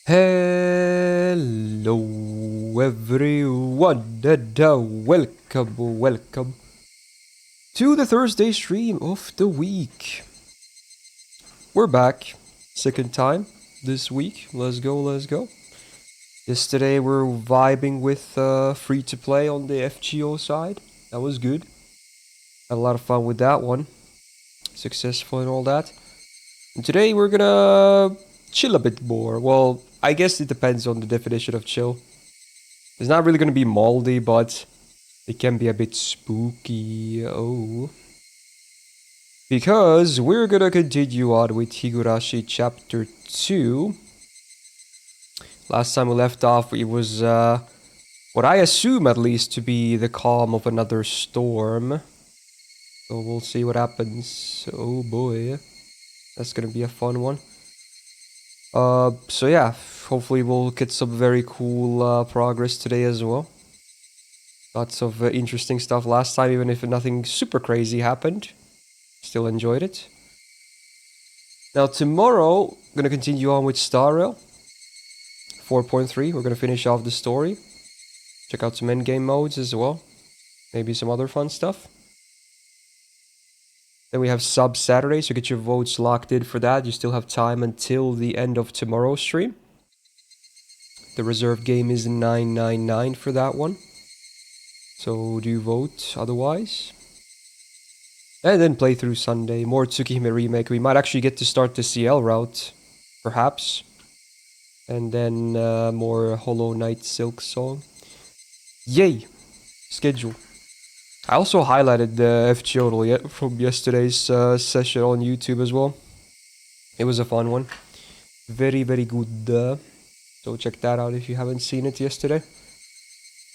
Hello everyone and welcome to the Thursday stream of the week. We're back, second time this week. Let's go. Yesterday we're vibing with free to play on the FGO side. That was good. Had a lot of fun with that one. Successful and all that. And today we're gonna chill a bit more. Well, I guess it depends on the definition of chill. It's not really gonna be moldy, but it can be a bit spooky. Oh. Because we're gonna continue on with Higurashi chapter 2. Last time we left off, it was what I assume at least to be the calm of another storm. So we'll see what happens. Oh boy. That's gonna be a fun one. So yeah, hopefully we'll get some very cool progress today as well. Lots of interesting stuff last time, even if nothing super crazy happened. Still enjoyed it. Now tomorrow, I'm gonna continue on with Star Rail 4.3. We're gonna finish off the story. Check out some endgame modes as well. Maybe some other fun stuff. Then we have Sub Saturday, so get your votes locked in for that. You still have time until the end of tomorrow's stream. The reserve game is 999 for that one. So do vote otherwise. And then play through Sunday. More Tsukihime remake. We might actually get to start the CL route. Perhaps. And then more Hollow Knight Silk Song. Yay! Schedule. I also highlighted the FGO from yesterday's session on YouTube as well. It was a fun one. Very good. So check that out if you haven't seen it yesterday.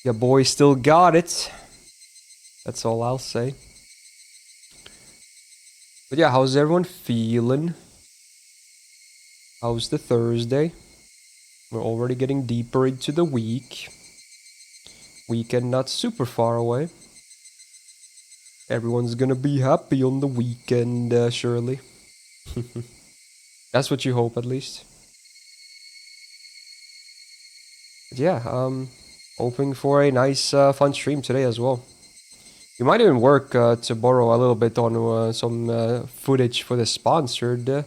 Your boy still got it. That's all I'll say. But yeah, how's everyone feeling? How's the Thursday? We're already getting deeper into the week. Weekend not super far away. Everyone's gonna be happy on the weekend, surely. That's what you hope, at least. But yeah, hoping for a nice, fun stream today as well. We might even work to borrow a little bit on some footage for the sponsored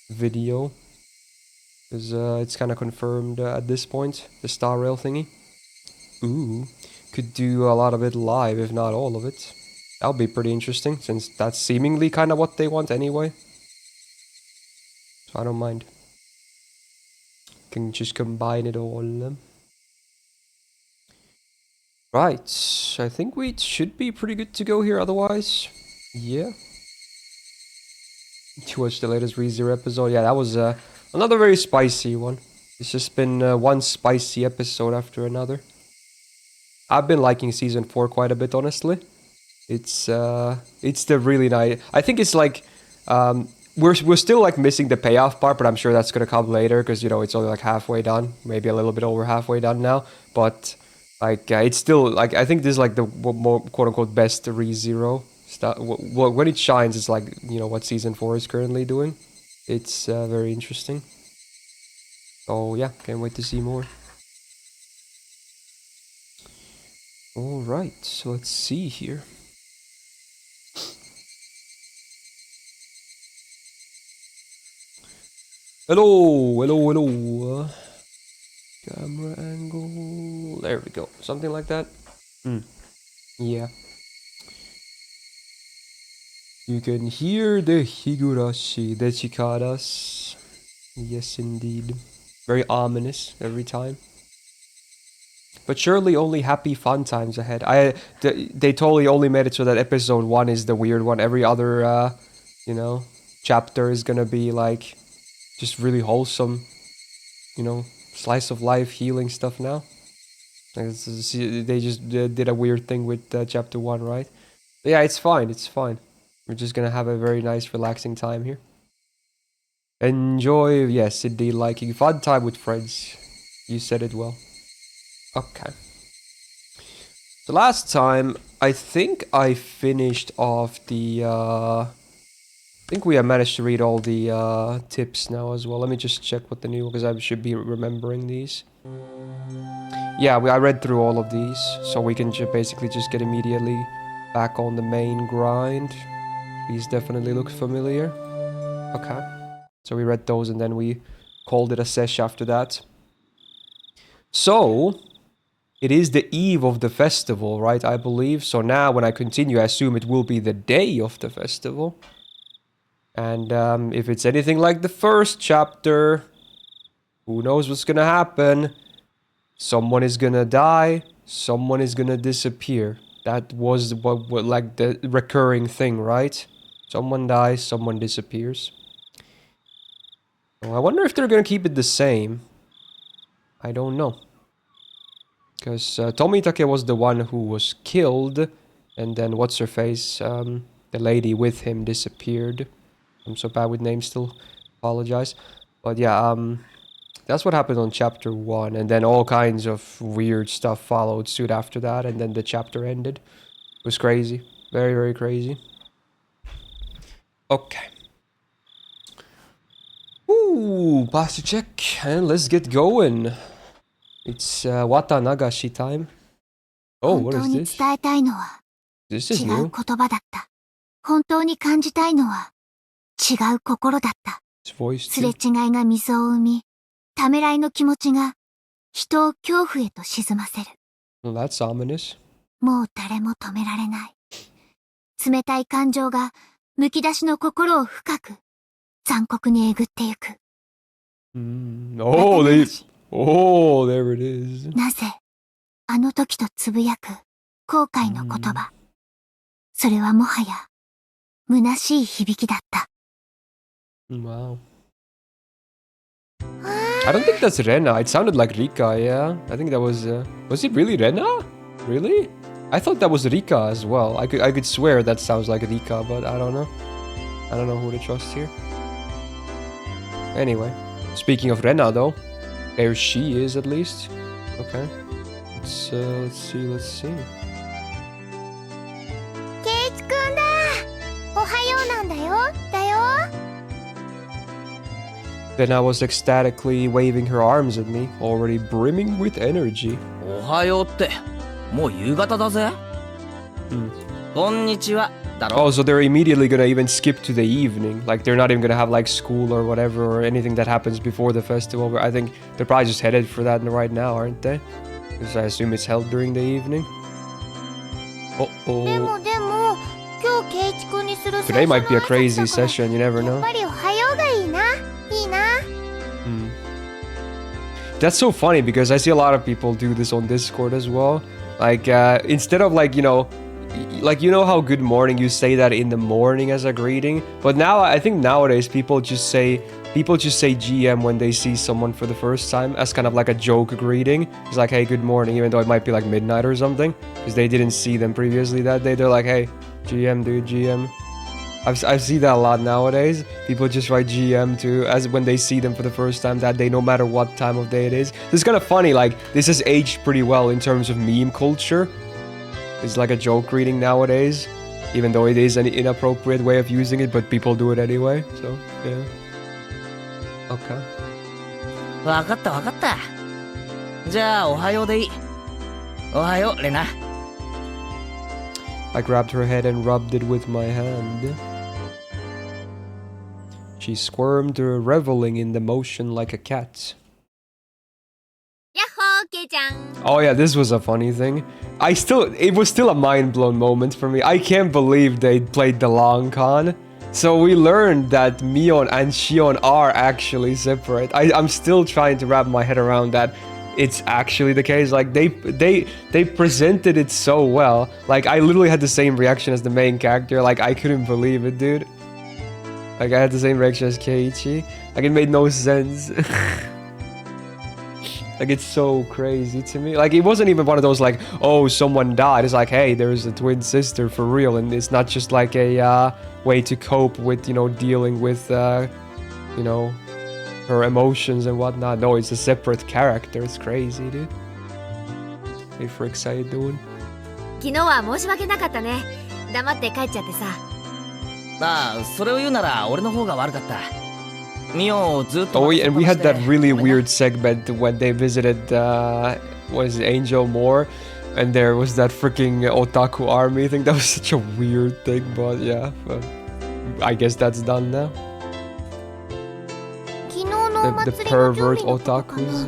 video. Because it's kind of confirmed at this point, the Star Rail thingy. Ooh, could do a lot of it live, if not all of it. That'll be pretty interesting, since that's seemingly kind of what they want anyway. So I don't mind. Can just combine it all. Right, I think we should be pretty good to go here otherwise. Yeah. To watch the latest ReZero episode. Yeah, that was another very spicy one. It's just been one spicy episode after another. I've been liking season 4 quite a bit, honestly. It's the really nice. I think it's like we're still like missing the payoff part, but I'm sure that's gonna come later because you know it's only like halfway done, maybe a little bit over halfway done now. But like it's still like I think this is like the more quote unquote best ReZero stuff. When it shines, it's like you know what season 4 is currently doing. It's very interesting. Oh yeah, can't wait to see more. All right, so let's see here. Hello. Camera angle. There we go. Something like that. Yeah. You can hear the Higurashi, the cicadas. Yes, indeed. Very ominous every time. But surely only happy fun times ahead. They totally only made it so that episode 1 is the weird one. Every other, you know, chapter is gonna be like just really wholesome, you know, slice of life healing stuff now. They just did a weird thing with chapter 1, right? But yeah, it's fine. We're just gonna have a very nice, relaxing time here. Enjoy, yes, indeed, liking fun time with friends. You said it well. Okay. The last time, I think I finished off the think we have managed to read all the tips now as well. Let me just check what the new, because I should be remembering these. Yeah, I read through all of these, so we can basically just get immediately back on the main grind. These definitely look familiar. Okay. So we read those and then we called it a sesh after that. So, it is the eve of the festival, right? I believe. So now when I continue, I assume it will be the day of the festival. And if it's anything like the first chapter, who knows what's gonna happen? Someone is gonna die, someone is gonna disappear. That was what like the recurring thing, right? Someone dies, someone disappears. Oh, I wonder if they're gonna keep it the same. I don't know. Because Tomitake was the one who was killed, and then what's-her-face, the lady with him disappeared. I'm so bad with names still, apologize. But yeah, that's what happened on chapter 1, and then all kinds of weird stuff followed suit after that, and then the chapter ended. It was crazy. Very, very crazy. Okay. Ooh, posture check, and let's get going. It's Watanagashi time. Oh, what is this? This is new. It's voice too. Well, that's ominous. Oh, oh, there it is. Wow. I don't think that's Rena. It sounded like Rika, yeah. I think that was it really Rena? Really? I thought that was Rika as well. I could swear that sounds like Rika, but I don't know. I don't know who to trust here. Anyway, speaking of Rena though, there she is at least. Okay. Let's see. Then I was ecstatically waving her arms at me, already brimming with energy. Oh, so they're immediately gonna even skip to the evening. Like, they're not even gonna have, like, school or whatever, or anything that happens before the festival. But I think they're probably just headed for that right now, aren't they? Because I assume it's held during the evening. Uh-oh. Today might be a crazy session, you never know. That's so funny because I see a lot of people do this on Discord as well. Like, instead of like, you know how good morning, you say that in the morning as a greeting. But now, I think nowadays people just say GM when they see someone for the first time as kind of like a joke greeting. It's like, hey, good morning, even though it might be like midnight or something. Because they didn't see them previously that day. They're like, hey, GM, dude, GM. I've seen that a lot nowadays. People just write GM too, as when they see them for the first time that day, no matter what time of day it is. It's kind of funny, like, this has aged pretty well in terms of meme culture. It's like a joke reading nowadays, even though it is an inappropriate way of using it, but people do it anyway, so, yeah. Okay. I grabbed her head and rubbed it with my hand. She squirmed, reveling in the motion like a cat. Oh yeah, this was a funny thing. It was still a mind-blown moment for me. I can't believe they played the long con. So we learned that Mion and Shion are actually separate. I'm still trying to wrap my head around that. It's actually the case. Like, they presented it so well. Like, I literally had the same reaction as the main character. Like, I couldn't believe it, dude. Like, I had the same reaction as Keiichi. Like, it made no sense. Like, it's so crazy to me. Like, it wasn't even one of those, like, oh, someone died. It's like, hey, there's a twin sister for real. And it's not just like a way to cope with, you know, dealing with, you know, her emotions and whatnot. No, it's a separate character. It's crazy, dude. Hey, for excited, dude. ああ、それを言うなら俺の方が悪かった。ミオをずっと。Oh, and we had that really weird segment when they visited, was it Angel Moore? And there was that freaking otaku army thing. That was such a weird thing, but yeah. I guess that's done now. The pervert otakus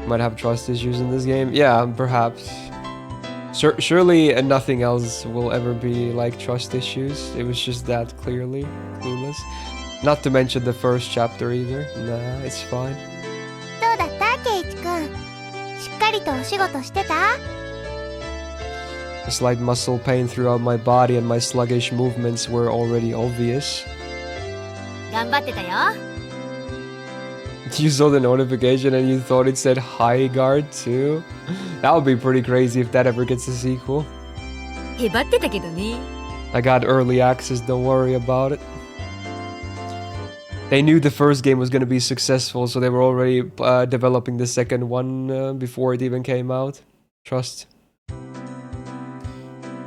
might have trust issues in this game. Yeah, perhaps. Surely nothing else will ever be like trust issues. It was just that clearly clueless. Not to mention the first chapter either. Nah, it's fine. A slight muscle pain throughout my body and my sluggish movements were already obvious. You saw the notification and you thought it said High Guard too? That would be pretty crazy if that ever gets a sequel. I got early access, don't worry about it. They knew the first game was going to be successful, so they were already developing the second one before it even came out. Trust.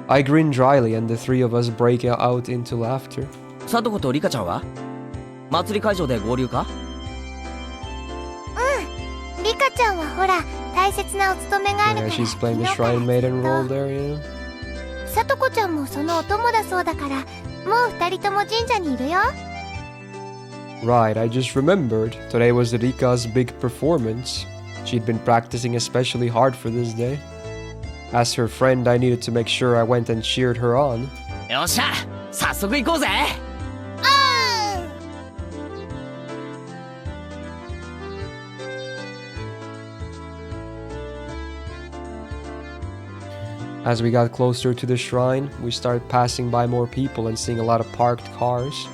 I grinned dryly and the three of us break out into laughter. Satoko to Rika-chan wa? Matsuri kaijou de gouryu ka? Yeah, she's playing the Shrine Maiden role there, you know? Right, I just remembered. Today was Rika's big performance. She'd been practicing especially hard for this day. As her friend, I needed to make sure I went and cheered her on. Yosha! Sassoku ikou ze! As we got closer to the shrine, we started passing by more people and seeing a lot of parked cars.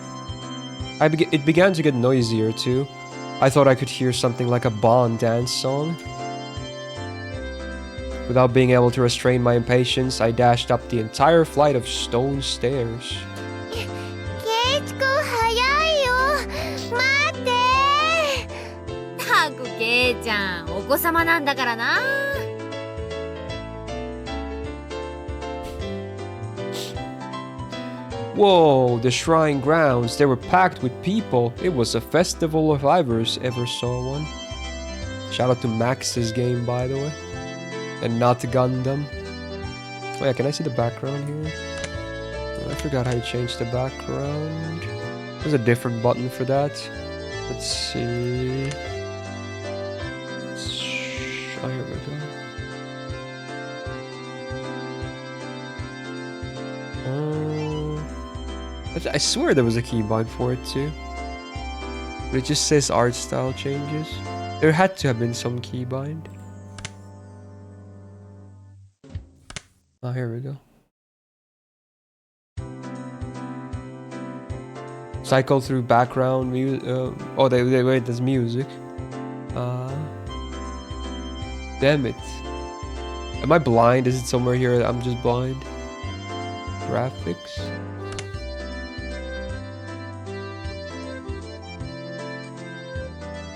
It began to get noisier too. I thought I could hear something like a Bond dance song. Without being able to restrain my impatience, I dashed up the entire flight of stone stairs. Whoa, the shrine grounds, they were packed with people. It was a festival if I ever saw one. Shout out to Max's game, by the way. And not to Gundam. Oh yeah, can I see the background here? I forgot how to change the background. There's a different button for that. Let's see. Oh, here we go. I swear there was a keybind for it too. But it just says art style changes. There had to have been some keybind. Oh, here we go. Cycle through background music. Oh, wait, there's music. Damn it. Am I blind? Is it somewhere here that I'm just blind? Graphics.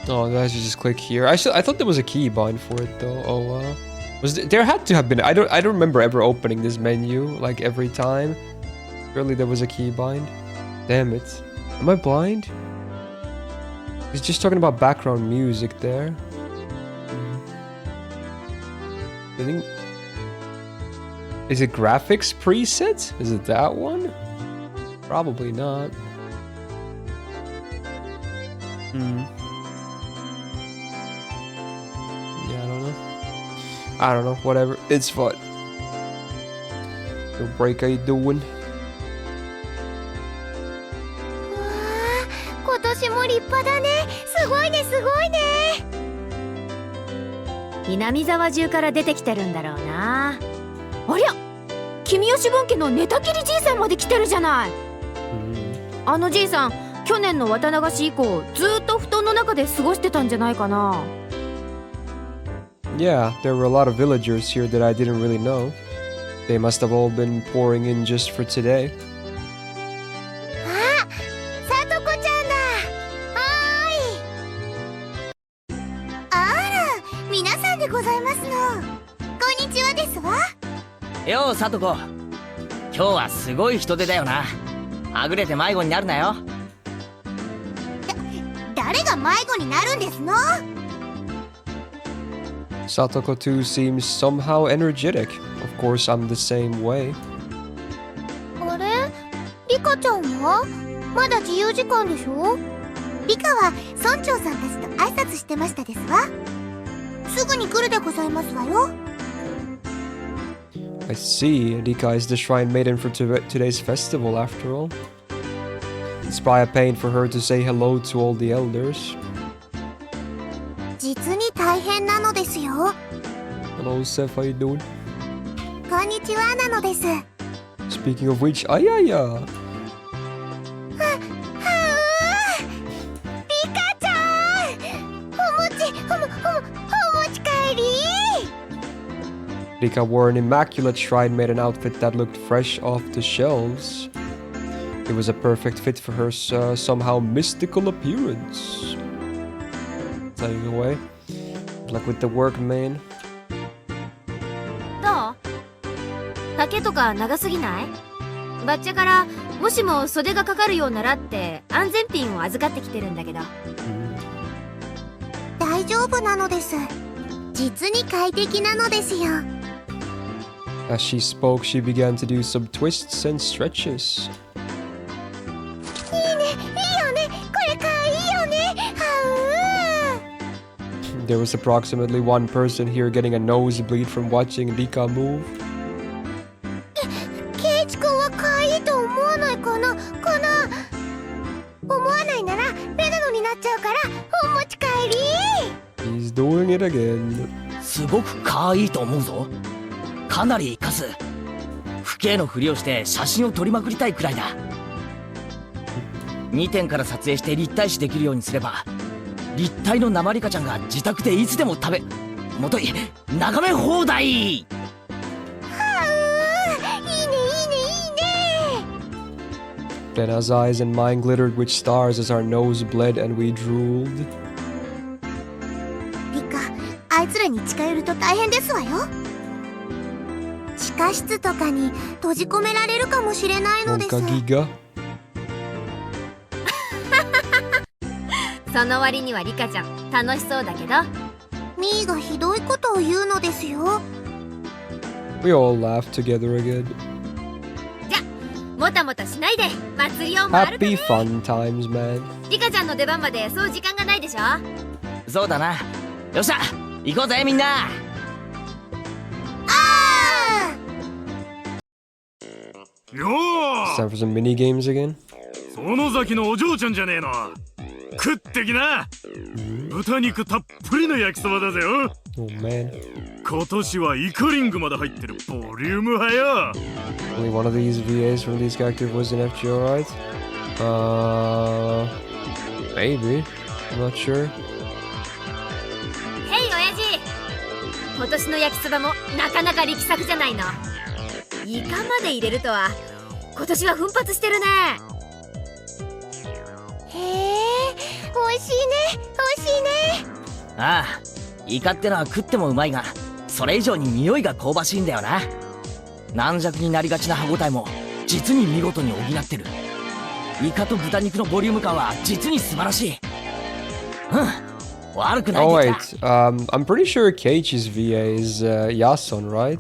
Oh, I should just click here. I thought there was a keybind for it though. Oh wow. There had to have been. I don't remember ever opening this menu like every time. Surely there was a keybind. Damn it. Am I blind? He's just talking about background music there. I think. Is it graphics preset? Is it that one? Probably not. I don't know, whatever. It's fun. The break, how you doing? Yeah, there were a lot of villagers here that I didn't really know. They must have all been pouring in just for today. Yo, Satoko. 今日はすごい人手だよな。はぐれて迷子になるなよ。誰が迷子になるんですの？ Satoko too seems somehow energetic. Of course, I'm the same way. あれ？リカちゃんは？まだ自由時間でしょ？リカは村長さんたちと挨拶してましたですわ。すぐに来るでございますわよ。I see. Rika is the shrine maiden for today's festival, after all. It's probably a pain for her to say hello to all the elders. 実に大変なのですよ。Hello, Seth. How you doing? こんにちはなのです。Speaking of which, ayaya! リカちゃん！お持ち帰り！ Rika wore an immaculate shrine maiden outfit that looked fresh off the shelves. It was a perfect fit for her somehow mystical appearance. Take it away. Good luck with the work, man. どう？丈とか長すぎない？バッチャからもしも袖がかかるようならって安全ピンを預かってきてるんだけど。大丈夫なのです。実に快適なのですよ。As she spoke, she began to do some twists and stretches. いいね、いいよね、これかわいいよね。There was approximately one person here getting a nosebleed from watching Rika move. ケイチ君はかわいいと思わないかな？思わないならレナノになっちゃうからお持ち帰り。 He's doing it again. すごく可愛いと思うぞ。かなり活かす。父兄のふりをして写真を撮りまくりたいくらいだ。2点から撮影して立体視できるようにすれば、立体の生リカちゃんが自宅でいつでももとい眺め放題。いいね、いいね、いいね。 Lena's eyes and mine glittered with stars as our nose bled and we drooled. リカ、あいつらに近寄ると大変ですわよ。地下室とかに閉じ込められるかもしれないのです。 Giga. その割にはリカちゃん楽しそうだけど。ミーがひどいことを言うのですよ。 We all laughed together again. じゃ、もたもたしないで祭りを回るか Happy ね。 fun times, man. リカちゃんの出番までそう時間がないでしょ。そうだな。よっしゃ行こうぜみんな。よ It's time for some mini games again. 園崎のお嬢ちゃんじゃねえの。食ってきな。豚肉たっぷりの焼きそばだぜよ。 Oh man. 今年はイカリングまで入ってるボリューム派よ。 Only one of these VAs from these characters was an FGO, right? Maybe. I'm not sure. ヘイ親父、今年の焼きそばもなかなか力作じゃないの。イカまで入れるとは今年は奮発してるね。へえ、美味しいね、美味しいね。ああ、イカってのは食ってもうまいが、それ以上に匂いが香ばしいんだよな。軟弱になりがちな歯ごたえも実に見事に補ってる。イカと豚肉のボリューム感は実に素晴らしい。悪くない Oh で wait, す。 I'm pretty sure Keiichi's VA is Yasun, right?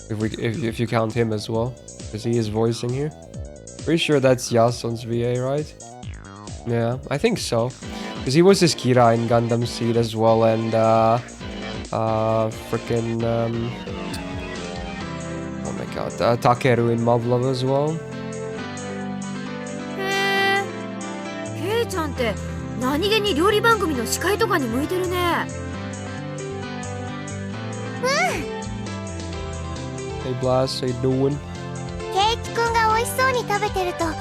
If you count him as well, because he is voicing here. Pretty sure that's Yasun's VA, right? Yeah, I think so. Because he was his Kira in Gundam Seed as well, and frickin' oh my god, Takeru in Mob Love as well. へえ、ケイちゃんって何気に料理番組の司会とかに向いてるね。Hey Blast, how you doing? ケイチ君が美味しそうに食べてると、な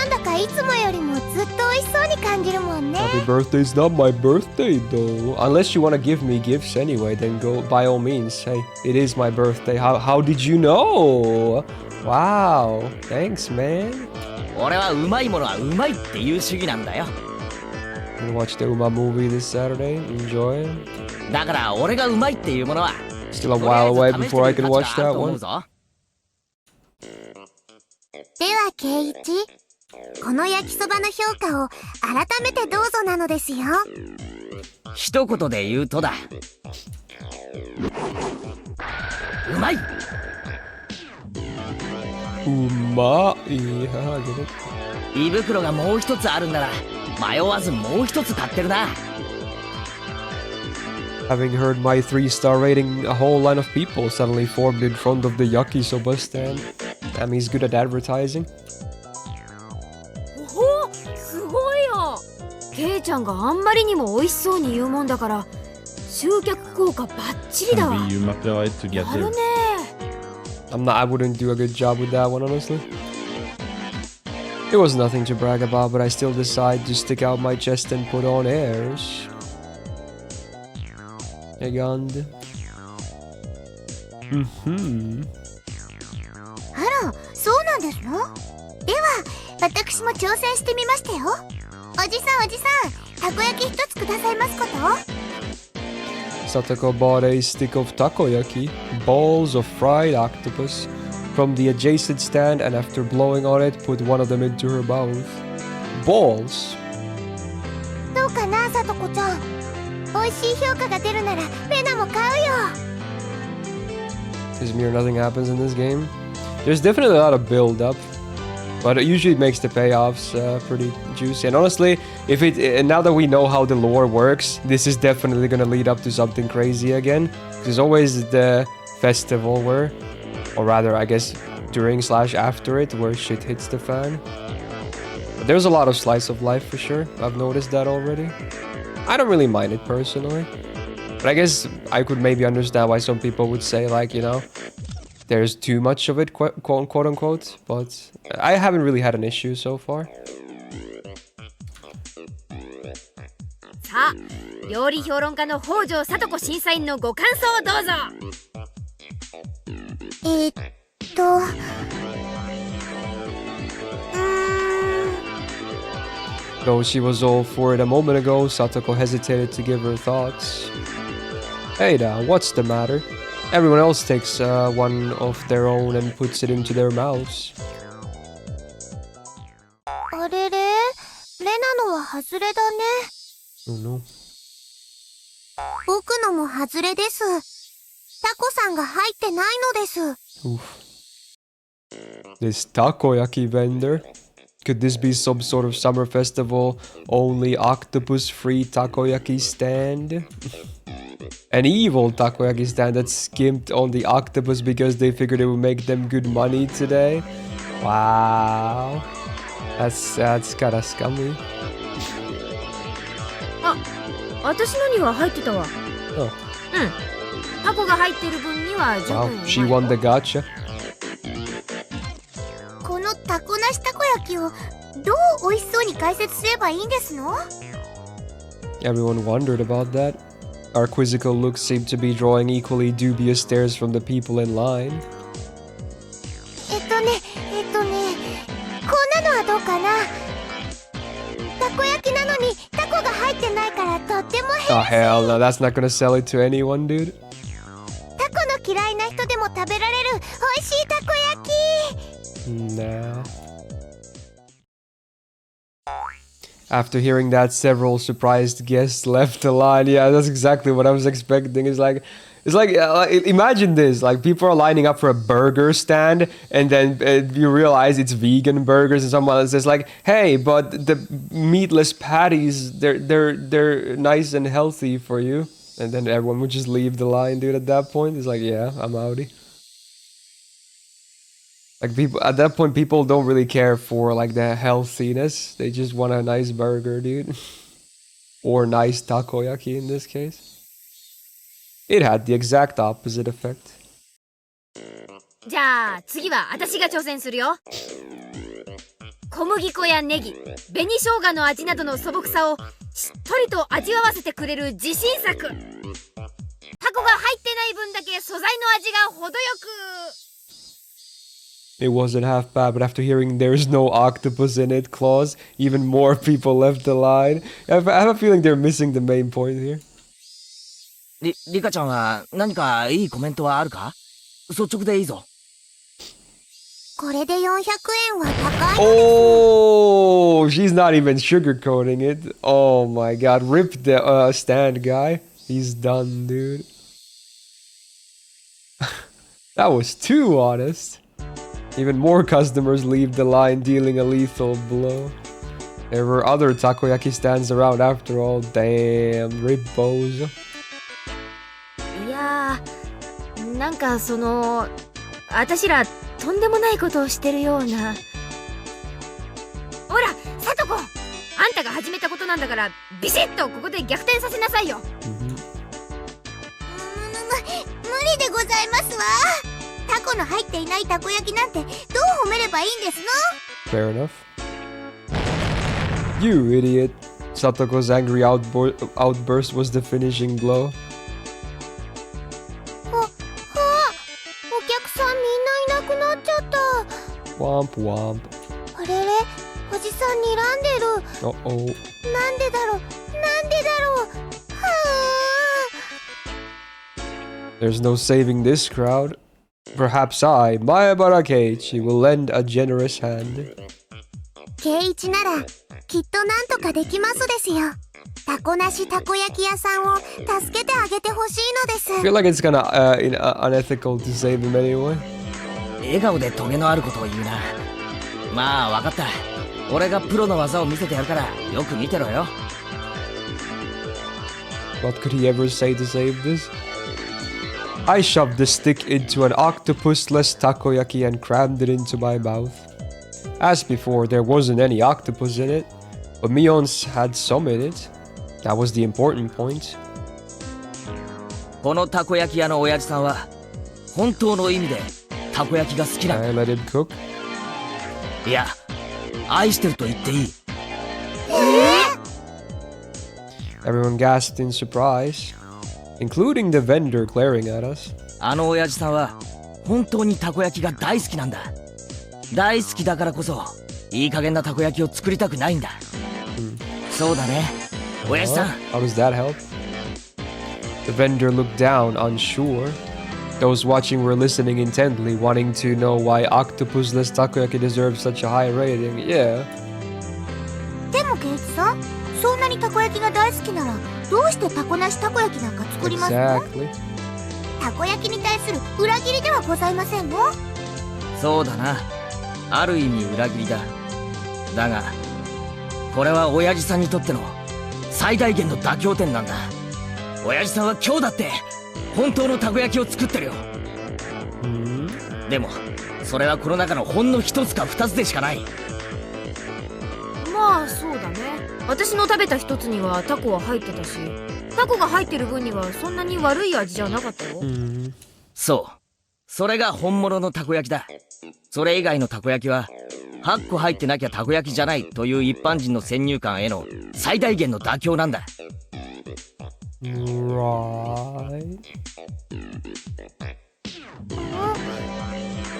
んだかいつもよりもずっと美味しそうに感じるもんね。 Happy birthday's not my birthday though. Unless you want to give me gifts anyway, then go by all means. Hey, it is my birthday. How did you know? Wow, thanks, man. 俺はうまいものはうまいっていう主義なんだよ。 Gonna watch the Uma movie this Saturday. Enjoy it. だから俺がうまいっていうものは Still a while away before I can watch that one. では圭一、この焼きそばの評価を改めてどうぞなのですよ。一言で言うとだ。うまい。うまい。Yeah, I get it. 胃袋がもう一つあるんなら迷わずもう一つ買ってるな。Having heard my 3-star rating, a whole line of people suddenly formed in front of the yakisoba stand. I mean, he's good at advertising. おお、すごいよ。ケイちゃんがあんまりにも美味しそうに言うもんだから集客効果バッチリだわ。 Oui, m'appellerait de te や gâter. るね。 I wouldn't do a good job with that one, honestly. It was nothing to brag about, but I still decide to stick out my chest and put on airs. Egond. あら、そうなんですの？では、私も挑戦してみましたよ。おじさん、たこ焼き一つくださいますこと？ Satoko bought a stick of takoyaki, balls of fried octopus, from the adjacent stand, and after blowing on it, put one of them into her mouth. Balls? どうかな、さとこちゃん。美味しい評価が出るなら、レナも買うよ。 Is mere nothing happens in this game. There's definitely a lot of build-up, but it usually makes the payoffs pretty juicy. And honestly, now that we know how the lore works, this is definitely gonna lead up to something crazy again. There's always the festival where, or rather, I guess, during/after it, where shit hits the fan. But there's a lot of slice of life for sure. I've noticed that already. I don't really mind it personally. But I guess I could maybe understand why some people would say, like, you know, there's too much of it, quote unquote. But I haven't really had an issue so far. さあ、料理評論家の北条さと子審査員のご感想をどうぞ。Though she was all for it a moment ago, Satoko hesitated to give her thoughts. Hey now, what's the matter? Everyone else takes one of their own and puts it into their mouths. あれれ、レナのは外れだね。 Oh no. 僕のも外れです。タコさんが入ってないのです。 Oof. This takoyaki vendor? Could this be some sort of summer festival only octopus free takoyaki stand? An evil takoyaki stand that skimped on the octopus because they figured it would make them good money today? Wow. That's kinda scummy. あ、私のには入ってたわ。Oh. うん。タコが入ってる分には十分うま Wow, い。 she won the gacha. このタコなしたこ焼きをどう美味しそうに解説すればいいんですの？ Everyone wondered about that. Our quizzical looks seemed to be drawing equally dubious stares from the people in line. こんなのはどうかな？たこ焼きなのにタコが入ってないからとっても Oh hell no, that's not gonna sell it to anyone, dude. タコの嫌いな人でも食べられる美味しいたこ焼き。 Nah. After hearing that, several surprised guests left the line. Yeah, that's exactly what I was expecting. It's like imagine this: like people are lining up for a burger stand, and then you realize it's vegan burgers, and someone says like, "Hey, but the meatless patties, they're nice and healthy for you." And then everyone would just leave the line, dude. At that point, it's like, yeah, I'm outie. Like people at that point, people don't really care for like the healthiness. They just want a nice burger, dude, or nice takoyaki in this case. It had the exact opposite effect. じゃあ次は私が挑戦するよ。小麦粉やネギ、紅生姜の味などの素朴さをしっとりと味わわせてくれる自信作。タコが入ってない分だけ素材の味が程よく。 It wasn't half bad, but after hearing there's no octopus in it clause, even more people left the line. I have a feeling they're missing the main point here. リカちゃんは何かいいコメントはあるか？率直でいいぞ。これで400円は高い。 Oh, she's not even sugarcoating it. Oh my god, rip the stand guy. He's done, dude. That was too honest. Even more customers leave the line, dealing a lethal blow. There were other takoyaki stands around after all. Damn, rippos. いやー、なんか私らとんでもないことをしてるような。ほら、さとこ、あんたが始めたことなんだからビシッとここで逆転させなさいよ。無理でございますわ。タコの入っていないたこ焼きなんてどう褒めればいいんですの？ Fair enough. You idiot. Satoko's angry outburst was the finishing blow. お客さんみんないなくなっちゃった。 Womp womp. あれれ、おじさん睨んでる。 Uh-oh. なんでだろう。はあ。 There's no saving this crowd. Perhaps I, Mayabara Keiichi, will lend a generous hand. ケイイチならきっとなんとかできますですよ。タコなしたこ焼き屋さんを助けてあげてほしいのです。 I feel like it's kinda unethical to save him anyway. 笑顔でトゲのあることを言うな。まあわかった。俺がプロの技を見せてやるからよく見てろよ。 What could he ever say to save this? I shoved the stick into an octopus-less takoyaki and crammed it into my mouth. As before, there wasn't any octopus in it, but Mion's had some in it. That was the important point. このたこ焼き屋の親父さんは本当の意味でたこ焼きが好きなんだ。 I let him cook. いや、愛してると言っていい。Everyone gasped in surprise, including the vendor glaring at us. あの親父さんは本当にたこ焼きが大好きなんだ。大好きだからこそいい加減なたこ焼きを作りたくないんだ。そうだね、親父さん。 How does that help? The vendor looked down, unsure. Those watching were listening intently, wanting to know why octopusless takoyaki deserves such a high rating. Yeah. でもケイイチさん、そんなにたこ焼きが大好きならどうしてタコなしたこ焼きなんか作りますか？ Exactly. たこ焼きに対する裏切りではございませんの？そうだな、ある意味裏切りだ。だがこれは親父さんにとっての最大限の妥協点なんだ。親父さんは今日だって本当のたこ焼きを作ってるよ。でもそれはこの中のほんの一つか二つでしかない。まあそうだね。私の食べた一つにはタコは入ってたし、タコが入ってる分にはそんなに悪い味じゃなかったよ。そう、それが本物のたこ焼きだ。それ以外のたこ焼きは8個入ってなきゃたこ焼きじゃないという一般人の先入観への最大限の妥協なんだ。Right.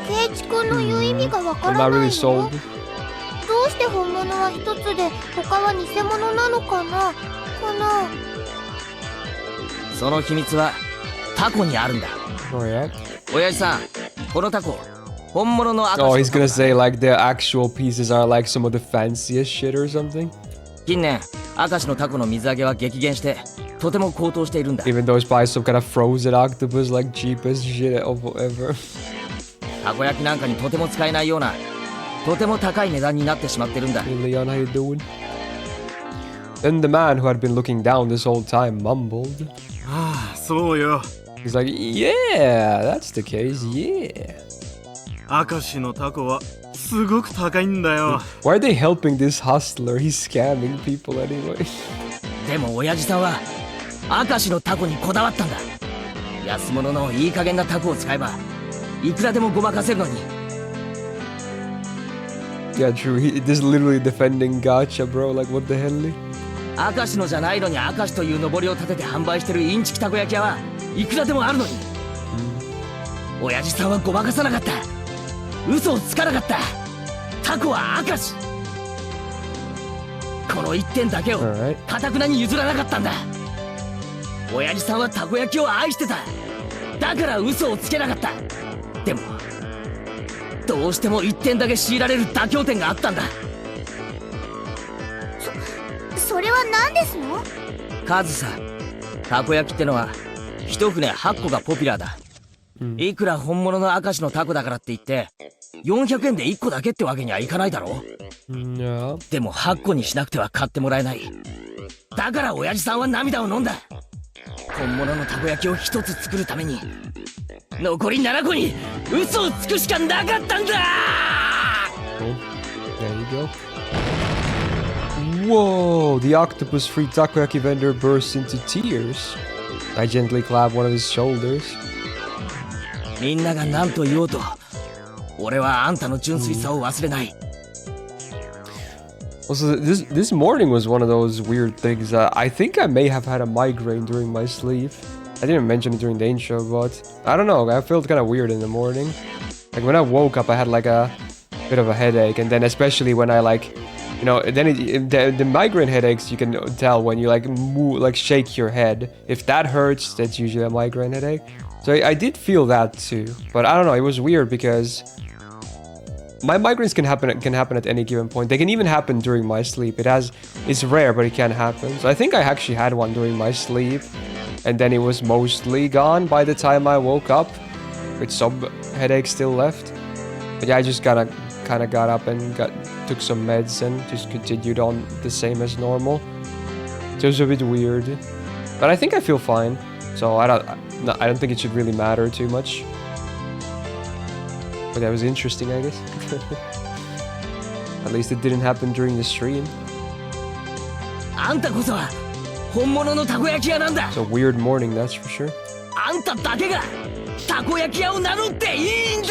ケイイチ君の言う意味がわか I'm ら not ない really の。 sold. どうして本物は一つで他は偽物なのかな？その秘密はタコにあるんだ。 Correct. 親父さん、このタコ本物の赤 Oh, 字 he's gonna say like the actual pieces are like some of the fanciest shit or something? 近年明石のタコの水揚げは激減してとても高騰しているんだ。 Even though it's probably some kind of frozen octopus, like cheapest shit of ever. たこ焼きなんかにとても使えないようなとても高い値段になってしまってるんだ。 Hey Leon, how you doing? Then the man who had been looking down this whole time mumbled. ああ、そうよ。 He's like, yeah, that's the case, yeah. 明石のタコはすごく高いんだよ。 Why are they helping this hustler? He's scamming people anyway. でも親父さんは明石のタコにこだわったんだ。安物のいい加減なタコを使えばいくらでもごまかせるのに。 Yeah, true. This is literally defending gacha, bro. Like, what the hell? 明石のじゃないのに明石という上りを立てて販売してるインチキたこ焼き屋はいくらでもあるのに。親父さんはごまかさなかった。嘘をつかなかった。タコは明石。この一点だけをかたくなに譲らなかったんだ。親父さんはたこ焼きを愛してた。だから嘘をつけなかった。でもどうしても1点だけ強いられる妥協点があったんだ。それは何ですの？数さ、たこ焼きってのは一船8個がポピュラーだ。いくら本物の明石のタコだからって言って400円で1個だけってわけにはいかないだろ。でも8個にしなくては買ってもらえない。だから親父さんは涙を飲んだ。本物のたこ焼きを1つ作るために残り7個に嘘をつくしかなかったんだ。 There you go. Whoa! The octopus-free takoyaki vendor bursts into tears. I gently clap one of his shoulders. みんなが何と言おうと俺はあんたの純粋さを忘れない。 Also, this morning was one of those weird things. I think I may have had a migraine during my sleep. I didn't mention it during the intro, but I don't know. I felt kind of weird in the morning. Like when I woke up, I had like a bit of a headache, and then especially when I like, you know, then the migraine headaches you can tell when you like move, like shake your head. If that hurts, that's usually a migraine headache. So I did feel that too, but I don't know. It was weird because my migraines can happen at any given point. They can even happen during my sleep. It's rare, but it can happen. So I think I actually had one during my sleep, and then it was mostly gone by the time I woke up, with some headache still left. But yeah, I just kind of got up and took some meds and just continued on the same as normal. So it was a bit weird, but I think I feel fine. So I don't think it should really matter too much. But that was interesting, I guess. At least it didn't happen during the stream. あんたこそは本物のたこ焼き屋なんだ。 It's a weird morning, that's for sure. あんただけがたこ焼き屋を名乗っていいんだ。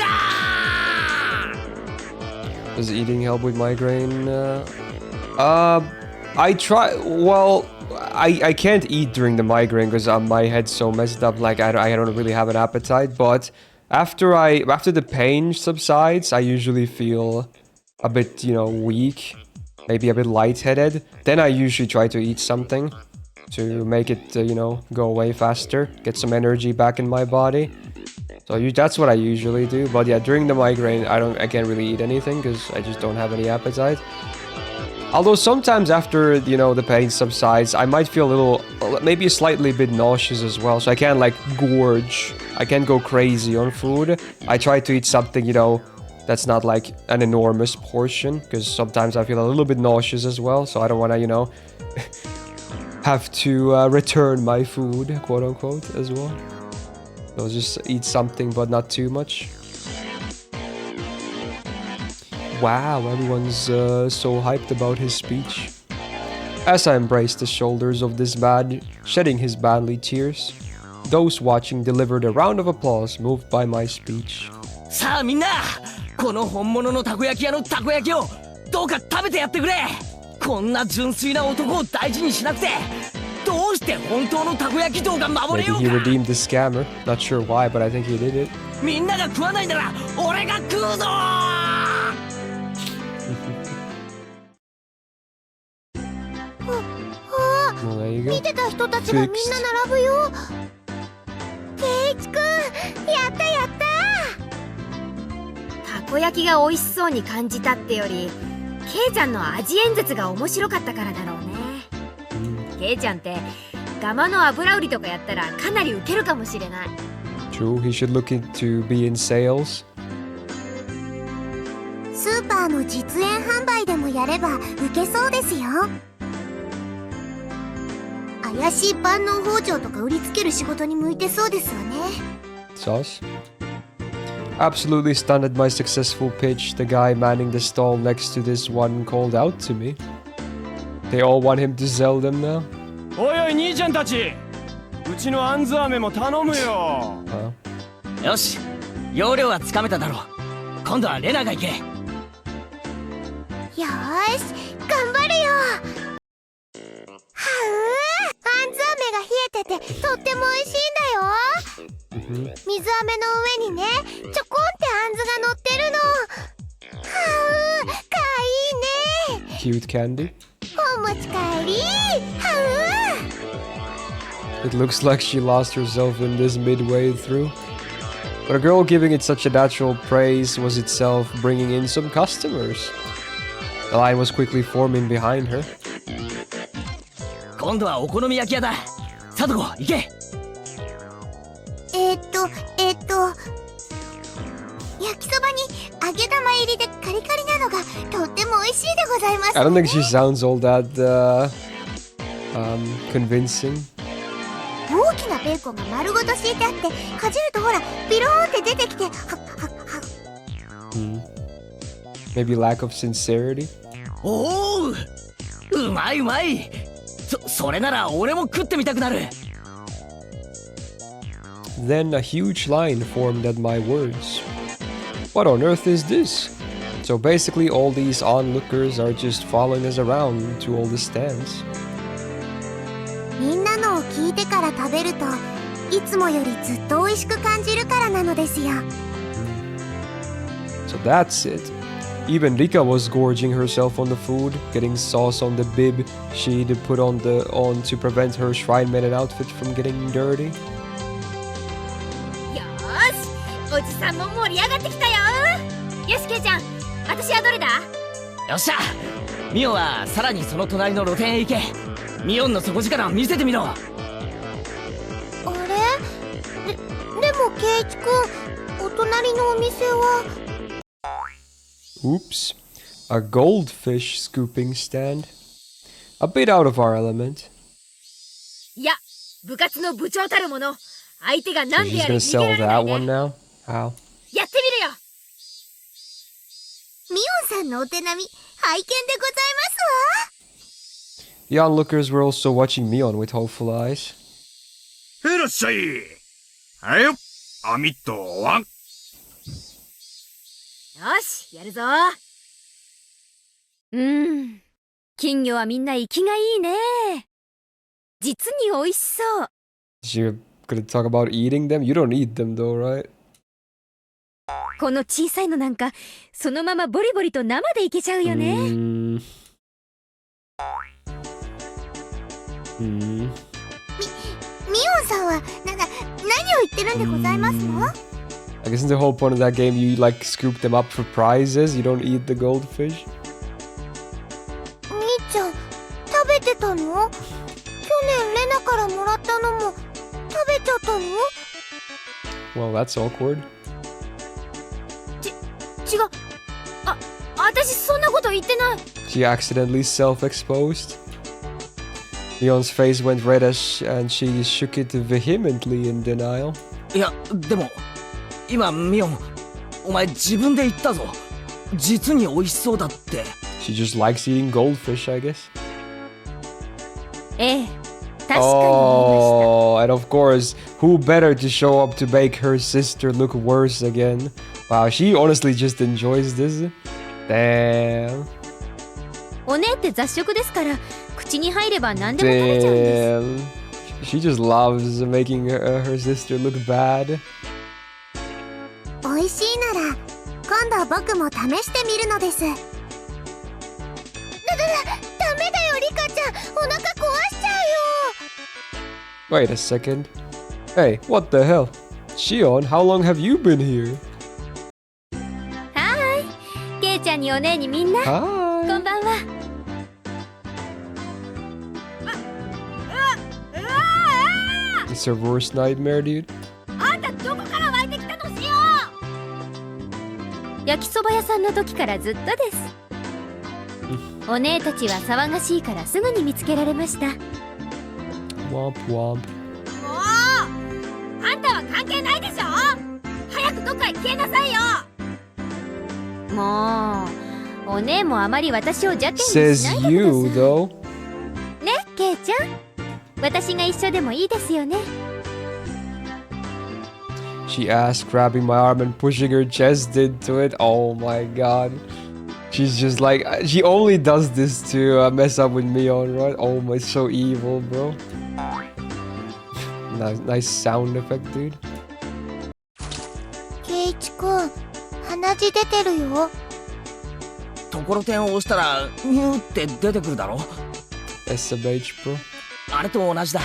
Does eating help with migraine? I try. Well, I can't eat during the migraine because my head's so messed up. Like I don't really have an appetite. But after the pain subsides, I usually feel a bit, you know, weak, maybe a bit lightheaded. Then I usually try to eat something to make it, you know, go away faster, get some energy back in my body. So that's what I usually do. But yeah, during the migraine, I can't really eat anything because I just don't have any appetite. Although sometimes after, you know, the pain subsides, I might feel a little, maybe slightly bit nauseous as well. So I can't like gorge. I can't go crazy on food. I try to eat something, you know, that's not like an enormous portion, because sometimes I feel a little bit nauseous as well. So I don't want to, you know, have to return my food, quote unquote, as well. So just eat something, but not too much. Wow, everyone's so hyped about his speech. As I embraced the shoulders of this man, shedding his manly tears, those watching delivered a round of applause moved by my speech. さあみんな、この本物のたこ焼き屋のたこ焼きをどうか食べてやってくれ。こんな純粋な男を大事にしなくて、どうして本当のたこ焼き道が守れようか。 Maybe he redeemed the scammer. Not sure why, but I think he did it. みんなが食わないなら俺が食うぞ。Well, there you go. 見てた人たちがみんな並ぶよ。ケイチくん、やったやった。たこ焼きが美味しそうに感じたってより、ケイちゃんの味演説が面白かったからだろうね。ケイちゃんってガマの油売りとかやったらかなりウケるかもしれない。 True, he should look into be in sales. スーパーの実演販売でもやればウケそうですよ。怪しい万能包丁とか売りつける仕事に向いてそうですわね。 Sauce. Absolutely stunned at my successful pitch, the guy manning the stall next to this one called out to me. They all want him to sell them now. おいおい兄ちゃんたち、うちのあんず飴も頼むよ。よし、要領はつかめただろう。今度はレナが行け。よーし、頑張るよ。はあんず飴が冷えててとっても美味しいんだよ。水飴の上にね、ちょこんってあんずが乗ってるの。はあ、かわいいね。 Cute candy. お持ち帰り。は It looks like she lost herself in this midway through. But a girl giving it such a natural praise was itself bringing in some customers. The line was quickly forming behind her. 今度はお好み焼き屋だ。さとこ行け。焼きそばに揚げ玉入りでカリカリなのがとっても美味しいでございます。 I don't think she sounds all that convincing. 大きなベーコンが丸ごと敷いてあってかじるとほらピローンって出てきてはっ。Maybe lack of sincerity. おお、うまいうまい。それなら俺も食ってみたくなる。Then a huge line formed at my words. What on earth is this? So basically all these onlookers are just following us around to all the stands. みんなのを聞いてから食べるといつもよりずっと美味しく感じるからなのですよ。So that's it. Even Rika was gorging herself on the food, getting sauce on the bib she'd put on to prevent her shrine maiden outfit from getting dirty. よーし、おじさんも盛り上がってきたよ。よし、ケイちゃん、私はどれだ？よっしゃ、ミオはさらにその隣の露店へ行け。ミオンの底力見せてみろ。あれ？でもケイチくん、お隣のお店は。Oops. A goldfish scooping stand. A bit out of our element. いや、部活の部長たるもの、相手が So 何で she's あれ gonna 逃げ sell られな that いね。one now? How? やってみるよ。ミオンさんのお手並み拝見でございますわ。 The onlookers were also watching Mion with hopeful eyes. いらっしゃい。はいよ。アミットワン。よし、やるぞ。金魚はみんな生きがいいね。実に美味しそう。You're gonna talk about eating them? You don't eat them though, right? この小さいのなんか、そのままボリボリと生でいけちゃうよね。ミオンさんは何を言ってるんでございますの？ I guess the whole point of that game, you like scoop them up for prizes. You don't eat the goldfish. 兄ちゃん、食べてたの？去年レナからもらったのも食べちゃったの？ Well, that's awkward. 違う。私そんなこと言ってない。She accidentally self-exposed. Leon's face went red and she shook it vehemently in denial. いや、でも今ミオン、お前自分で言ったぞ。実に美味しそうだって。She just likes eating goldfish, I guess. ええ、確かに。Oh, and of course, who better to show up to make her sister look worse again? Wow, she honestly just enjoys this. Damn. お姉って雑食ですから、口に入れば何でも食べちゃうんです。 Damn. She just loves making her sister look bad. 美味しいなら今度僕も試してみるのです。ダメだよリカちゃん、お腹壊しちゃうよ。 Wait a second. Hey, what the hell? Shion, how long have you been here? はーい、ケイちゃんにお姉にみんな、こ Hi. んばんは。It's her worst nightmare, dude. あんたどこから湧いてきたのしよう。焼きそば屋さんの時からずっとです。お姉たちは騒がしいからすぐに見つけられました。 Womp womp. もうあんたは関係ないでしょ。早くどっかへ消えなさいよ。もうお姉もあまり私を邪険にし Says ないでく you, ださい though. ね、ケイちゃん、私が一緒でもいいですよね。 She asked, grabbing my arm and pushing her chest into it. Oh my god. She's just like, she only does this to mess up with Mion, right? Oh my, so evil, bro. Nice sound effect, dude. ケイチくん、鼻血出てるよ。ところてんを押したらニューって出てくるだろ。 SMH, bro. あれと同じだ。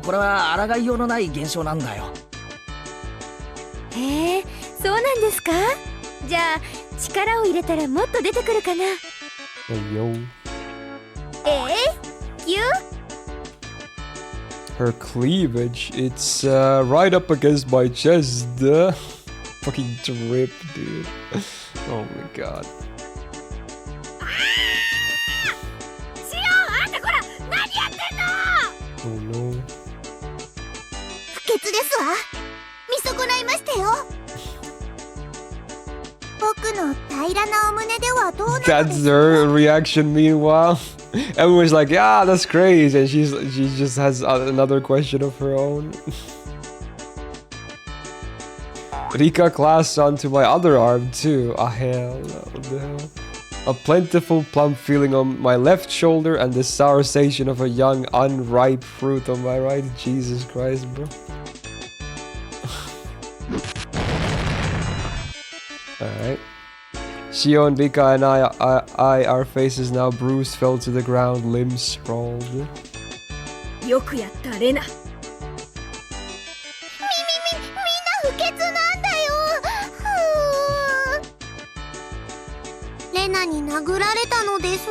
これは抗いようのない現象なんだよ。へえ、そうなんですか？じゃあ力を入れたらもっと出てくるかな。 Hey, yo. ぎゅ Her cleavage, it's right up against my chest. Fucking drip, dude. Oh my god. シオン、あんたこら何やってんの？ Oh no. 不潔ですわ。見損ないましたよ。僕の平らなお胸ではどうなので That's す her reaction meanwhile. Everyone's like, yeah, that's crazy. And she just has another question of her own. Rika clasps onto my other arm too. Ah, hell no. What the hell? A plentiful plump feeling on my left shoulder and the sour sensation of a young unripe fruit on my right. Jesus Christ, bro. Alright. Shion, Rika, and our faces now bruised, fell to the ground, limbs sprawled. よくやったレナ。みんな不潔なんだよ。レナに殴られたのです。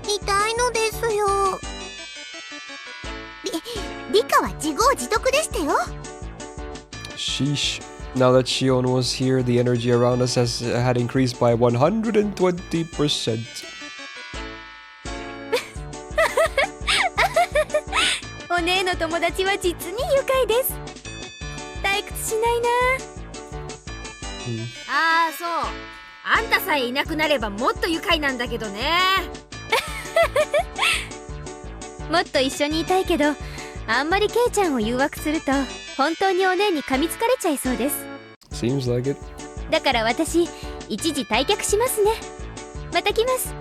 痛いのですよ。リカは自業自得でしたよ。 Sheesh. Now that Shion was here, the energy around us had increased by 120%. お姉の友達は実に愉快です。退屈しないな。ああ、そう。あんたさえいなくなればもっと愉快なんだけどね。もっと一緒にいたいけど、あんまりケイちゃんを誘惑すると本当にお姉に噛みつかれちゃいそうです。 Seems like it. だから私、一時退却しますね。また来ます。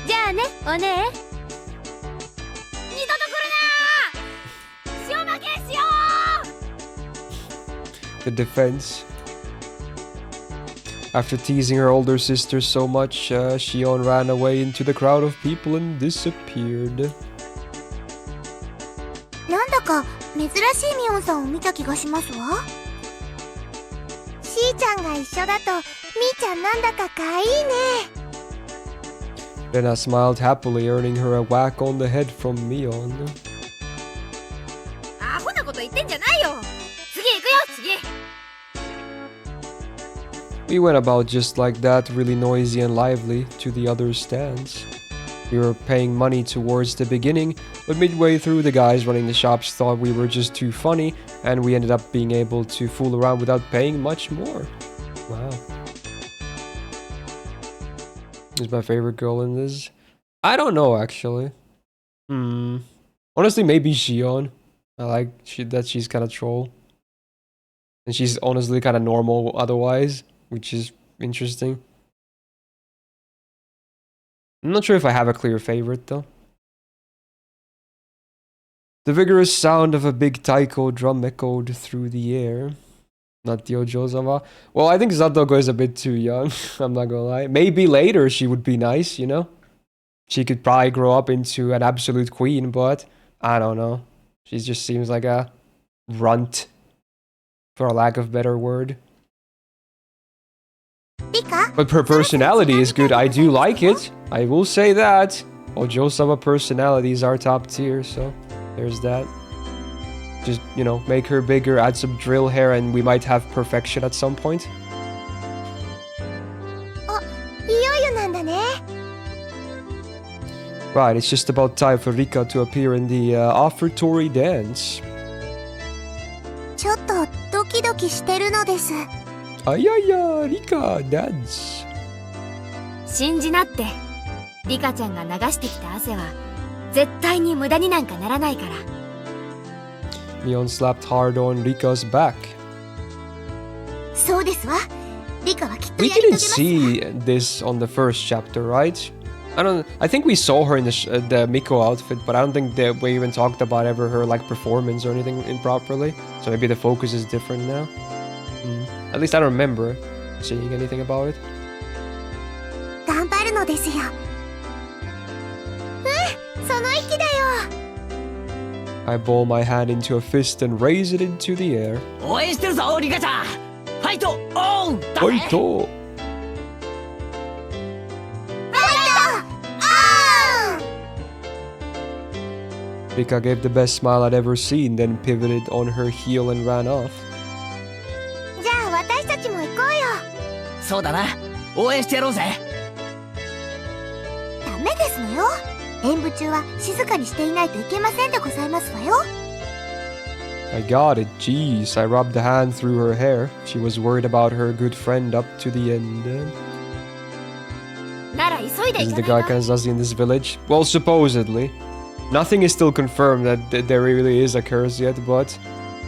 じゃあね、お姉。二度と来るなー。塩負けしよう。 The defense. After teasing her older sister so much, Shion ran away into the crowd of people and disappeared. なんだか珍しいミオンさんを見た気がしますわ。しーちゃんが一緒だとみーちゃんなんだかかわいいね。 Lena smiled happily, earning her a whack on the head from Mion. アホなこと言ってんじゃないよ。次行くよ、次。 We went about just like that, really noisy and lively, to the other stands. We were paying money towards the beginning, but midway through the guys running the shops thought we were just too funny, and we ended up being able to fool around without paying much more. Wow. Who's my favorite girl in this? I don't know, actually. Honestly, maybe Shion. I like that she's kind of troll. And she's honestly kind of normal otherwise, which is interesting. I'm not sure if I have a clear favorite, though. The vigorous sound of a big taiko drum echoed through the air. Not the Ojo-sama. Well, I think Satoko is a bit too young, I'm not gonna lie. Maybe later she would be nice, you know? She could probably grow up into an absolute queen, but I don't know. She just seems like a runt, for a lack of better word. But her personality is good. I do like it. I will say that. Ojo-sama personalities are top tier, so there's that. Just, you know, make her bigger, add some drill hair, and we might have perfection at some point. いよいよなんだね。 Right, it's just about time for Rika to appear in the offertory dance. ちょっとドキドキしてるのです。 Ayaya, Rika, dance. 信じなって。リカちゃんが流してきた汗は絶対に無駄になんかならないから。 Mion slapped hard on Rika's back. そうですわ。リカはきっと We やり遂げ didn't ます。 see this on the first chapter, right? I think we saw her in the Miko outfit, but I don't think that we even talked about ever her like performance or anything improperly. So maybe the focus is different now. At least I don't remember seeing anything about it. 頑張るのですよ。その息だよ。 I ball my hand into a fist and raise it into the air. 応援してるぞリカちゃん。イトオンだね。 Oito! Rika gave the best smile I'd ever seen, then pivoted on her heel and ran off. じゃあ私たちも行こうよ。そうだな、応援してやろうぜ。ダメですのよ。演舞中は静かにしていないといけませんでございますわよ。I got it. Jeez, I rubbed a hand through her hair. She was worried about her good friend up to the end. なら急いで Is 行 the かない guy と。 Kanazazi in this village? Well, supposedly. Nothing is still confirmed that there really is a curse yet, but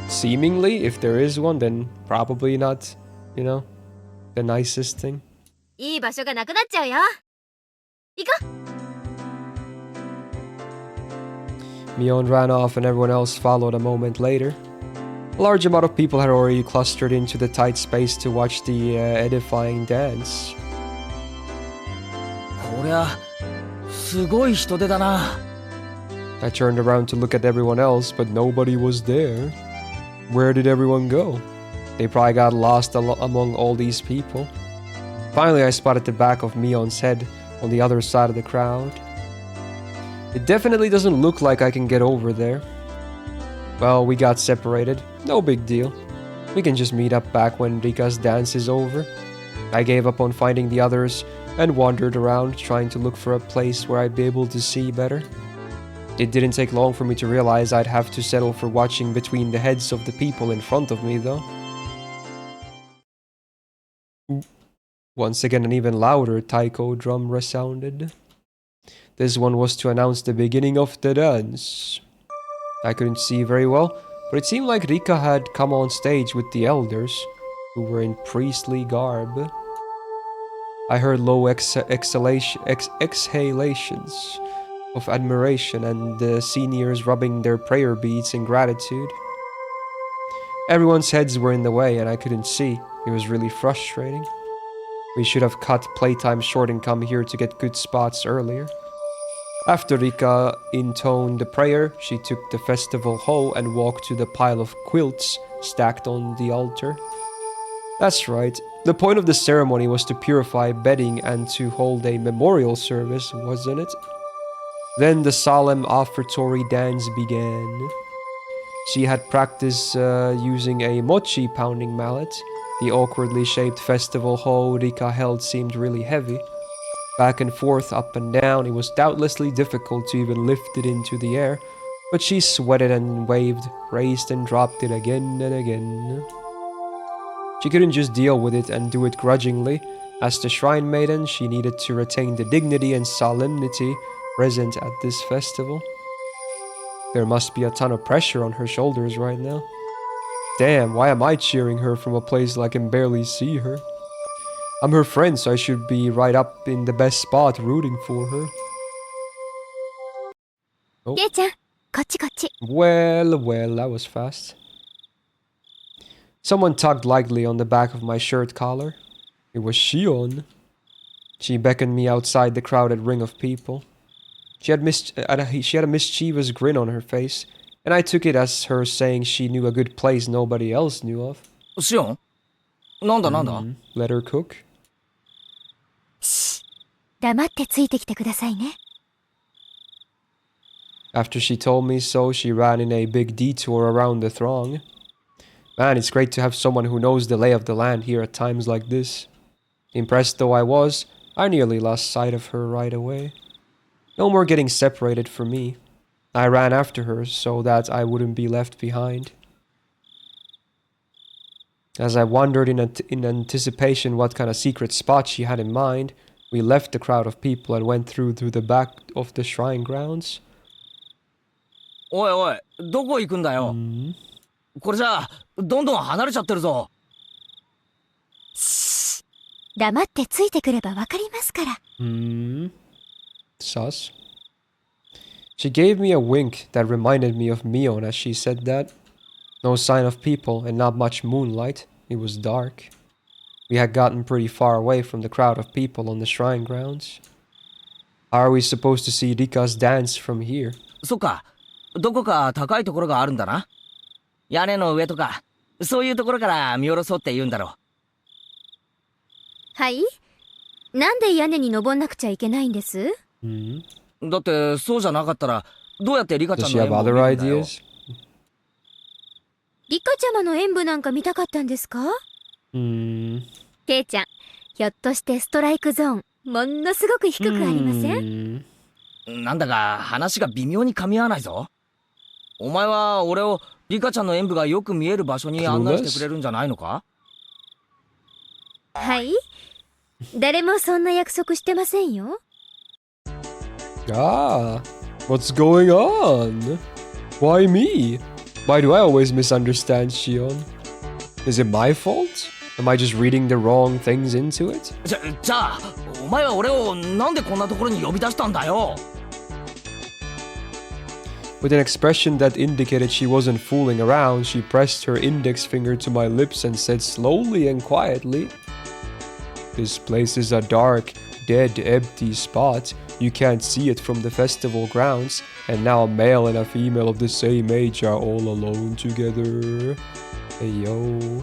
seemingly, if there is one, then probably not, you know, the nicest thing. いい場所がなくなっちゃうよ。行こう。 Mion ran off and everyone else followed a moment later. A large amount of people had already clustered into the tight space to watch the edifying dance. こりゃすごい人出だな。 I turned around to look at everyone else, but nobody was there. Where did everyone go? They probably got lost among all these people. Finally, I spotted the back of Mion's head on the other side of the crowd. It definitely doesn't look like I can get over there. Well, we got separated. No big deal. We can just meet up back when Rika's dance is over. I gave up on finding the others and wandered around trying to look for a place where I'd be able to see better. It didn't take long for me to realize I'd have to settle for watching between the heads of the people in front of me, though. Once again, an even louder taiko drum resounded. This one was to announce the beginning of the dance. I couldn't see very well, but it seemed like Rika had come on stage with the elders, who were in priestly garb. I heard low exhalations of admiration and the seniors rubbing their prayer beads in gratitude. Everyone's heads were in the way and I couldn't see. It was really frustrating. We should have cut playtime short and come here to get good spots earlier. After Rika intoned the prayer, she took the festival hoe and walked to the pile of quilts stacked on the altar. That's right. The point of the ceremony was to purify bedding and to hold a memorial service, wasn't it? Then the solemn offertory dance began. She had practiced using a mochi pounding mallet. The awkwardly shaped festival hoe Rika held seemed really heavy. Back and forth, up and down, it was doubtlessly difficult to even lift it into the air, but she sweated and waved, raised and dropped it again and again. She couldn't just deal with it and do it grudgingly. As the shrine maiden, she needed to retain the dignity and solemnity present at this festival. There must be a ton of pressure on her shoulders right now. Damn, why am I cheering her from a place I can barely see her? I'm her friend, so I should be right up in the best spot rooting for her. Oh. りえちゃん、こっちこっち。 Well, that was fast. Someone tugged lightly on the back of my shirt collar. It was Shion. She beckoned me outside the crowded ring of people. She had a mischievous grin on her face, and I took it as her saying she knew a good place nobody else knew of. シオン、なんだなんだ、Let her cook. 黙ってついてきてくださいね。 After she told me so, she ran in a big detour around the throng. Man, it's great to have someone who knows the lay of the land here at times like this. Impressed though I was, I nearly lost sight of her right away. No more getting separated from me. I ran after her so that I wouldn't be left behind. As I wondered in anticipation what kind of secret spot she had in mind, we left the crowd of people and went through the back of the shrine grounds. おいおい、どこ行くんだよ。これじゃあどんどん離れちゃってるぞ。黙ってついてくればわかりますから。Sus. She gave me a wink that reminded me of Mion as she said that. No sign of people and not much moonlight. It was dark. We had gotten pretty far away from the crowd of people on the shrine grounds. How are we supposed to see Rika's dance from here? そっか、どこか高いところがあるんだな。屋根の上とか、そういうところから見下ろそうって言うんだろはい。なんで屋根に登んなくちゃいけないんです？だってそうじゃなかったらどうやってリカち Does ゃん she の have 演舞を other 見るんだよ。 ideas? リカちゃまの演舞なんか見たかったんですか？ケイちゃん、ひょっとしてストライクゾーン、ものすごく低くありません？なんだか話が微妙に噛み合わないぞ。お前は俺をリカちゃんの演舞がよく見える場所に案内してくれるんじゃないのか？はい。誰もそんな約束してませんよ。Ah, what's going on? Why me? Why do I always misunderstand Shion? Is it my fault? Am I just reading the wrong things into it? じゃあお前は俺をなんでこんなところに呼び出したんだよ。 With an expression that indicated she wasn't fooling around, she pressed her index finger to my lips and said slowly and quietly, "This place is a dark, dead, empty spot. You can't see it from the festival grounds, and now a male and a female of the same age are all alone together." Hey yo.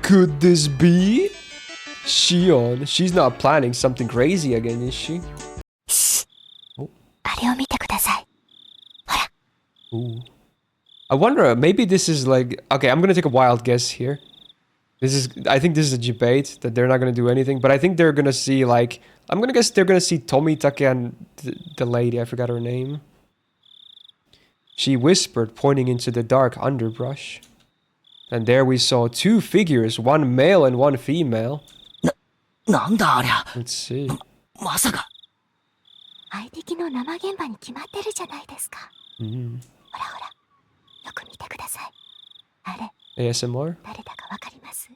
Could this be? Shion, she's not planning something crazy again, is she? あれを見てください。 Ooh. I wonder, maybe this is like... Okay, I'm gonna take a wild guess here. I think this is a debate, that they're not gonna do anything, but I think they're gonna see, like... I'm gonna guess they're gonna see Tomitake and the lady, I forgot her name. She whispered, pointing into the dark underbrush. And there we saw two figures, one male and one female. なんだありゃ。 Let's see. まさか。相敵の生現場に決まってるじゃないですか。ほらほら、よく見てください。あれ、 ASMR? 誰だかわかります？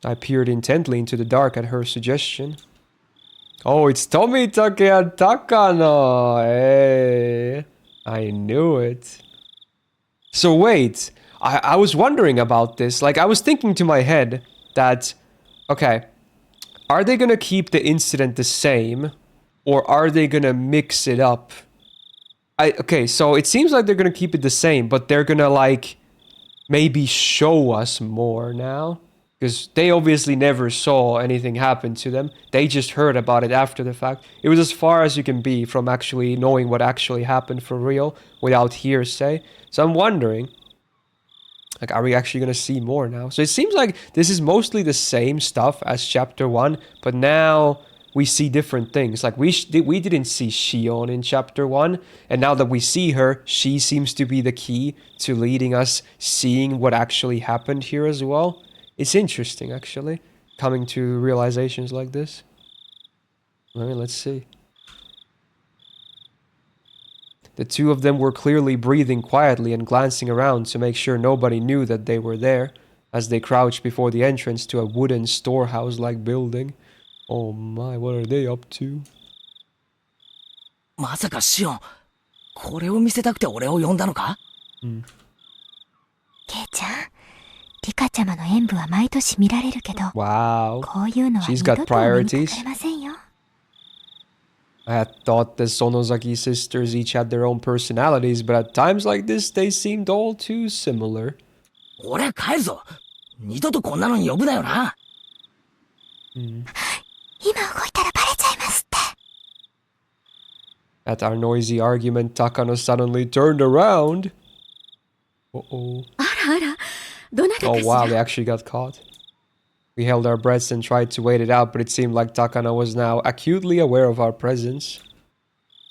I peered intently into the dark at her suggestion. Oh, it's Tomitake and Takano! Hey, I knew it. So wait, I was wondering about this. Like, I was thinking to my head that, okay, are they gonna keep the incident the same? Or are they gonna mix it up? Okay, so it seems like they're gonna keep it the same, but they're gonna, like, maybe show us more now. Because they obviously never saw anything happen to them. They just heard about it after the fact. It was as far as you can be from actually knowing what actually happened for real without hearsay. So I'm wondering, like, are we actually going to see more now? So it seems like this is mostly the same stuff as chapter 1, but now we see different things. Like, we didn't see Shion in chapter 1, and now that we see her, she seems to be the key to leading us seeing what actually happened here as well. It's interesting, actually, coming to realizations like this. Alright, let's see. The two of them were clearly breathing quietly and glancing around to make sure nobody knew that they were there, as they crouched before the entrance to a wooden storehouse-like building. Oh my, what are they up to? まさかシオン、これを見せたくて俺を呼んだのか？ケイちゃん、リカちゃまの演舞は毎年見られるけど、 Wow. こういうのは She's 二度 got とお目にか priorities. かれませんよ。 I had thought the Sonozaki sisters each had their own personalities, but at times like this, they seemed all too similar. 俺は帰るぞ。二度とこんなのに呼ぶなよな。今動いたらバレちゃいますって。 At our noisy argument, Takano suddenly turned around. Uh-oh. あらあら、どなたか Oh し wow, they ら。 actually got caught. We held our breaths and tried to wait it out, but it seemed like Takano was now acutely aware of our presence.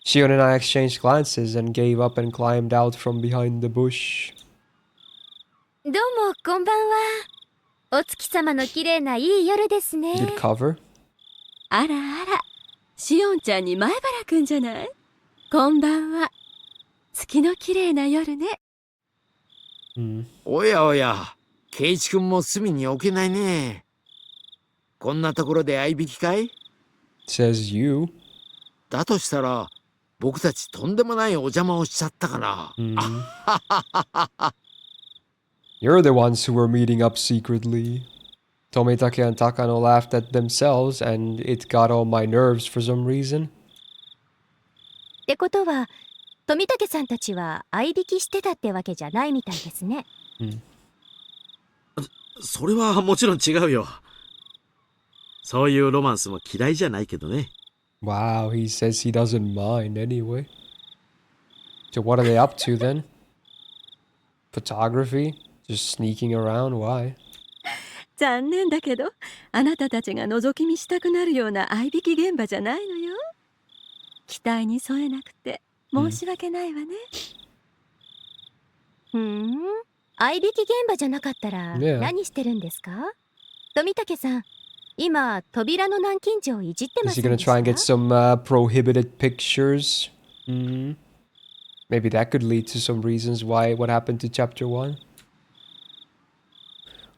Shion and I exchanged glances and gave up and climbed out from behind the bush. どうもこんばんは。お月様の綺麗ないい夜ですね。 Good cover. あらあら、しおんちゃんに前原くんじゃない？こんばんは。月の綺麗な夜ね。おやおや、圭一君も隅に置けないね。こんなところで相引きかい？ Says you. だとしたら、僕たちとんでもないお邪魔をしちゃったかな。You're the ones who were meeting up secretly. Tomitake and Takano laughed at themselves, and it got on my nerves for some reason. ってことは、富武さんたちは相引きしてたってわけじゃないみたいですね。それはもちろん違うよ。そういうロマンスも嫌いじゃないけどね。Wow, he says he doesn't mind anyway. So what are they up to then? Photography? Just sneaking around? Why? 残念だけど、あなたたちが覗き見したくなるような合いびき現場じゃないのよ。期待に添えなくて申し訳ないわね。合いびき現場じゃなかったら Yeah. 何してるんですか？富武さん、今扉の南京錠をいじってま Is せ he ん gonna でし try た？ and get some prohibited pictures? Maybe that could lead to some reasons why what happened to chapter 1.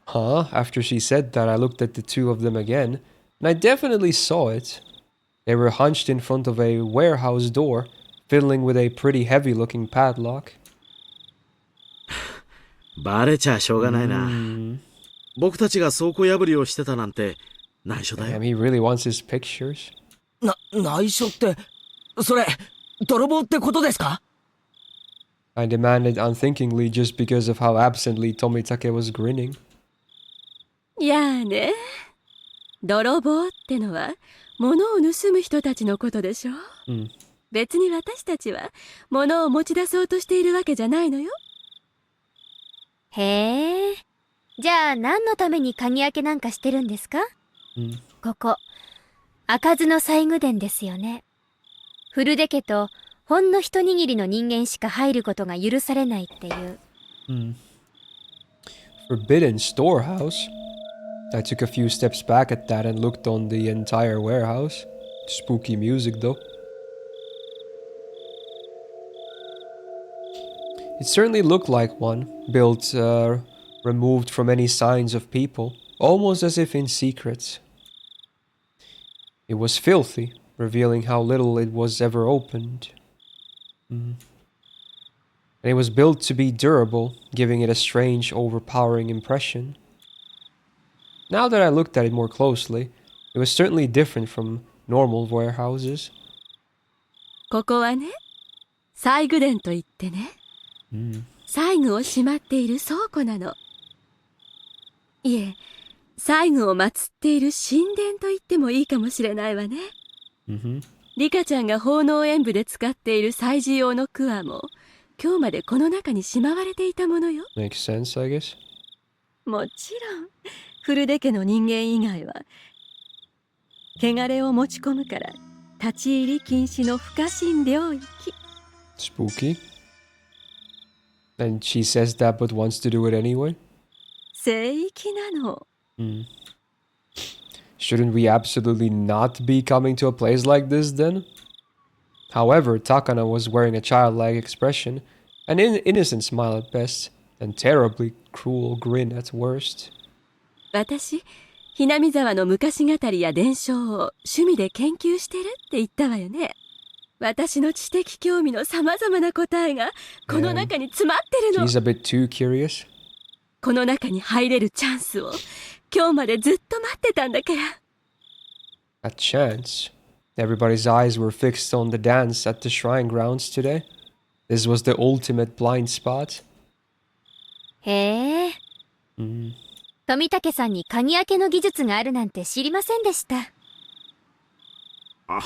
Huh? After she said that, I looked at the two of them again, and I definitely saw it. They were hunched in front of a warehouse door, fiddling with a pretty heavy-looking padlock. バレちゃしょうがないな。僕たちが倉庫破りをしてたなんて内緒だよ。Damn, he really wants his pictures. 内緒って、それ、泥棒ってことですか？ I demanded unthinkingly just because of how absently Tomitake was grinning. やあね。泥棒ってのは物を盗む人たちのことでしょ。別に私たちは物を持ち出そうとしているわけじゃないのよ。へえ。じゃあ何のために鍵開けなんかしてるんですか？ここ、開かずの西宮殿ですよね。古出家とほんの一握りの人間しか入ることが許されないっていう。Forbidden storehouse? I took a few steps back at that and looked on the entire warehouse. Spooky music though. It certainly looked like one, built removed from any signs of people, almost as if in secret. It was filthy, revealing how little it was ever opened. And it was built to be durable, giving it a strange, overpowering impression. Now that I looked at it more closely, it was certainly different from normal warehouses. ここはね、西宮殿といってね、西宮をしまっている倉庫なの。いえ、西宮を祀っている神殿と言ってもいいかもしれないわね。リカちゃんが奉納演舞で使っている祭事用のクワも、今日までこの中にしまわれていたものよ。Makes sense, I guess. もちろん、古出家の人間以外は、汚れを持ち込むから立ち入り禁止の不可侵領域。Spooky. And she says that but wants to do it anyway? 聖域なの。Shouldn't we absolutely not be coming to a place like this then? However, Takana was wearing a childlike expression, an innocent smile at best, and terribly cruel grin at worst. 私、ひなみ沢の昔語りや伝承を趣味で研究してるって言ったわよね。私の知的興味のさまざまな答えがこの中に詰まってるの。She's a bit too curious. この中に入れるチャンスを今日までずっと待ってたんだから。A chance? Everybody's eyes were fixed on the dance at the shrine grounds today. This was the ultimate blind spot. へえ。富武さんに鍵開けの技術があるなんて知りませんでした。あ、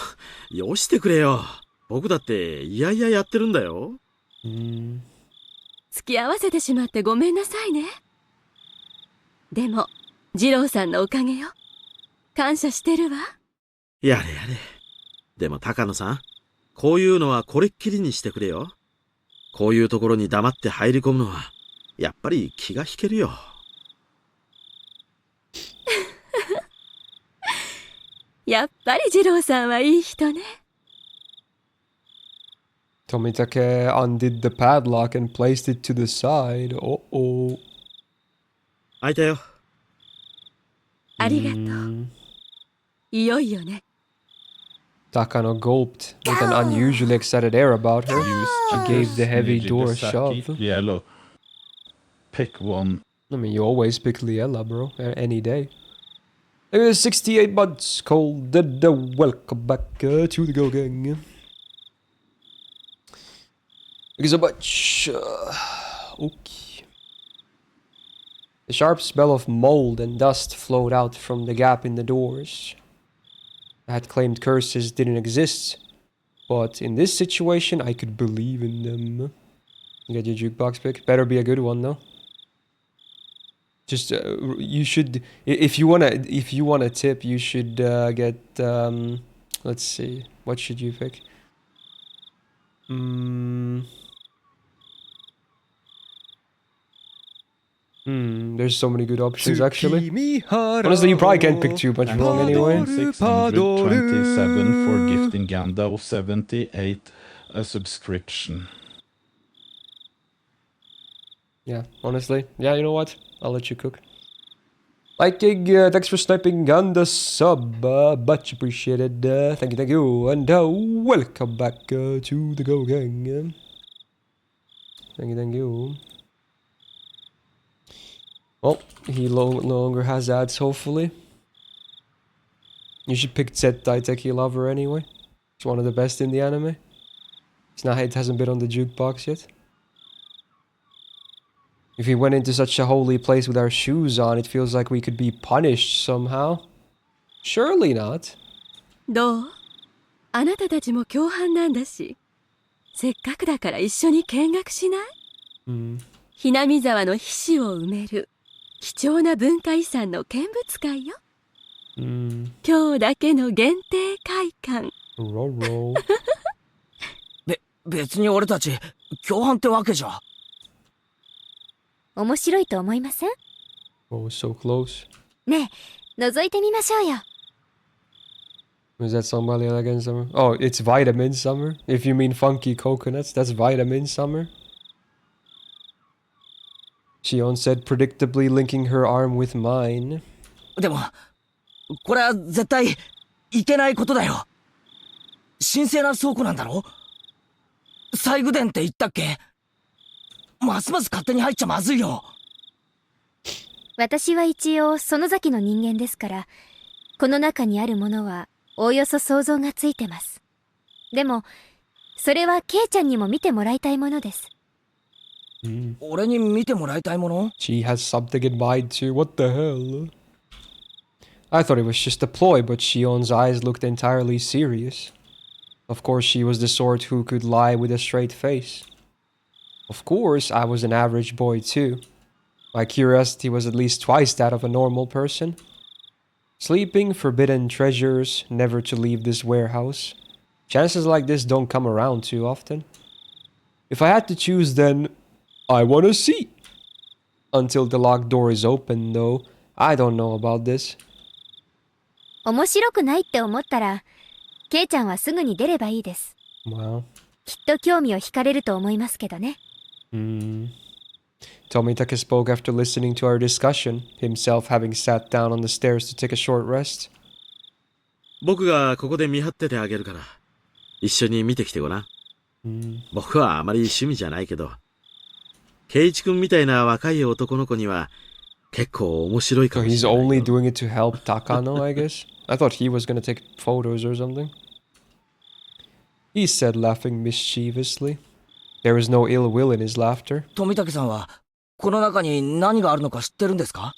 よしてくれよ。僕だっていやいややってるんだよ。付き合わせてしまってごめんなさいね。でも、二郎さんのおかげよ。感謝してるわ。やれやれ。でも高野さん、こういうのはこれっきりにしてくれよ。こういうところに黙って入り込むのは、やっぱり気が引けるよ。やっぱり二郎さんはいい人ね。Tomitake undid the padlock and placed it to the side. Uh-oh. 開いたよ。ありがとう。いよいよね。Takano gulped with an unusually excited air about her. She gave the heavy door a shove. Yellow. Pick one. I mean, you always pick Liella, bro. Any day. Look at the 68 months. Cold dead. Welcome back to the Go Gang. Thank you so much. Okay. The sharp smell of mold and dust flowed out from the gap in the doors. I had claimed curses didn't exist, but in this situation I could believe in them. You get your jukebox pick. Better be a good one though. Just you should, if you wanna tip, you should get let's see, what should you pick? There's so many good options actually. Honestly, you probably can't pick too much wrong anyway. 627 for gifting Gandalf, 78 a subscription. Yeah, honestly. Yeah, you know what? I'll let you cook. Liking, thanks for sniping on the sub. Much appreciated. Thank you. And welcome back to the Go Gang. Thank you. Well, he no longer has ads, hopefully. You should pick Zed Daiteki Lover anyway. It's one of the best in the anime. It hasn't been on the jukebox yet. If we went into such a holy place with our shoes on, it feels like we could be punished somehow. Surely not. どう？あなたたちも共犯なんだし、せっかくだから一緒に見学しない？ひなみ沢の皮脂を埋める貴重な文化遺産の見物会よ。今日だけの限定会館。別に俺たち共犯ってわけじゃ。面白いと思いません？ Oh, so close. ねえ、覗いてみましょうよ。Was that somebody again summer? Oh, it's vitamin summer. If you mean funky coconuts, that's vitamin summer. Shion said, predictably linking her arm with mine. でも、これは絶対いけないことだよ。神聖な倉庫なんだろ？西宮殿って言ったっけ？ますます勝手に入っちゃまずいよ。私は一応園崎の人間ですから、この中にあるものはおおよそ想像がついてます。でも、それはケイちゃんにも見てもらいたいものです。俺に見てもらいたいもの？ She has something in mind too. What the hell? I thought it was just a ploy, but Shion's eyes looked entirely serious. Of course, she was the sort who could lie with a straight face. Of course, I was an average boy too. My curiosity was at least twice that of a normal person. Sleeping, forbidden treasures, never to leave this warehouse. Chances like this don't come around too often. If I had to choose, then I want to see. Until the locked door is open, though, I don't know about this. 面白くないって思ったら、ケイちゃんはすぐに出ればいいです。Wow. きっと興味を惹かれると思いますけどね。Tomitake spoke after listening to our discussion, himself having sat down on the stairs to take a short rest. 僕がここで見張っててあげるから、一緒に見てきてごらん。僕はあまり趣味じゃないけど、ケイチ君みたいな若い男の子には結構面白いかもしれない。So he's only doing it to help Takano, I guess? I thought he was gonna take photos or something. He said, laughing mischievously. There was no ill will in his laughter. 富武さんはこの中に何があるのか知ってるんですか？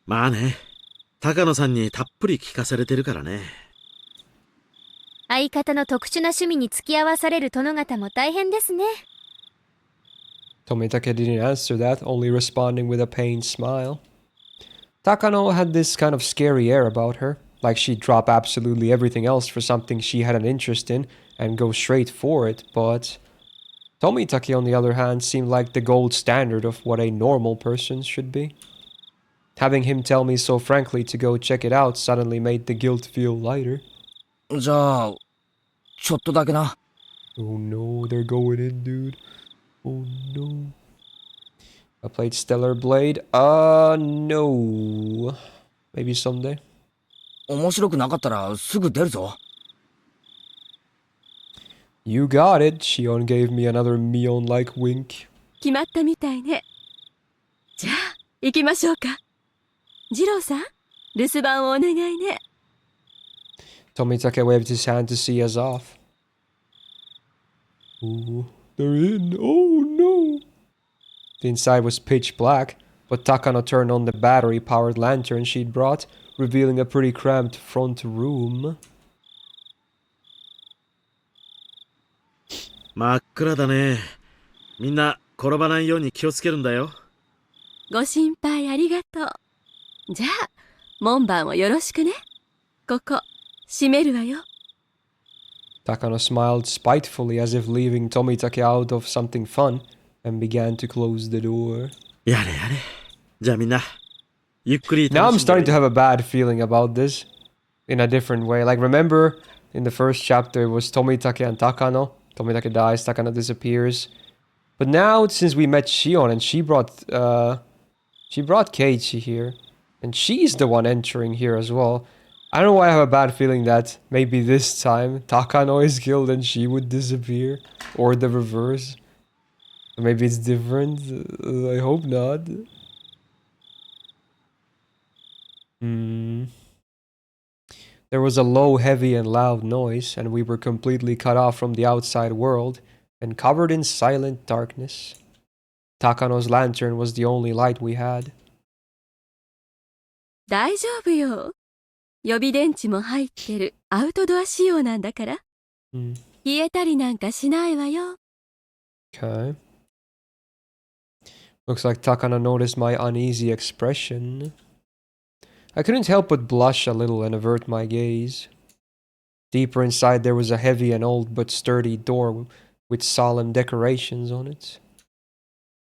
まあね、高野さんにたっぷり聞かされてるからね。相方の特殊な趣味に付き合わされる殿方も大変ですね。Tomitake didn't answer that, only responding with a pained smile. Takano had this kind of scary air about her, like she'd drop absolutely everything else for something she had an interest in and go straight for it, but Tomitake, on the other hand, seemed like the gold standard of what a normal person should be. Having him tell me so frankly to go check it out suddenly made the guilt feel lighter. じゃあ、ちょっとだけな。Oh no, they're going in, dude. Oh no. I played Stellar Blade. No. Maybe someday. 面白くなかったらすぐ出るぞ。You got it. Shion gave me another Mion-like wink. 決まったみたいね。じゃあ、行きましょうか。二郎さん、留守番をお願いね。Tomitake waved his hand to see us off. Ooh, they're in. Oh no. The inside was pitch black. but Takano turned on the battery-powered lantern she'd brought, revealing a pretty cramped front room. 真っ暗だね。みんな転ばないように気をつけるんだよ。ご心配ありがとう。じゃあ、門番をよろしくね。ここ、閉めるわよ。Takano smiled spitefully as if leaving Tomitake out of something fun, and began to close the door. やれやれ。じゃあみんな、ゆっくり Now 楽 I'm しんで starting to have a bad feeling about this, in a different way. Like, remember, in the first chapter, it was Tomitake and Takano. Tomitake dies, Takano disappears. But now, since we met Shion, and she brought Keiichi here, and she's the one entering here as well. I don't know why I have a bad feeling that maybe this time Takano is killed and she would disappear. Or the reverse. Maybe it's different. I hope not. There was a low, heavy, and loud noise, and we were completely cut off from the outside world and covered in silent darkness. Takano's lantern was the only light we had. 大丈夫よ。予備電池も入ってるアウトドア仕様なんだから。冷えたりなんかしないわよ。Okay. Looks like Takano noticed my uneasy expression. I couldn't help but blush a little and avert my gaze. Deeper inside there was a heavy and old but sturdy door with solemn decorations on it.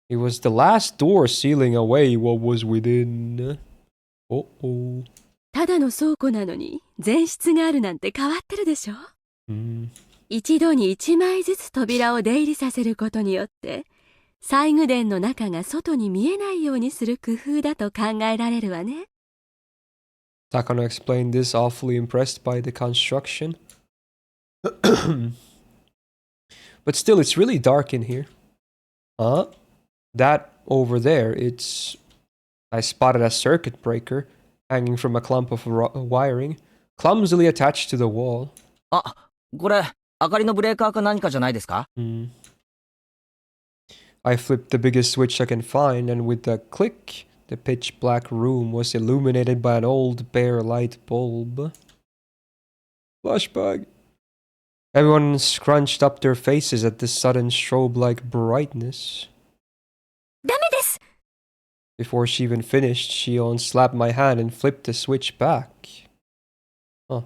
It was the last door sealing away what was within. Uh-oh. ただの倉庫なのに前室があるなんて変わってるでしょ。一度に1枚ずつ扉を出入りさせることによって西宮殿の中が外に見えないようにする工夫だと考えられるわね。Takano explained this, awfully impressed by the construction. But still, it's really dark in here. That over there, I spotted a circuit breaker hanging from a clump of wiring, clumsily attached to the wall. あ、これ、明かりのブレーカーか何かじゃないですか？ I flipped the biggest switch I can find, and with a click, the pitch black room was illuminated by an old bare light bulb. Flashback. Everyone scrunched up their faces at this sudden strobe-like brightness. ダメです。 Before she even finished, Shion slapped my hand and flipped the switch back. Huh.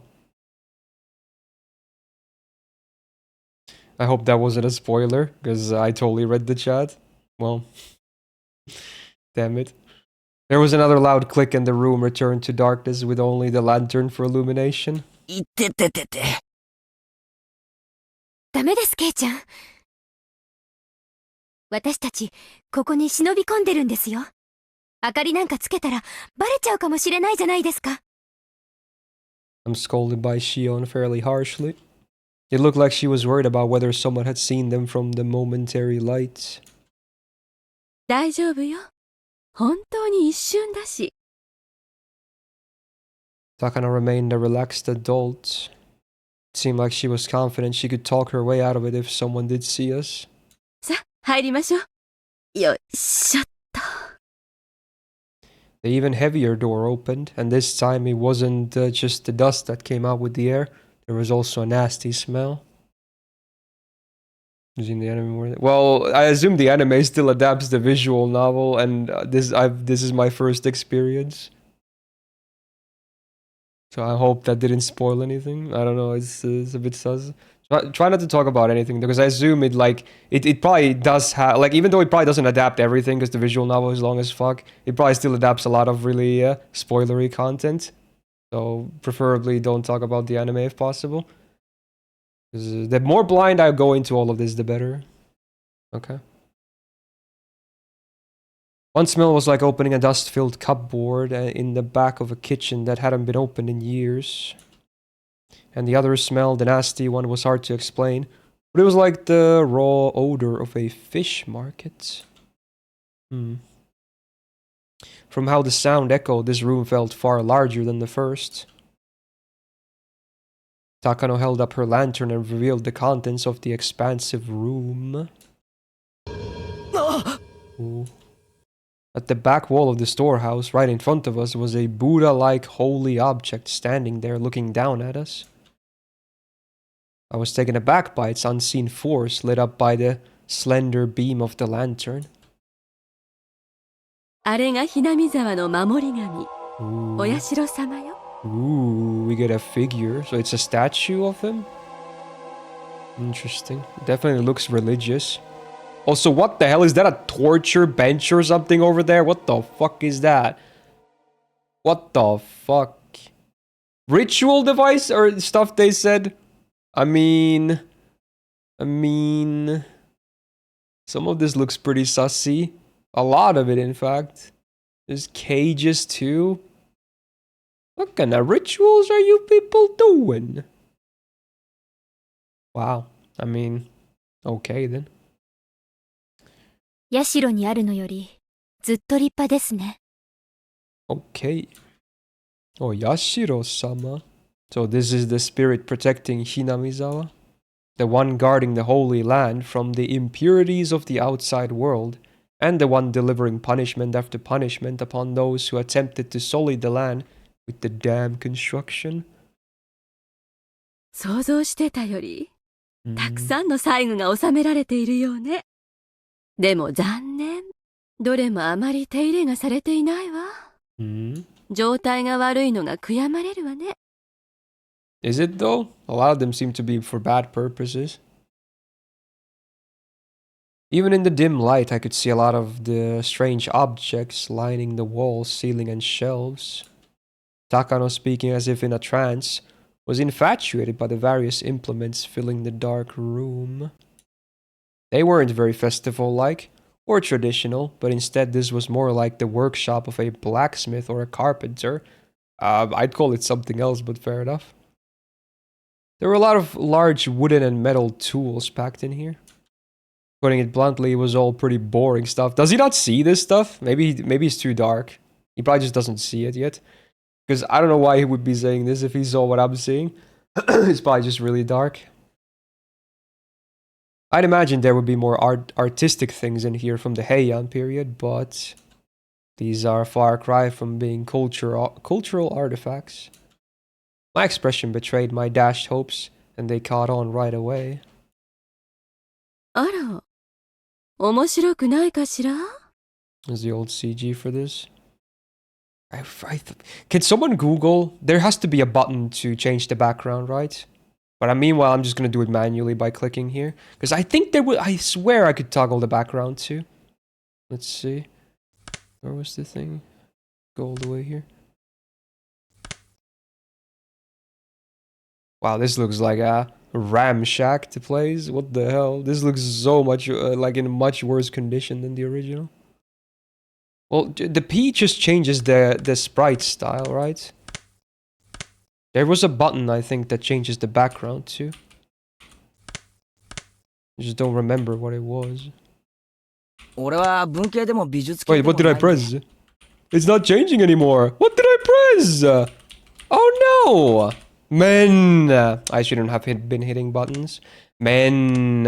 I hope that wasn't a spoiler, because I totally read the chat. Well, damn it. There was another loud click and the room returned to darkness with only the lantern for illumination. いてててて。ダメです、ケイちゃん。私たち、ここに忍び込んでるんですよ。明かりなんかつけたら、バレちゃうかもしれないじゃないですか。I'm scolded by Shion fairly harshly. It looked like she was worried about whether someone had seen them from the momentary light. 大丈夫よ。本当に一瞬だし。Takano remained a relaxed adult. It seemed like she was confident she could talk her way out of it if someone did see us. さあ、入りましょう。よいしょっと。The even heavier door opened, and this time it wasn't just the dust that came out with the air. There was also a nasty smell. Using the anime more. Well, I assume the anime still adapts the visual novel, and this is my first experience. So I hope that didn't spoil anything. I don't know. It's a bit sus. Try not to talk about anything because I assume it probably does have even though it probably doesn't adapt everything because the visual novel is long as fuck. It probably still adapts a lot of really spoilery content. So preferably don't talk about the anime if possible. The more blind I go into all of this, the better. Okay. One smell was like opening a dust-filled cupboard in the back of a kitchen that hadn't been opened in years. And the other smell, the nasty one, was hard to explain. But it was like the raw odor of a fish market. From how the sound echoed, this room felt far larger than the first. Takano held up her lantern and revealed the contents of the expansive room. Ooh. At the back wall of the storehouse, right in front of us, was a Buddha-like holy object standing there looking down at us. I was taken aback by its unseen force lit up by the slender beam of the lantern. あれがひなみ沢の守り神、お社様よ。Ooh, we get a figure. So it's a statue of him? Interesting. Definitely looks religious. Also, what the hell? Is that a torture bench or something over there? What the fuck is that? What the fuck? Ritual device or stuff they said? I mean... Some of this looks pretty sussy. A lot of it, in fact. There's cages too. What kind of rituals are you people doing? Wow. I mean, okay then. 社にあるのよりずっと立派ですね。Okay. Oh, Yashiro-sama. So this is the spirit protecting Hinamizawa? The one guarding the Holy Land from the impurities of the outside world, and the one delivering punishment after punishment upon those who attempted to sully the land with the damn construction. 想像してたより、たくさんの細具が収められているようね。でも残念。どれもあまり手入れがされていないわ。状態が悪いのが悔やまれるわね。Is it though? A lot of them seem to be for bad purposes. Even in the dim light, I could see a lot of the strange objects lining the walls, ceiling, and shelves. Takano, speaking as if in a trance, was infatuated by the various implements filling the dark room. They weren't very festival-like or traditional, but instead this was more like the workshop of a blacksmith or a carpenter. I'd call it something else, but fair enough. There were a lot of large wooden and metal tools packed in here. Putting it bluntly, it was all pretty boring stuff. Does he not see this stuff? Maybe it's too dark. He probably just doesn't see it yet. Because I don't know why he would be saying this if he saw what I'm seeing. It's probably just really dark. I'd imagine there would be more artistic things in here from the Heian period, but these are a far cry from being cultural artifacts. My expression betrayed my dashed hopes, and they caught on right away. あら、面白くないかしら? Is the old CG for this? Can someone Google? There has to be a button to change the background, right? But meanwhile, I'm just gonna do it manually by clicking here. Because I think there would, I swear I could toggle the background too. Let's see. Where was the thing? Go all the way here. Wow, this looks like a ramshacked place. What the hell? This looks so much like in much worse condition than the original. Well, the P just changes the sprite style, right? There was a button, I think, that changes the background too. I just don't remember what it was. Wait, what did I press? It's not changing anymore. What did I press? Oh no! Man, I shouldn't have been hitting buttons. Man,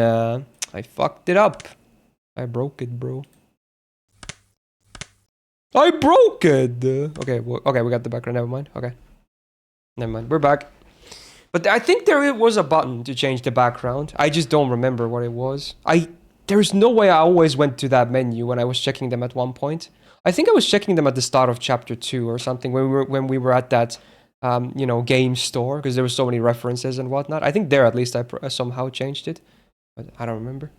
I fucked it up. I broke it, bro. I broke it! Okay, okay, we got the background, never mind. Okay. Never mind, we're back. But I think there was a button to change the background. I just don't remember what it was. There's no way I always went to that menu when I was checking them at one point. I think I was checking them at the start of chapter 2 or something when we were at that you know, game store, because there were so many references and whatnot. I think there at least I somehow changed it, but I don't remember.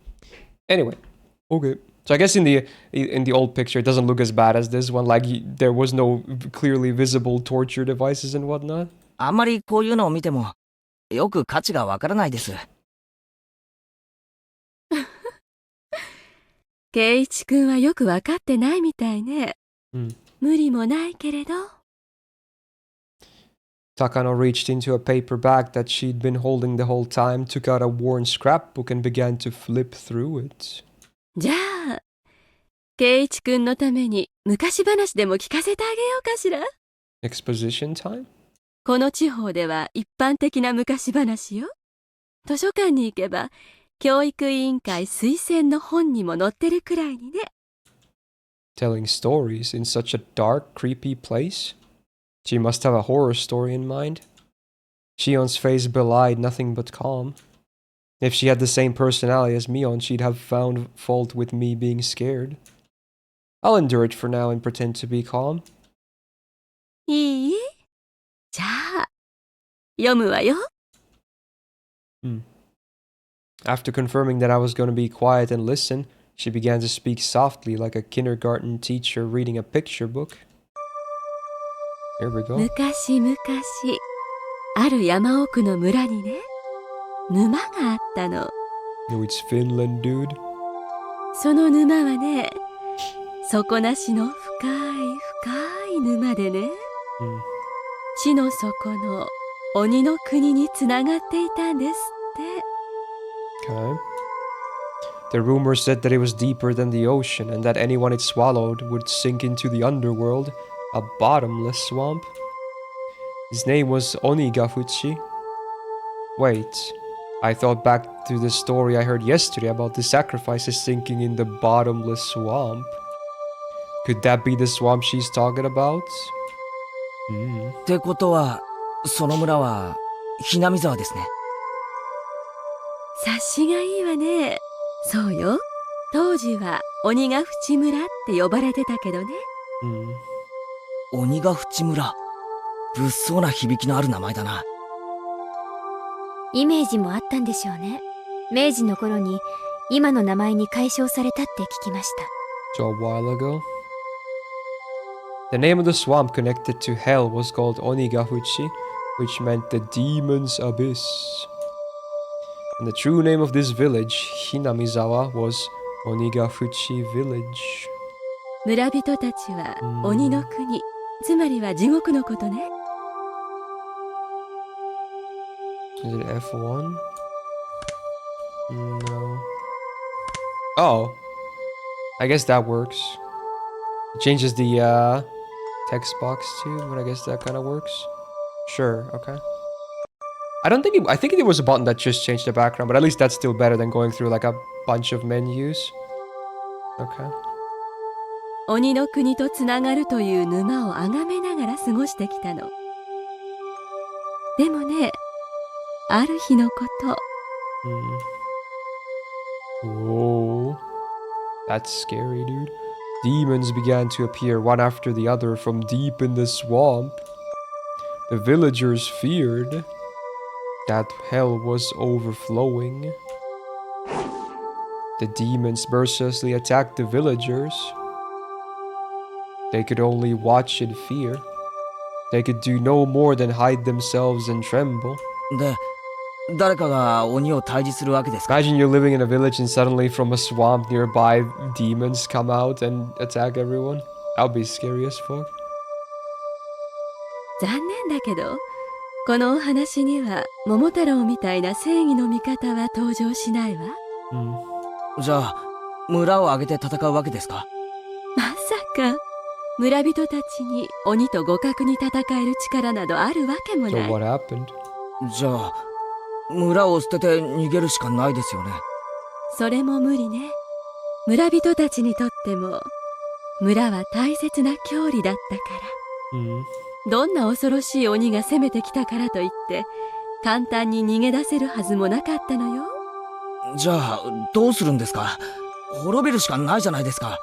Anyway, okay. So I guess in the old picture it doesn't look as bad as this one. Like there was no clearly visible torture devices and whatnot. あんまりこういうのを見てもよく価値がわからないです。圭一君はよくわかってないみたいね。無理もないけれど。Takano reached into a paper bag that she'd been holding the whole time, took out a worn scrapbook and began to flip through it. じゃあ、圭一君のために昔話でも聞かせてあげようかしら。Exposition time? この地方では一般的な昔話よ。図書館に行けば、教育委員会推薦の本にも載ってるくらいにね。telling stories in such a dark, creepy place? She must have a horror story in mind. Shion's face belied nothing but calm. If she had the same personality as Mion, she'd have found fault with me being scared. I'll endure it for now and pretend to be calm. いいえ。じゃあ、読むわよ。After confirming that I was going to be quiet and listen, she began to speak softly like a kindergarten teacher reading a picture book. Here we go. 昔々、ある山奥の村にね、沼があったの。No, it's Finland, dude. その沼はね、底なしの深い深い沼でね、地の底の鬼の国につながっていたんですって。Okay. The rumor said that it was deeper than the ocean and that anyone it swallowed would sink into the underworld, a bottomless swamp. His name was Onigafuchi. Wait, I thought back to the story I heard yesterday about the sacrifices sinking in the bottomless swamp. Could that be the swamp she's talking about? ってことは、その村は、ひなみ沢ですね。察しがいいわね。そうよ。当時は鬼ヶ淵村って呼ばれてたけどね。鬼ヶ淵村。物騒な響きのある名前だな。イメージもあったんでしょうね。明治の頃に今の名前に改称されたって聞きました。So a while ago. The name of the swamp connected to hell was called Onigafuchi, which meant the demon's abyss. And the true name of this village, Hinamizawa, was Onigafuchi Village. 村人たちは鬼の国、つまりは地獄のことね。Is it F1? No. Oh. I guess that works. It changes the text box too, but I guess that kind of works. Sure, okay. I think it was a button that just changed the background, but at least that's still better than going through like a bunch of menus. Okay. 鬼の国とつながるという沼を崇めながら過ごしてきたの。でもね、ある日のこと。Whoa. That's scary, dude. Demons began to appear one after the other from deep in the swamp. The villagers feared that hell was overflowing. The demons mercilessly attacked the villagers. They could only watch in fear. They could do no more than hide themselves and tremble. で、誰かが鬼を退治するわけですか？ Imagine you're living in a village and suddenly from a swamp nearby demons come out and attack everyone. That would be scary as fuck. 残念だけど、このお話には桃太郎みたいな正義の味方は登場しないわ。じゃあ、村を挙げて戦うわけですか？まさか、村人たちに鬼と互角に戦える力などあるわけもない。So what happened? じゃあ、村を捨てて逃げるしかないですよね。それも無理ね。村人たちにとっても、村は大切な郷里だったから。どんな恐ろしい鬼が攻めてきたからといって、簡単に逃げ出せるはずもなかったのよ。じゃあ、どうするんですか？滅びるしかないじゃないですか。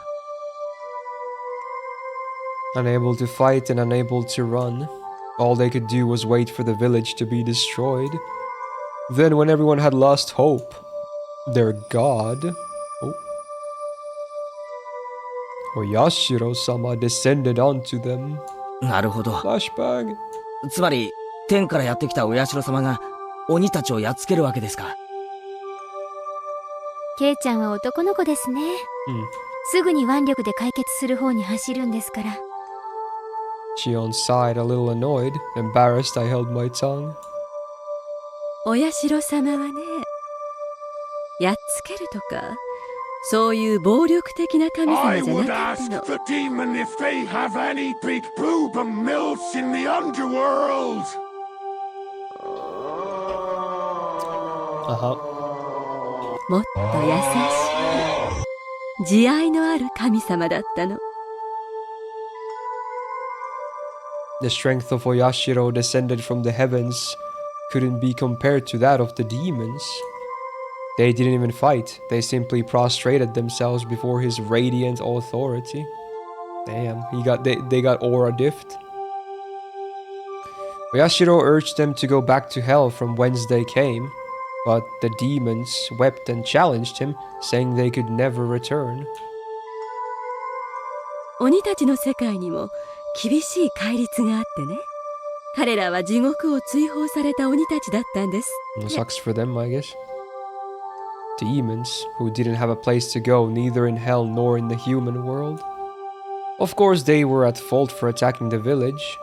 Unable to fight and unable to run, all they could do was wait for the village to be destroyed. Then when everyone had lost hope, their god, Oyashiro-sama descended onto them. なるほど。Flashbang. つまり、天からやってきたお社様が鬼たちをやっつけるわけですか。ケイちゃんは男の子ですね。すぐに腕力で解決する方に走るんですから。Shion sighed, a little annoyed. Embarrassed, I held my tongue. お社様はね、やっつけるとか、そういう暴力的な神様じゃなかったの。the demon if they have any big boob and milfs in the underworld. もっと優しい、慈愛のある神様だったの。The strength of Oyashiro descended from the heavens couldn't be compared to that of the demons. They didn't even fight, they simply prostrated themselves before his radiant authority. Damn, they got aura diffed. Oyashiro urged them to go back to hell from whence they came, but the demons wept and challenged him, saying they could never return. 鬼たちの世界にも厳しい戒律があってね。彼らは地獄を追放された鬼たちだったんです。Sucks for them, I guess. Demons, who didn't have a place to go neither in hell nor in the human world. Of course, they were at fault for attacking the village.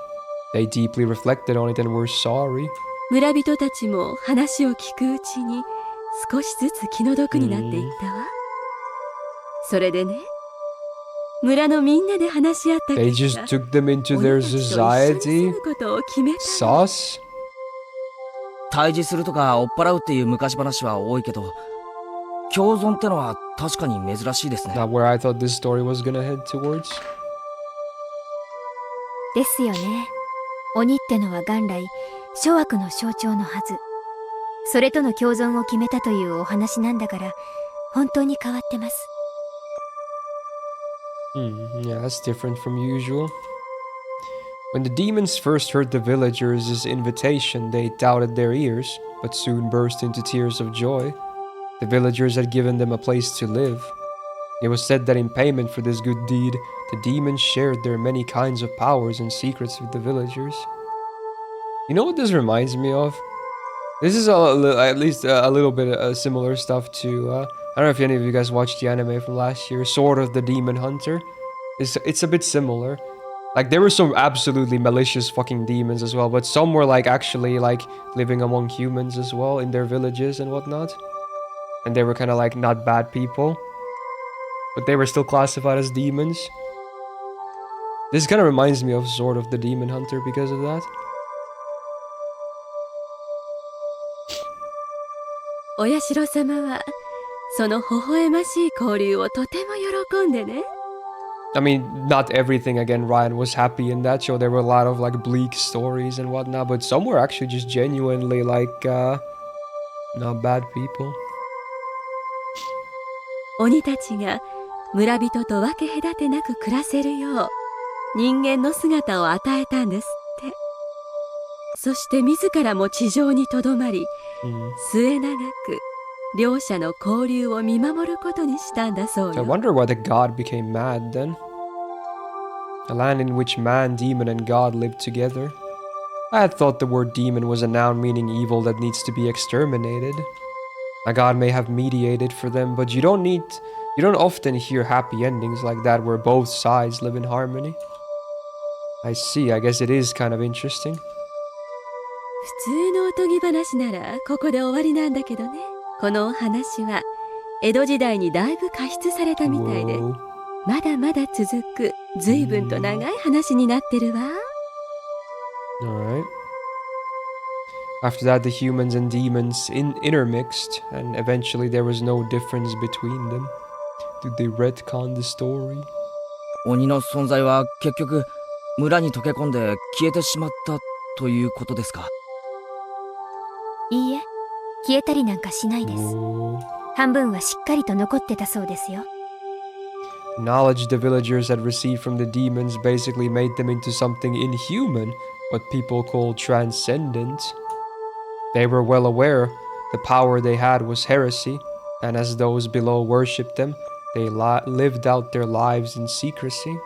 They deeply reflected on it and were sorry. 村人たちも話を聞くうちに少しずつ気の毒になっていったわ。それでね、村のみんなで話し合った結果、 They just took them into their society. Sus? 対峙するとか追っ払うっていう昔話は多いけど、共存ってのは確かに珍しいですね。 Not where I thought this story was gonna head towards. ですよね。鬼ってのは元来諸悪の象徴のはず。それとの共存を決めたというお話なんだから、本当に変わってます。Yeah, that's different from usual. When the demons first heard the villagers' invitation, they doubted their ears, but soon burst into tears of joy. The villagers had given them a place to live. It was said that in payment for this good deed, the demons shared their many kinds of powers and secrets with the villagers. You know what this reminds me of? This is at least a little bit similar stuff to, I don't know if any of you guys watched the anime from last year, Sword of the Demon Hunter. It's a bit similar. Like, there were some absolutely malicious fucking demons as well, but some were like actually like living among humans as well in their villages and whatnot. And they were kind of like not bad people, but they were still classified as demons. This kind of reminds me of Sword of the Demon Hunter because of that. お社様はその微笑ましい交流をとても喜んでね。I mean, not everything, again, Ryan was happy in that show. There were a lot of like bleak stories and whatnot, but some were actually just genuinely like not bad people. 鬼たちが村人と分け隔てなく暮らせるよう人間の姿を与えたんですって。そして自らも地上にとどまり、末永く両者の交流を見守ることにしたんだそうよ。 I wonder why the god became mad then. A land in which man, demon, and god lived together. I had thought the word demon was a noun meaning evil that needs to be exterminated. A god may have mediated for them, but you don't often hear happy endings like that where both sides live in harmony. I see, I guess it is kind of interesting. 普通のおとぎ話ならここで終わりなんだけどね。このお話は江戸時代にだいぶ加筆されたみたいで、まだまだ続く随分と長い話になってるわ。Alright. After that, the humans and demons intermixed, and eventually there was no difference between them. Did they retcon the story? 鬼の存在は結局村に溶け込んで消えてしまったということですか？いいえ、消えたりなんかしないです。半分はしっかりと残ってたそうですよ。Knowledge the villagers had received from the demons basically made them into something inhuman, what people call transcendent. They were well aware the power they had was heresy, and as those below worshipped them, they lived out their lives in secrecy.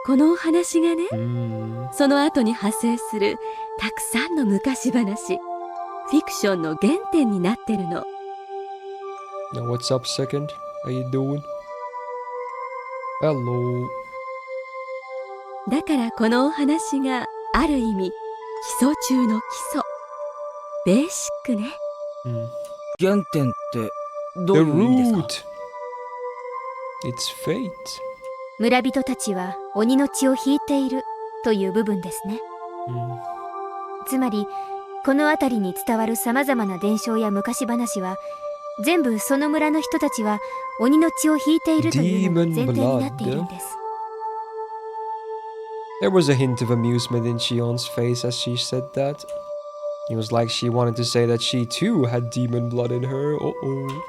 このお話がね、その後に派生するたくさんの昔話、フィクションの原点になってるの。Now what's up, second? How you doing? Hello. だからこのお話がある意味基礎中の基礎、ベーシックね。原点ってどういう意味ですか？ It's fate. 村人たちは鬼の血を引いているという部分ですね。つまりこの辺りに伝わるさまざまな伝承や昔話は全部その村の人たちは鬼の血を引いているというのが前提になっているんです。There was a hint of amusement in Shion's face as she said that. It was like she wanted to say that she too had demon blood in her. Uh-oh.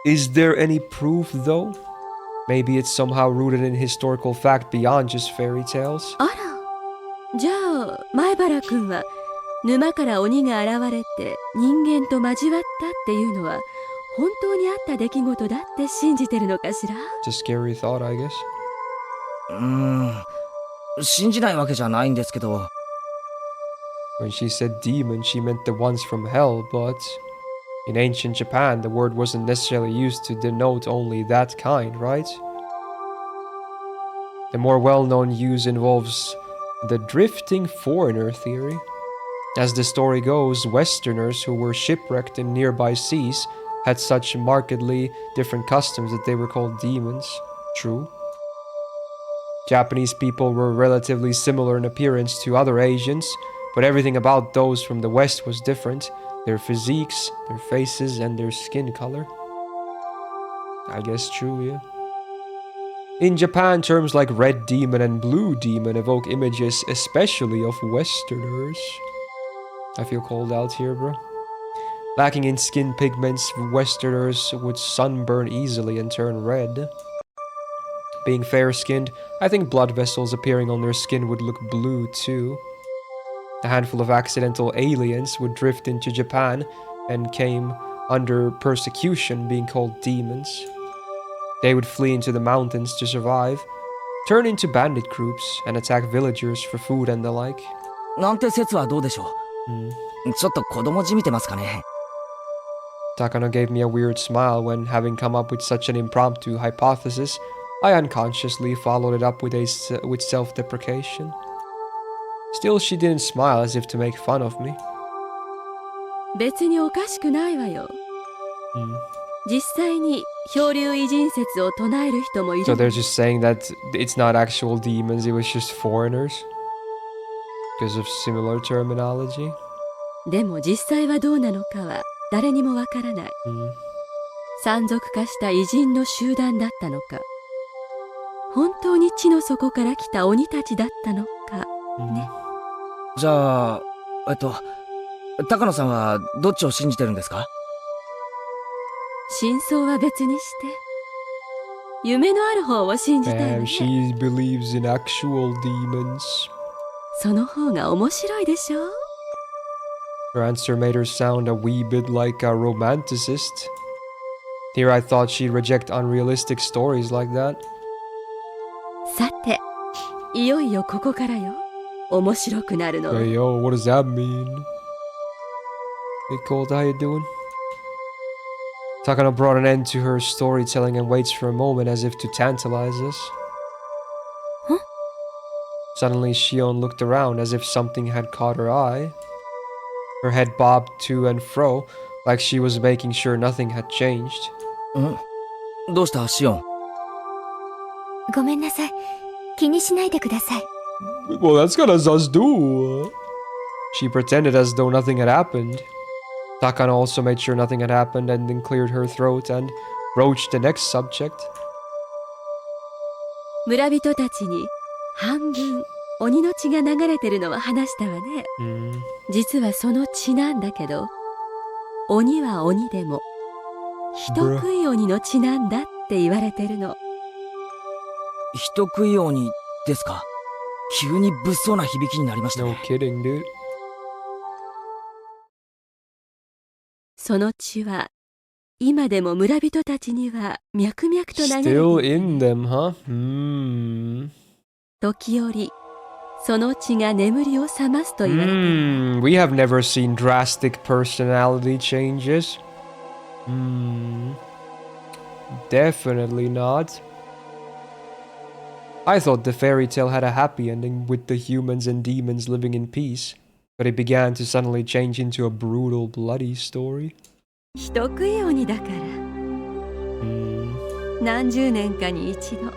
Is there any proof though? Maybe it's somehow rooted in historical fact beyond just fairy tales. あら。じゃあ、前原くんは沼から鬼が現れて人間と交わったっていうのは本当にあった出来事だって信じてるのかしら？ It's a scary thought, I guess. 信じないわけじゃないんですけど。When she said demon, she meant the ones from hell, but in ancient Japan, the word wasn't necessarily used to denote only that kind, right? The more well-known use involves the drifting foreigner theory. As the story goes, Westerners who were shipwrecked in nearby seas had such markedly different customs that they were called demons. True. Japanese people were relatively similar in appearance to other Asians, but everything about those from the West was different. Their physiques, their faces, and their skin color. I guess true, yeah. In Japan, terms like red demon and blue demon evoke images especially of Westerners. I feel called out here, bro. Lacking in skin pigments, Westerners would sunburn easily and turn red. Being fair-skinned, I think blood vessels appearing on their skin would look blue too. A handful of accidental aliens would drift into Japan and came under persecution, being called demons. They would flee into the mountains to survive, turn into bandit groups, and attack villagers for food and the like. なんて説はどうでしょう。ちょっと子供じみてますかね。Takano gave me a weird smile when, having come up with such an impromptu hypothesis, I unconsciously followed it up with self-deprecation. Still, she didn't smile as if to make fun of me. 別におかしくないわよ。実際に漂流異人説を唱える人もいる。So they're just saying that it's not actual demons, it was just foreigners? Because of similar terminology? でも実際はどうなのかは誰にもわからない。山賊化した異人の集団だったのか、本当に地の底から来た鬼たちだったのかね。じゃあ、高野さんはどっちを信じてるんですか？真相は別にして、夢のある方を信じたいわね。She believes in actual demons. その方が面白いでしょ？ Her answer made her sound a wee bit like a romanticist. Here I thought she'd reject unrealistic stories like that. さて、いよいよここからよ。面白くなるの。Hey yo, what does that mean? Hey Colt, how you doing? Takano brought an end to her storytelling and waits for a moment as if to tantalize us. Huh? Suddenly Shion looked around as if something had caught her eye. Her head bobbed to and fro, like she was making sure nothing had changed. どうしたシオン？ごめんなさい。気にしないでください。Well, that's gonna us do. She pretended as though nothing had happened. Takano also made sure nothing had happened and then cleared her throat and broached the next subject. 村人たちに半分鬼の血が流れてるのは話したわね。実はその血なんだけど、鬼は鬼でも人食い鬼の血なんだって言われてるの。人食い鬼ですか？急に物騒な響きになりましたね。 No kidding, dude. その血は今でも村人たちには脈々と流れている。Still in them, huh? 時折その血が眠りを覚ますと言われている。We have never seen drastic personality changes. Definitely not. I thought the fairy tale had a happy ending with the humans and demons living in peace, but it began to suddenly change into a brutal, bloody story. 人食い鬼だから。何十年かに一度、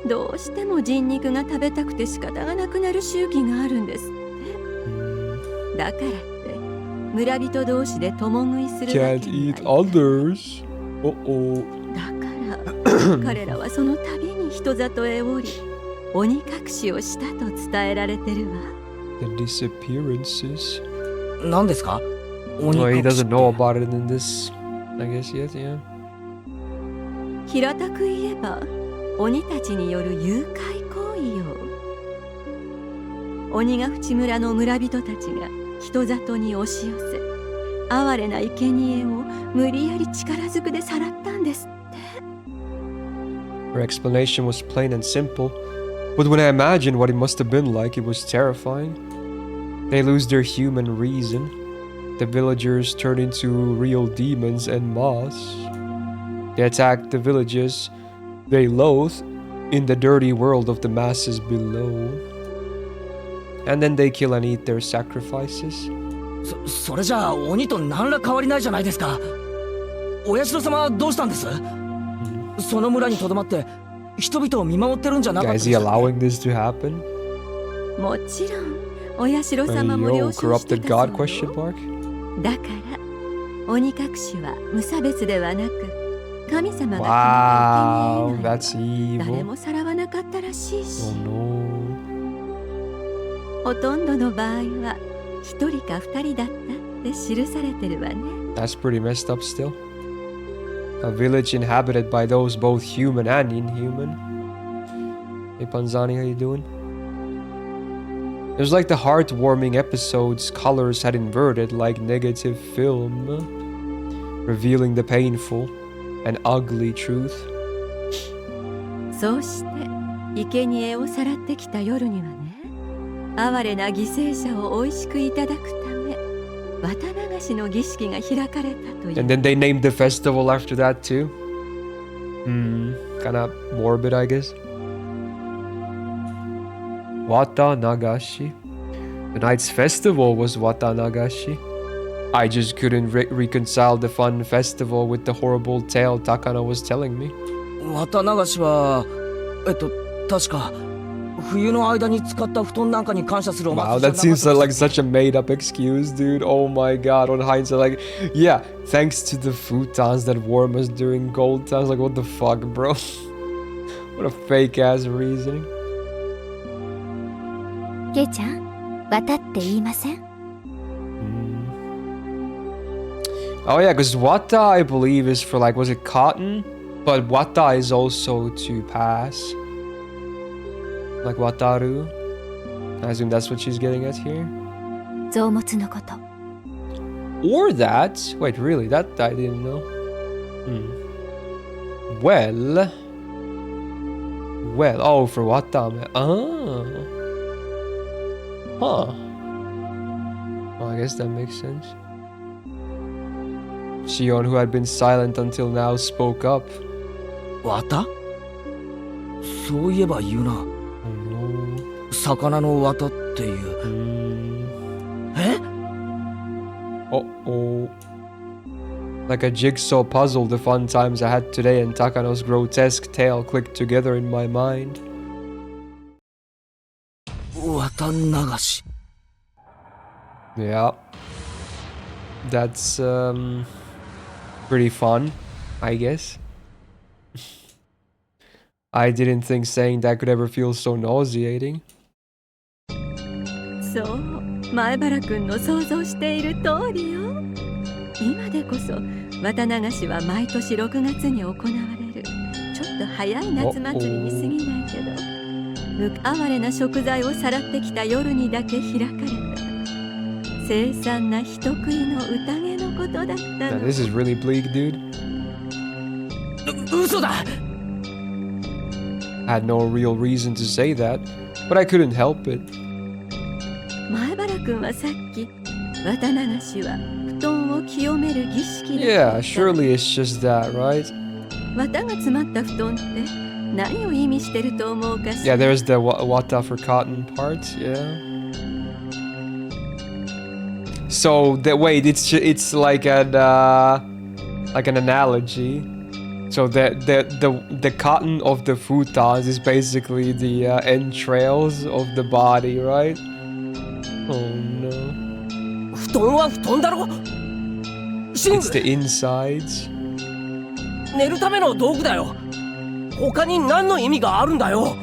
どうしても人肉が食べたくて仕方がなくなる周期があるんですって。だからって、村人同士で共食いするわけにはいかない。Can't eat others. Uh-oh. だから彼らはその度に人里へ降り、鬼隠しをしたと伝えられてるわ。 The disappearances. 何ですか？ Well, he doesn't know about it in this, I guess, yet, yeah. 平たく言えば鬼たちによる誘拐行為よ。鬼ヶ淵村の村人たちが人里に押し寄せ、哀れな生贄を無理やり力ずくでさらったんですって。 Her explanation was plain and simple, but when I imagined what it must have been like, it was terrifying. They lose their human reason. The villagers turn into real demons and moths. They attack the villages they loathe in the dirty world of the masses below. And then they kill and eat their sacrifices. それじゃあ鬼と何ら変わりないじゃないですか。お社様はどうしたんです？その村にとどまって人々を見守ってるんじゃなかったですか？ Is he allowing this to happen? もちろんお社様も了承してたそうよ。だから鬼隠しは無差別ではなく神様が決めた生贄以外は誰もさらわなかったらしいし、ほとんどの場合は一人か二人だったって記されてるわね。 That's pretty messed up still. A village inhabited by those both human and inhuman. Hey Panzani, how you doing? It was like the heartwarming episode's colors had inverted like negative film, revealing the painful and ugly truth. そうして生贄をさらってきた夜にはね、哀れな犠牲者を美味しくいただくため綿流しの儀式が開かれたという。 And then they named the festival after that too. Kinda morbid, I guess. Wata Nagashi. The night's festival was Wata Nagashi. I just couldn't reconcile the fun festival with the horrible tale Takano was telling me. 綿流しは確か冬の間に使った布団なんかに感謝するお祭 Wow, り that seems like such a made-up excuse, dude. Oh my god, on hindsight, like, yeah, thanks to the futons that warm us during cold times. Like, what the fuck, bro? What a fake-ass reasoning. ケイちゃん、綿って言いません？ Oh yeah, because wata, I believe, is for like, was it cotton? But wata is also to pass. Like wataru. I assume that's what she's getting at here. 臓物のこと。 Or that. Wait, really? That I didn't know. Well. Well, oh, for watame. Oh. Huh. Well, I guess that makes sense. Shion, who had been silent until now, spoke up. 綿？そういえば言うな。魚の綿っていう。え？ Uh-oh. Like a jigsaw puzzle, the fun times I had today and Takano's grotesque tale clicked together in my mind. 綿流し。 Yeah. That's, pretty fun, I guess. I didn't think saying that could ever feel so nauseating. そう、前原くんの想像している通りよ。今でこそ綿流しは毎年6月に行われるちょっと早い夏祭りに過ぎないけど、哀れな食材をさらってきた夜にだけ開かれた凄惨な人食いの宴のことだったの。 This is really bleak, dude. 嘘だ。 I had no real reason to say that, but I couldn't help it. 前原くんはさっき綿流しは布団を清める儀式だ。 Yeah, surely it's just that, right? 綿が詰まった布団って何を意味してると思うかしら。 Yeah, there's the wata for cotton part, yeah. So wait, it's like an analogy. So the cotton of the futons is basically the entrails of the body, right? Oh no. 布団は布団だろ。It's the insides. 寝るための道具だよ。他に何の意味があるんだよ。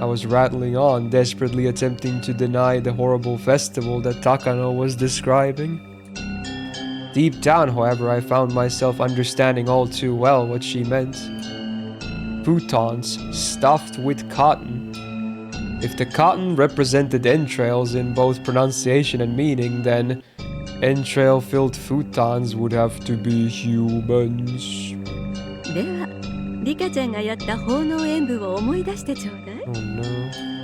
I was rattling on, desperately attempting to deny the horrible festival that Takano was describing. Deep down, however, I found myself understanding all too well what she meant. Futons stuffed with cotton. If the cotton represented entrails in both pronunciation and meaning, then entrail-filled futons would have to be humans. ではリカちゃんがやった奉納演舞を思い出してちょうだい。Oh no.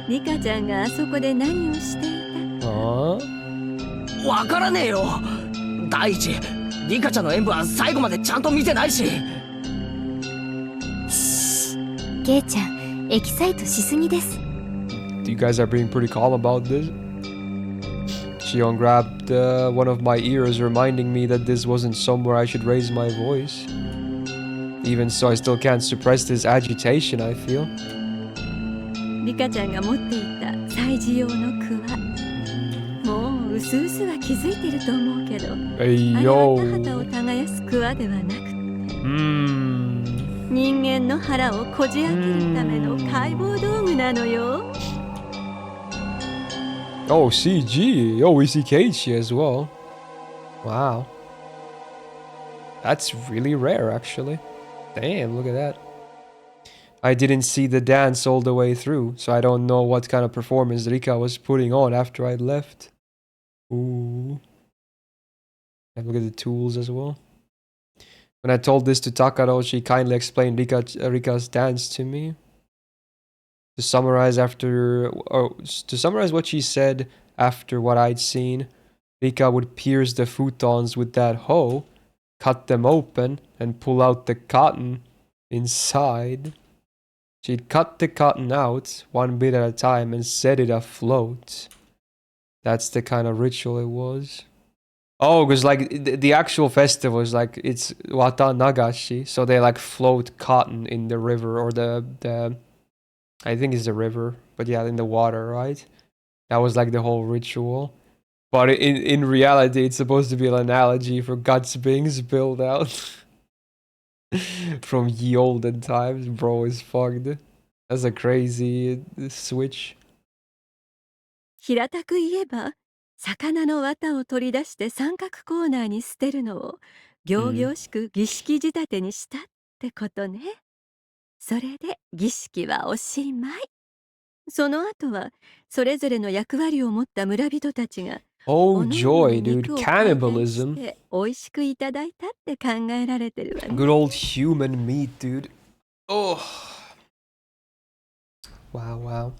リカちゃんがあそこで何をしていた？わからねえよ。第一、リカちゃんの演舞は最後までちゃんと見てないし。ケイちゃん、エキサイトしすぎです。You guys are being pretty calm about this. Shion grabbed one of my ears, reminding me that this wasn't somewhere I should raise my voice. Even so, I still can't suppress this agitation I feel. リカちゃんが持っていた祭事用のクワ。もううすうすは気づいてると思うけど、あれは田畑を耕すクワではなくて、人間の腹をこじ開けるための解剖道具なのよ。Oh, CG. Oh, we see Keiichi as well. Wow. That's really rare, actually. Damn, look at that. I didn't see the dance all the way through, so I don't know what kind of performance Rika was putting on after I'd left. Ooh. And look at the tools as well. When I told this to Takaro, she kindly explained Rika's dance to me. To summarize what she said after what I'd seen, Rika would pierce the futons with that hoe, cut them open, and pull out the cotton inside. She'd cut the cotton out, one bit at a time, and set it afloat. That's the kind of ritual it was. Oh, because like the actual festival is like, it's Wata Nagashi, so they like float cotton in the river, or the I think it's the river, but yeah, in the water, right? That was like the whole ritual. But in reality, it's supposed to be an analogy for guts being spilled out. From ye olden times, bro, is fucked. That's a crazy switch. 平たく言えば、魚の綿を取り出して三角コーナーに捨てるのを仰々しく儀式仕立てにしたってことね。それで儀式はおしまい。その後はそれぞれの役割を持った村人たちが Oh joy, dude, cannibalism. 美味しくいただいたって考えられてるわね。Good old human meat, dude. Oh. Wow, wow.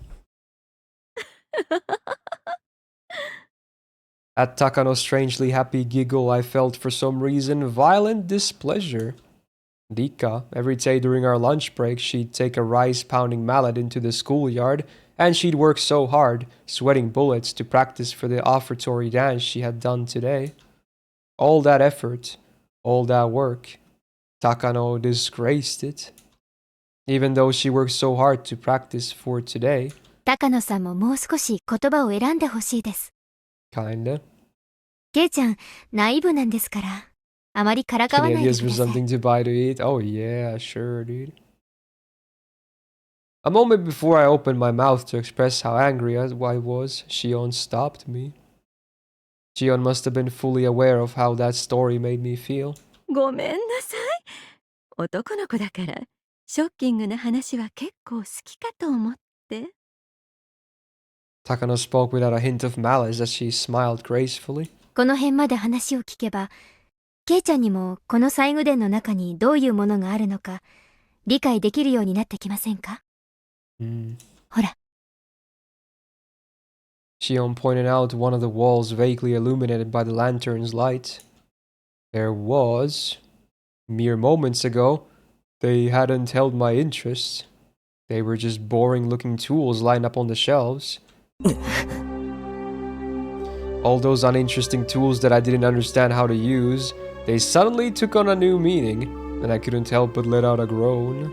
At Takano's strangely happy giggle, I felt for some reason violent displeasure. Rika, every day during our lunch break, she'd take a rice-pounding mallet into the schoolyard, and she'd work so hard, sweating bullets, to practice for the offertory dance she had done today. All that effort, all that work, Takano disgraced it. Even though she worked so hard to practice for today. 高野さんももう少し言葉を選んでほしいです。Kinda. ケイちゃん、ナイーブなんですから。あまりからかわないでください。Ideas for something to buy to eat? Oh yeah, sure, dude. A moment before I opened my mouth to express how angry I was, Shion stopped me. Shion must have been fully aware of how that story made me feel. ごめんなさい。男の子だから、ショッキングな話は結構好きかと思って。Takano spoke without a hint of malice as she smiled gracefully. この辺まで話を聞けば、ケイちゃんにもこの西宮殿の中にどういうものがあるのか理解できるようになってきませんか？ほら。Shion pointed out one of the walls vaguely illuminated by the lantern's light. There was, mere moments ago, they hadn't held my interest. They were just boring-looking tools lined up on the shelves. All those uninteresting tools that I didn't understand how to use, they suddenly took on a new meaning, and I couldn't help but let out a groan.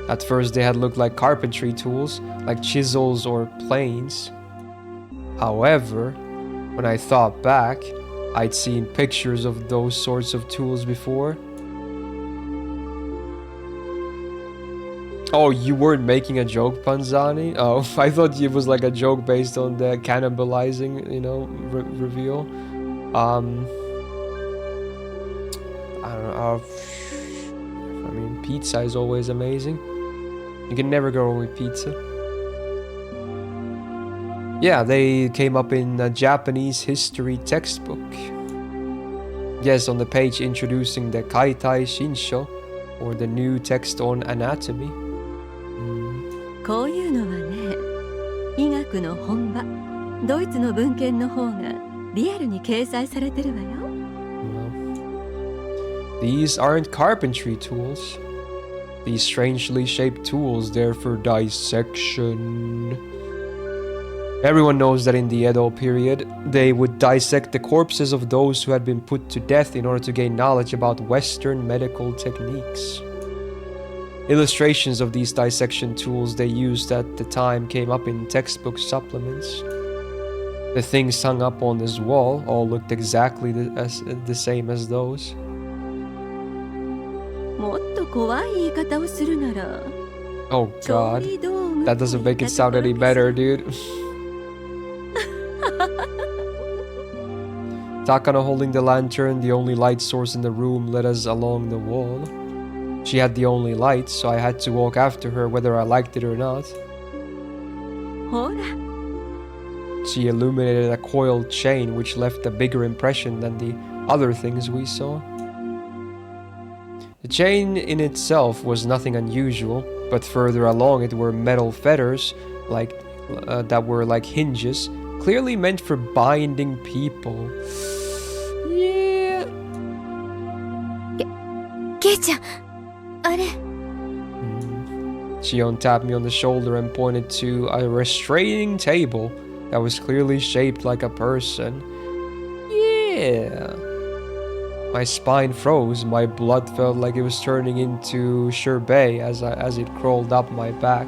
At first they had looked like carpentry tools, like chisels or planes. However, when I thought back, I'd seen pictures of those sorts of tools before. Oh, you weren't making a joke, Panzani? Oh, I thought it was like a joke based on the cannibalizing, you know, reveal. I don't know. I mean, pizza is always amazing. You can never go wrong with pizza. Yeah, they came up in a Japanese history textbook. Yes, on the page introducing the Kaitai Shinsho, or the new text on anatomy. こういうのはね、医学の本場、ドイツの文献の方がリアルに掲載されてるわよ。These aren't carpentry tools. These strangely shaped tools there for dissection. Everyone knows that in the Edo period, they would dissect the corpses of those who had been put to death in order to gain knowledge about Western medical techniques. Illustrations of these dissection tools they used at the time came up in textbook supplements. The things hung up on this wall all looked exactly the same as those. もっと怖い言い方をするなら。 Oh god, that doesn't make it sound any better, dude. Takano holding the lantern, the only light source in the room, led us along the wall. She had the only light, so I had to walk after her whether I liked it or not. ほら。 She illuminated a coiled chain which left a bigger impression than the other things we saw. The chain in itself was nothing unusual, but further along it were metal fetters that were like hinges, clearly meant for binding people. Yeah. ケイちゃん、あれ。Shion tapped me on the shoulder and pointed to a restraining table that was clearly shaped like a person. Yeah. My spine froze, my blood felt like it was turning into sherbet as it crawled up my back.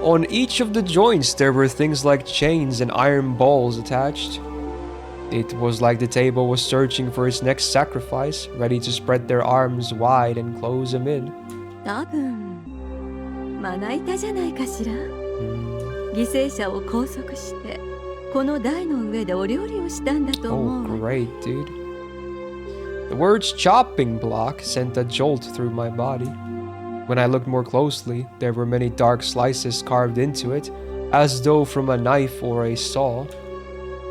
On each of the joints there were things like chains and iron balls attached. It was like the table was searching for its next sacrifice, ready to spread their arms wide and close them in. 多分まな板じゃないかしら。犠牲者を拘束してこの台の上でお料理をしたんだと思う。 Oh, great, dude. The words chopping block sent a jolt through my body. When I looked more closely, there were many dark slices carved into it, as though from a knife or a saw.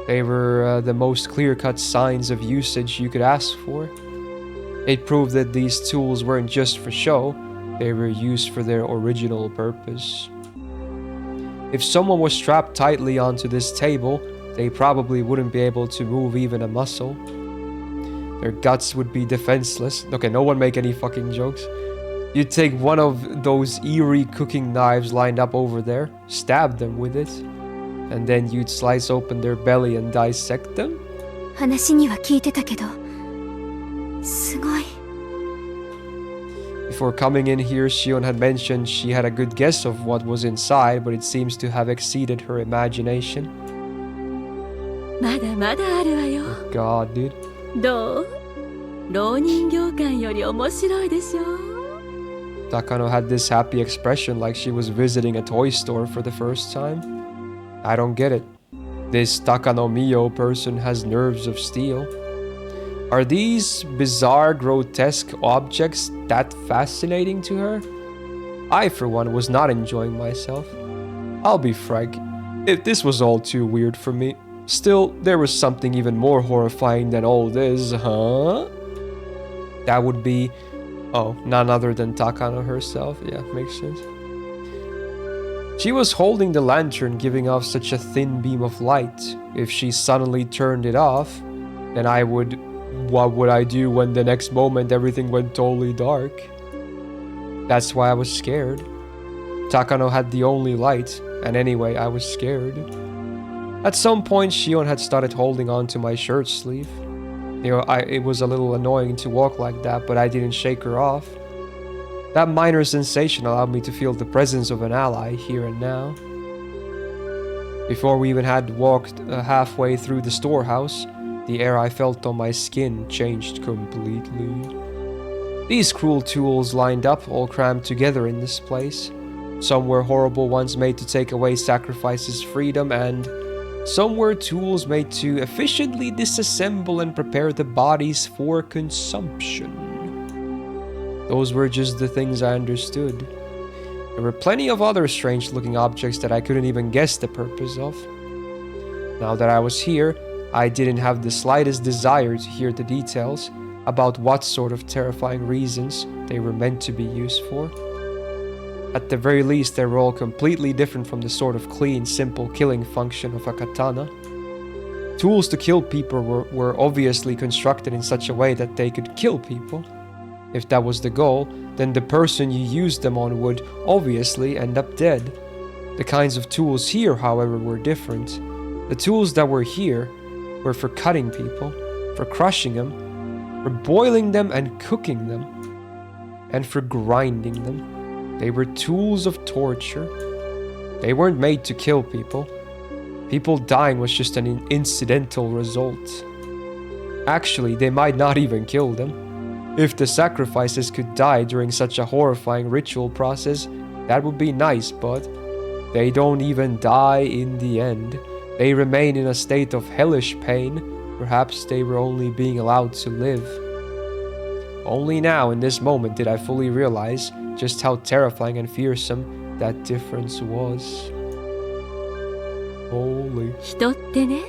They were the most clear-cut signs of usage you could ask for. It proved that these tools weren't just for show, they were used for their original purpose. If someone was strapped tightly onto this table, they probably wouldn't be able to move even a muscle. Their guts would be defenseless. Okay, no one make any fucking jokes. You'd take one of those eerie cooking knives lined up over there, stab them with it, and then you'd slice open their belly and dissect them? 話には聞いてたけど、すごい。 Before coming in here, Shion had mentioned she had a good guess of what was inside, but it seems to have exceeded her imagination. まだまだあるわよ。 God, dude. どう？老人形館より面白いでしょ？ Takano had this happy expression like she was visiting a toy store for the first time. I don't get it. This Takano Mio person has nerves of steel. Are these bizarre, grotesque objects that fascinating to her? I, for one, was not enjoying myself. I'll be frank, if this was all too weird for me, still, there was something even more horrifying than all this, huh? That would be, oh, none other than Takano herself. Yeah, makes sense. She was holding the lantern, giving off such a thin beam of light. If she suddenly turned it off, then what would I do when the next moment everything went totally dark? That's why I was scared. Takano had the only light, and anyway, I was scared. At some point, Shion had started holding on to my shirt sleeve. You know, it was a little annoying to walk like that, but I didn't shake her off. That minor sensation allowed me to feel the presence of an ally here and now. Before we even had walked halfway through the storehouse, the air I felt on my skin changed completely. These cruel tools lined up, all crammed together in this place. Some were horrible ones made to take away sacrifices' freedom, and some were tools made to efficiently disassemble and prepare the bodies for consumption. Those were just the things I understood. There were plenty of other strange-looking objects that I couldn't even guess the purpose of. Now that I was here, I didn't have the slightest desire to hear the details about what sort of terrifying reasons they were meant to be used for. At the very least, they were all completely different from the sort of clean, simple killing function of a katana. Tools to kill people were obviously constructed in such a way that they could kill people. If that was the goal, then the person you used them on would obviously end up dead. The kinds of tools here, however, were different. The tools that were here were for cutting people, for crushing them, for boiling them and cooking them, and for grinding them. They were tools of torture. They weren't made to kill people. People dying was just an incidental result. Actually, they might not even kill them. If the sacrifices could die during such a horrifying ritual process, that would be nice, but they don't even die in the end. They remain in a state of hellish pain. Perhaps they were only being allowed to live. Only now, in this moment, did I fully realize just how terrifying and fearsome that difference was. Holy. 人ってね、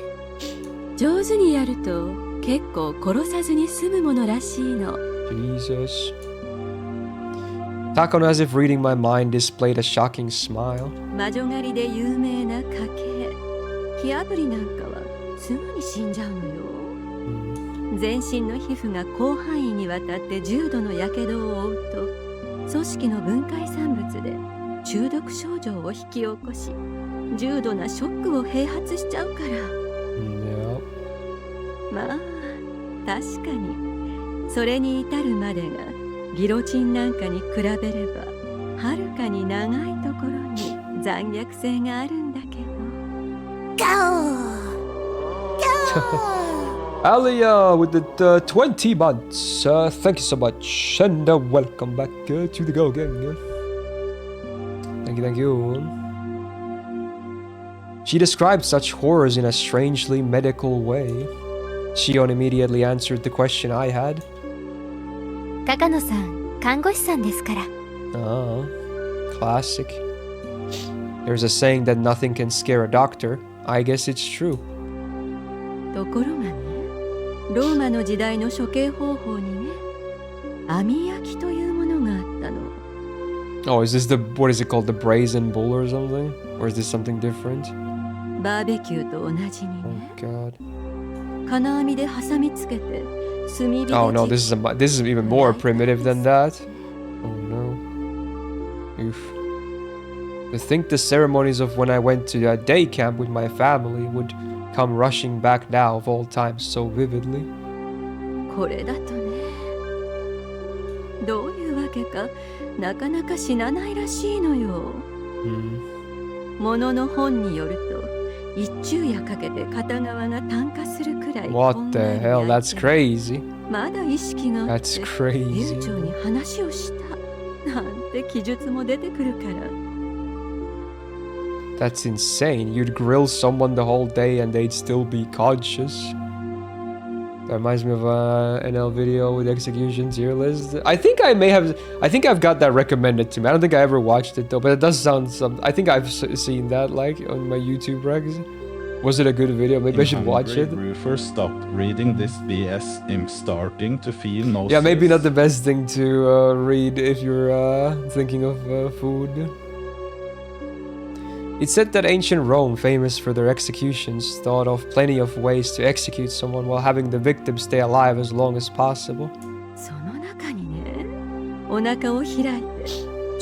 上手にやると結構殺さずに済むものらしいの。Jesus. Takano, as if reading my mind, displayed a shocking smile. 魔女狩りで有名な家系。火あぶりなんかはすぐに死んじゃうのよ。全身の皮膚が広範囲にわたって重度の火傷を負うと、組織の分解産物で中毒症状を引き起こし、重度なショックを併発しちゃうから。まあ、確かに。それに至るまでがギロチンなんかに比べればはるかに長いところに残虐性があるんだけど。Alia with the 20 months. Thank you so much, and welcome back to the Go Gang. Thank you. She described such horrors in a strangely medical way. Shion immediately answered the question I had. 高野さん、看護師さんですから。Oh, classic. There's a saying that nothing can scare a doctor. I guess it's true. ところがね、ローマの時代の処刑方法にね、網焼きというものがあったの。Oh, is this what is it called, the brazen bull or something? Or is this something different? バーベキューと同じにね。Oh God. 金網で挟みつけて、炭火で。Oh no, this is even more primitive than that. Oh no. Oof. To think the ceremonies of when I went to a day camp with my family would come rushing back now of all times so vividly. これだとね、どういうわけかなかなか死なないらしいのよ。ものの本によると、一昼夜かけて片側が炭化するくらい。What the hell? That's crazy. まだ意識があって、 That's crazy. 流暢に話をしたなんて記述も出てくるから。That's insane. You'd grill someone the whole day and they'd still be conscious. That reminds me of an NL video with execution tier list. I think I've got that recommended to me. I don't think I ever watched it though, but it does sound I think I've seen that like on my YouTube regs. Was it a good video? Maybe I should watch it. Roofer stopped reading this BS. I'm starting to feel nauseous. Yeah, maybe not the best thing to read if you're thinking of food. It said that ancient Rome, famous for their executions, thought of plenty of ways to execute someone while having the victim stay alive as long as possible. その中にね、お腹を開いて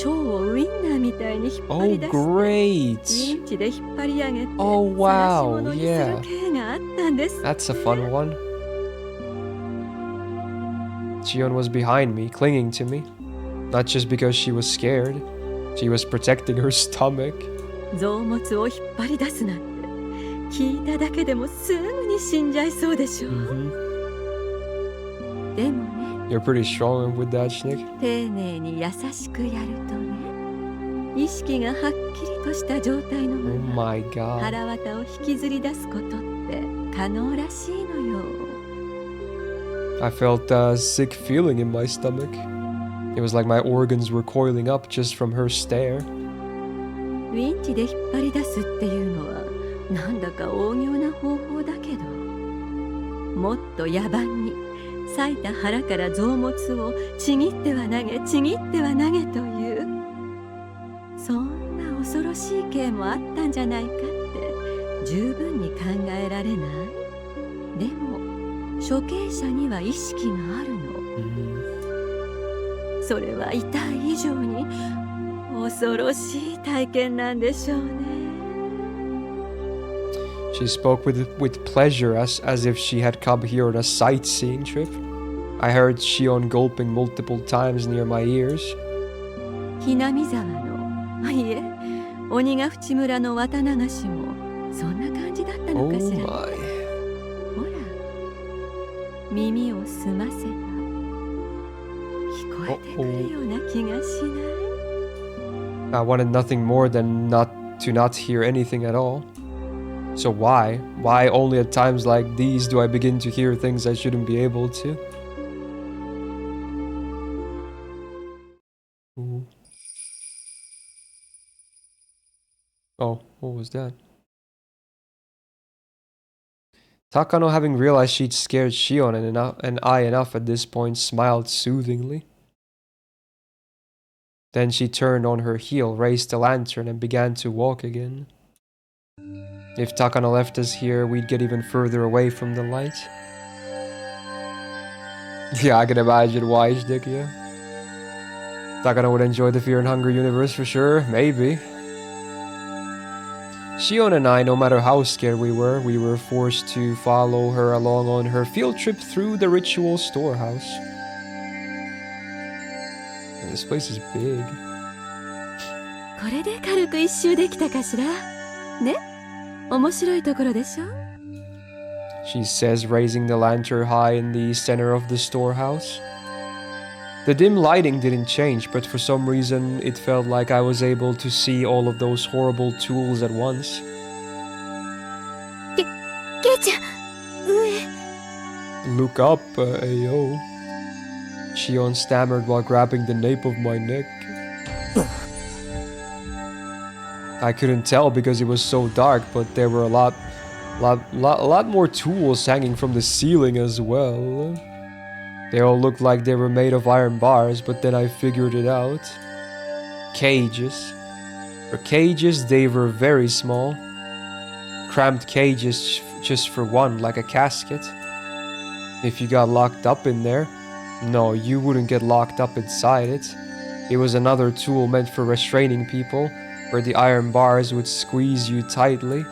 腸をウインナーみたいに引っ張り出して、great. リンチで引っ張り上げて、Oh wow, 晒し物にする系があったんです。 That's a fun one. Chion was behind me, clinging to me. Not just because she was scared. She was protecting her stomach. 臓物を引っ張り出すなんて聞いただけでもすぐに死んじゃいそうでしょ。でもね、 You're pretty strong with that, Schnick. 丁寧に優しくやるとね、意識がはっきりとした状態の Oh まま my god. 腹渡を引きずり出すことって可能らしいのよ。 I felt a sick feeling in my stomach. It was like my organs were coiling up just from her stare. ウィンチで引っ張り出すっていうのはなんだか大行な方法だけど、もっと野蛮に裂いた腹から臓物をちぎっては投げちぎっては投げという、そんな恐ろしい刑もあったんじゃないかって十分に考えられない？でも処刑者には意識があるの。それは痛い以上に恐ろしい体験なんでしょうね。 She spoke with pleasure as if she had come here on a sightseeing trip. I heard Shion gulping multiple times near my ears. ひなみ沢の、いえ、鬼ヶ淵村の綿流しもそんな感じだったのかしら。ほら、耳を澄ませば聞こえてくるような気がしない？ I wanted nothing more than not hear anything at all. So why only at times like these do I begin to hear things I shouldn't be able to? Ooh. Oh, what was that? Takano, having realized she'd scared Shion and I enough at this point, smiled soothingly. Then she turned on her heel, raised the lantern, and began to walk again. If Takano left us here, we'd get even further away from the light. Yeah, I can imagine why, Schnick, yeah. Takano would enjoy the Fear and Hunger universe for sure, maybe. Shion and I, no matter how scared we were forced to follow her along on her field trip through the ritual storehouse. And this place is big. これで軽く一周できたかしら？ね？面白いところでしょ？ She says, raising the lantern high in the center of the storehouse. The dim lighting didn't change, but for some reason it felt like I was able to see all of those horrible tools at once. ケイちゃん、上。 Look up, Ayo. Shion stammered while grabbing the nape of my neck. I couldn't tell because it was so dark, but there were a lot more tools hanging from the ceiling as well. They all looked like they were made of iron bars, but then I figured it out. Cages. For cages, they were very small. Cramped cages just for one, like a casket. If you got locked up in there, no, you wouldn't get locked up inside it. It was another tool meant for restraining people, where the iron bars would squeeze you tightly.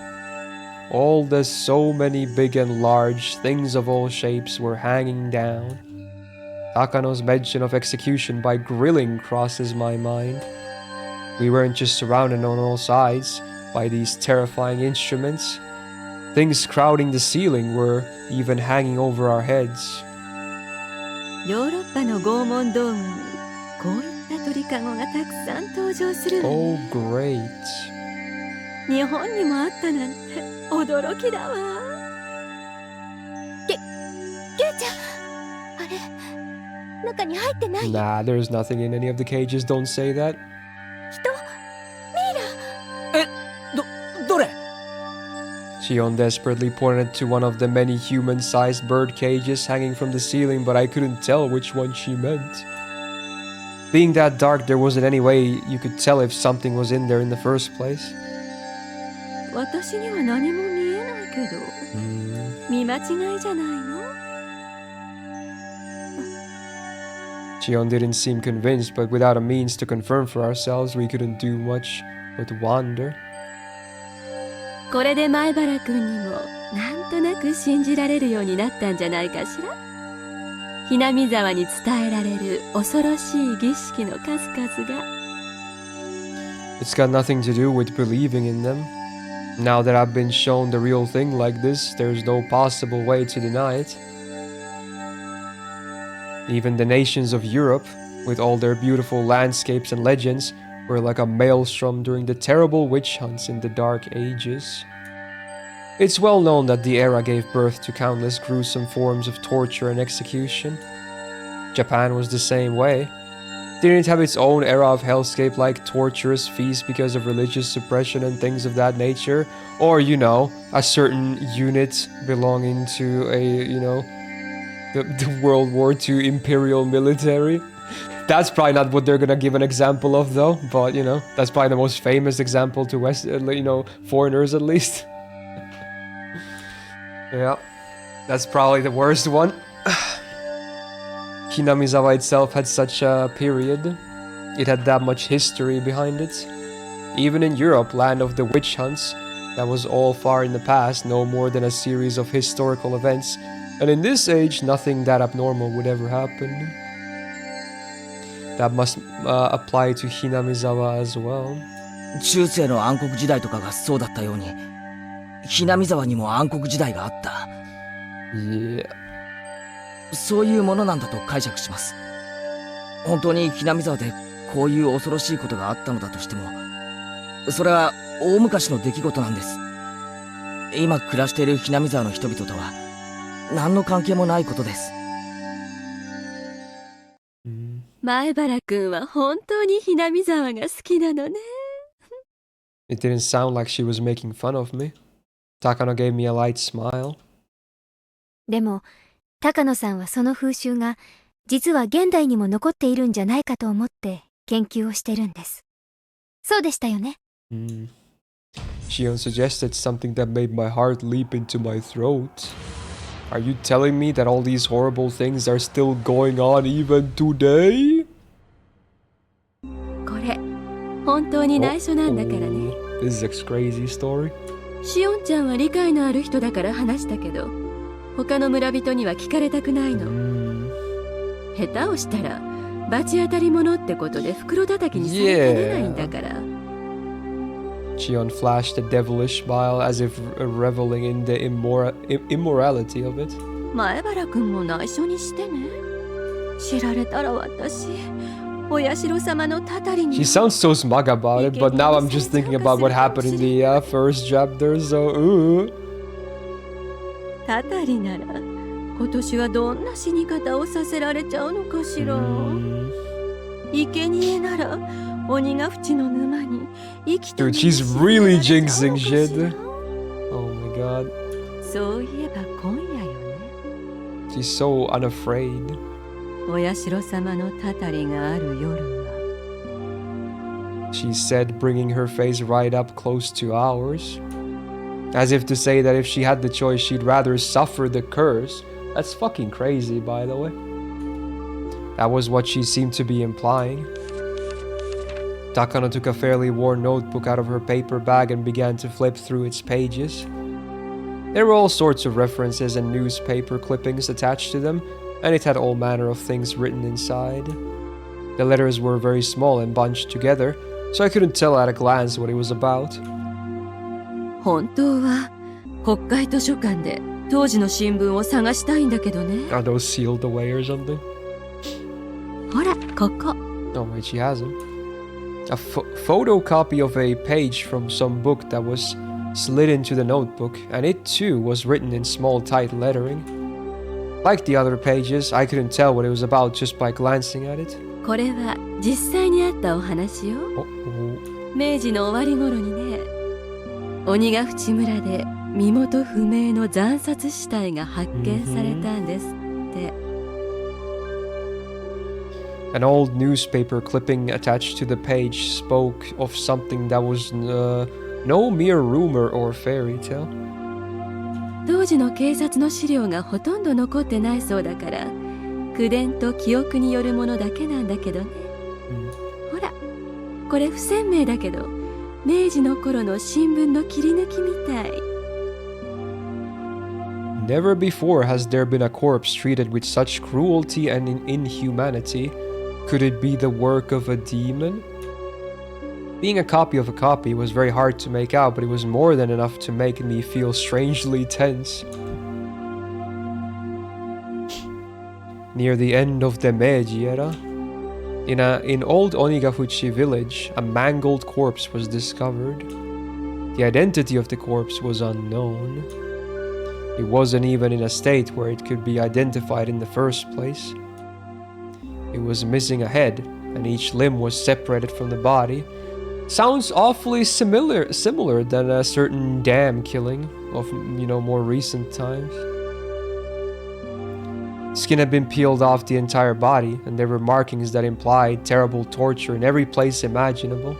So many big and large things of all shapes were hanging down. Takano's mention of execution by grilling crosses my mind. We weren't just surrounded on all sides by these terrifying instruments. Things crowding the ceiling were even hanging over our heads. ヨーロッパの拷問道具にこういった鳥かごがたくさん登場するの。 Oh, great. 日本にもあったなんて驚きだわ。ケイちゃん、あれ、中に入ってない？ Nah, there's nothing in any of the cages, don't say that. 人？ミイラ？どれ？ Shion desperately pointed to one of the many human-sized bird cages hanging from the ceiling, but I couldn't tell which one she meant. Being that dark, there wasn't any way you could tell if something was in there in the first place. 私には何も見えないけど、見間違いじゃないの？ Shion didn't seem convinced, but without a means to confirm for ourselves, we couldn't do much but wonder. これで前原くんにもなんとなく信じられるようになったんじゃないかしら。ひなみ沢に伝えられる恐ろしい儀式の数々が。 It's got nothing to do with believing in them. Now that I've been shown the real thing like this, there's no possible way to deny it. Even the nations of Europe, with all their beautiful landscapes and legends, were like a maelstrom during the terrible witch hunts in the Dark Ages. It's well known that the era gave birth to countless gruesome forms of torture and execution. Japan was the same way. Didn't it have its own era of hellscape like torturous feasts because of religious suppression and things of that nature? Or, you know, a certain unit belonging to a, you know, the World War II Imperial military? That's probably not what they're gonna give an example of though, but you know, that's probably the most famous example to West, you know, foreigners at least. Yeah, that's probably the worst one. Hinamizawa itself had such a period. It had that much history behind it. Even in Europe, land of the witch hunts, that was all far in the past, no more than a series of historical events. And in this age, nothing that abnormal would ever happen. That must apply to Hinamizawa as well. 中世の暗黒時代とかがそうだったように、ひなみ沢にも暗黒時代があった。Yeah. そういうものなんだと解釈します。本当にひなみ沢でこういう恐ろしいことがあったのだとしても、それは大昔の出来事なんです。今暮らしているひなみ沢の人々とは何の関係もないことです。前原くんは本当にひなみ沢が好きなのね。It didn't sound like she was making fun of me. Takano gave me a light smile. でも、高野さんはその風習が実は現代にも残っているんじゃないかと思って研究をしてるんです。そうでしたよね。Shion suggested something that made my heart leap into my throat. Are you telling me that all these horrible things are still going on even today? これ、本当に内緒なんだからね。This is a crazy story. しおんちゃんは理解のある人だから話したけど、他の村人には聞かれたくないの。下手をしたら、罰当たり者ってことで袋叩きにされかねないんだから。Shion flashed a devilish smile as if reveling in the immorality of it. 前原くんも内緒にしてね。知られたら私、お社様のたたりに。She sounds so smug about it, but now I'm just thinking about what happened in the first chapter, so たたりなら、今年はどんな死に方をさせられちゃうのかしら。生贄なら、鬼が淵の沼に生きて。Dude, she's really jinxing shit. Oh my god. そういえば今夜よね。She's so unafraid. お社様のたたりがある夜は。She said, bringing her face right up close to ours. As if to say that if she had the choice, she'd rather suffer the curse. That's fucking crazy, by the way. That was what she seemed to be implying. Takano took a fairly worn notebook out of her paper bag and began to flip through its pages. There were all sorts of references and newspaper clippings attached to them, and it had all manner of things written inside. The letters were very small and bunched together, so I couldn't tell at a glance what it was about. 本当は国会図書館で当時の新聞を探したいんだけどね。Are those sealed away or something? ほら、ここ。Oh wait, she has them. A photocopy of a page from some book that was slid into the notebook, and it too was written in small tight lettering. Like the other pages, I couldn't tell what it was about just by glancing at it. これは実際にあったお話よ。明治の終わり頃にね、鬼ヶ淵村で身元不明の惨殺死体が発見されたんですって。An old newspaper clipping attached to the page spoke of something that was no mere rumor or fairy tale. 当時の警察の資料がほとんど残ってないそうだから、口伝と記憶によるものだけなんだけどね。ほら、これ不鮮明だけど、明治の頃の新聞の切り抜きみたい。Never before has there been a corpse treated with such cruelty and inhumanity. Could it be the work of a demon? Being a copy of a copy was very hard to make out, but it was more than enough to make me feel strangely tense. near the end of the Meiji era. In old Onigafuchi village, a mangled corpse was discovered. The identity of the corpse was unknown. It wasn't even in a state where it could be identified in the first place. It was missing a head, and each limb was separated from the body. Sounds awfully similar than a certain dam killing of, more recent times. Skin had been peeled off the entire body, and there were markings that implied terrible torture in every place imaginable.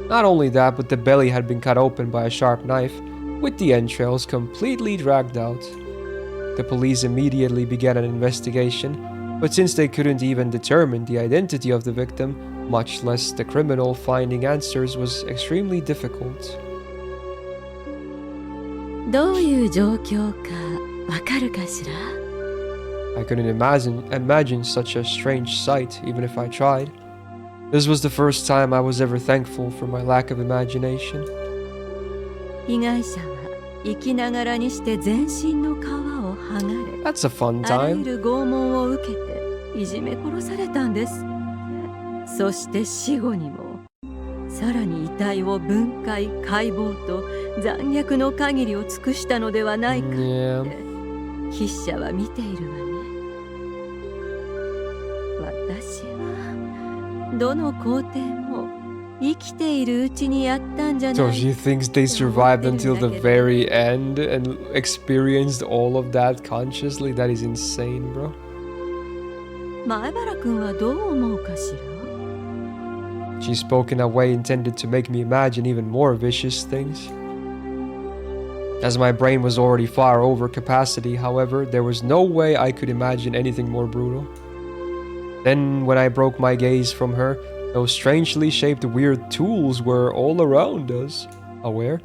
Not only that, but the belly had been cut open by a sharp knife, with the entrails completely dragged out. The police immediately began an investigation, but since they couldn't even determine the identity of the victim, much less the criminal, finding answers was extremely difficult. どういう状況かわかるかしら? I couldn't imagine such a strange sight, even if I tried. This was the first time I was ever thankful for my lack of imagination. 被害者は生きながらにして全身の皮を剥がれ、 That's a fun あらゆ time. る拷問を受けていじめ殺されたんです。そして死後にもさらに遺体を分解解剖と残虐の限りを尽くしたのではないかって筆者は見ているわね。私はどの工程も生きているうちにやったんじゃない。 So she thinks they survived until the very end and experienced all of that consciously? That is insane, bro. 前原君はどう思うかしら? She spoke in a way intended to make me imagine even more vicious things. As my brain was already far over capacity, however, there was no way I could imagine anything more brutal. Then, when I broke my gaze from her, those strangely shaped weird tools were all around us. Aware?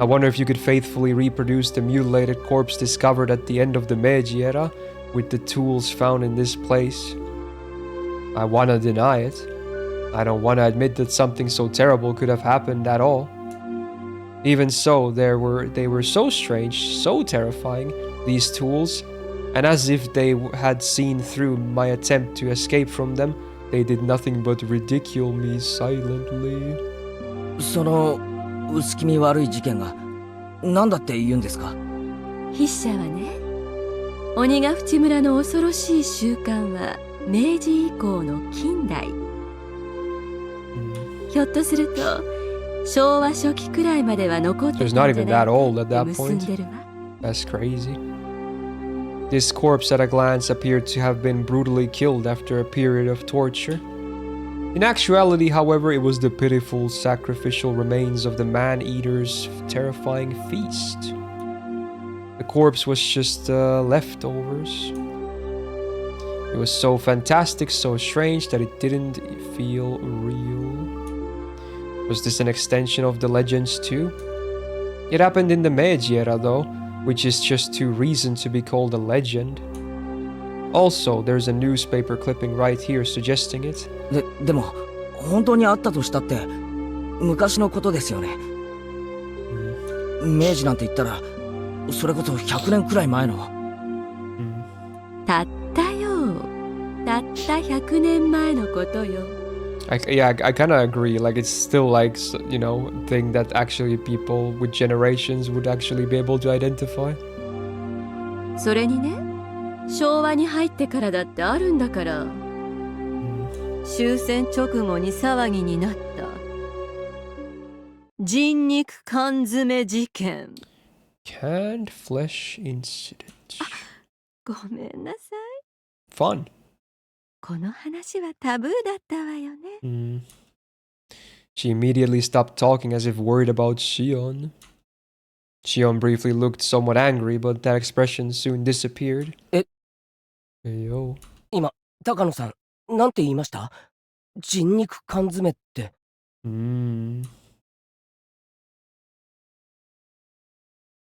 I wonder if you could faithfully reproduce the mutilated corpse discovered at the end of the Meiji era with the tools found in this place. I wanna deny it. I don't wanna admit that something so terrible could have happened at all. Even so, they were so strange, so terrifying, these tools, and as if they had seen through my attempt to escape from them, they did nothing but ridicule me silently. その薄気味悪い事件が何だって言うんですか? 筆者はね、鬼ヶ淵村の恐ろしい習慣は明治以降の近代。ひょっとすると昭和初期くらいまでは残ってたんじゃないかって結んでるわ。 That's crazy. This corpse at a glance appeared to have been brutally killed after a period of torture. In actuality, however, it was the pitiful sacrificial remains of the man-eater's terrifying feast. The corpse was just leftovers. It was so fantastic, so strange that it didn't feel real. Was this an extension of the legends too? It happened in the Meiji era though, which is just too reason to be called a legend. Also, there's a newspaper clipping right here suggesting it. でも本当にあったとしたって昔のことですよね。明治なんて言ったらそれこそ100年くらい前の。たったよ。たった100年前のことよ。I kind of agree. Like, it's still like, thing that actually people with generations would actually be able to identify. それにね、昭和に入ってからだってあるんだから。終戦直後に騒ぎになった人肉缶詰事件。Canned flesh incident. ごめんなさい。Fun. この話はタブーだったわよね。She immediately stopped talking as if worried about Shion. Shion briefly looked somewhat angry, but that expression soon disappeared. Yo. 今、高野さん、なんて言いました？人肉缶詰って。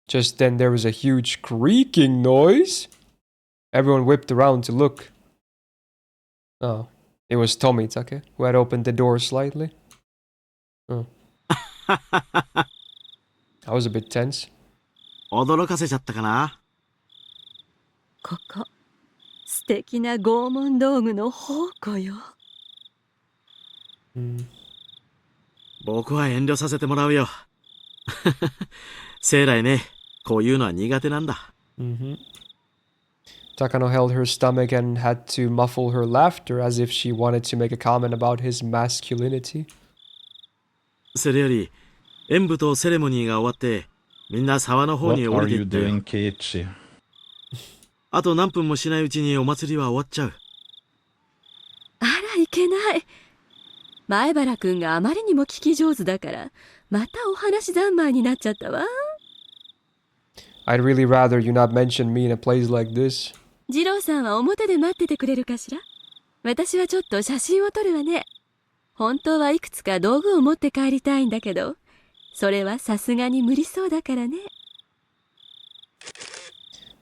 Just then there was a huge creaking noise. Everyone whipped around to look. Oh, it was Tomitake, who had opened the door slightly. Oh. I was a bit tense. 驚かせちゃったかな？ここ、ス素敵な拷問道具の宝庫よ。僕は遠慮させてもらうよ。生来ね、こういうのは苦手なんだ。Takano held her stomach and had to muffle her laughter as if she wanted to make a comment about his masculinity. それより、演舞とセレモニーが終わって、みんな沢の方 What に降 are りて you いってよ。 doing, Keiichi? あと何分もしないうちにお祭りは終わっちゃう。あら、いけない。前原くんがあまりにも聞き上手だから、またお話三昧になっちゃったわ。I'd really rather you not mention me in a place like this. 二郎さんは表で待っててくれるかしら。私はちょっと写真を撮るわね。本当はいくつか道具を持って帰りたいんだけど、それはさすがに無理そうだからね。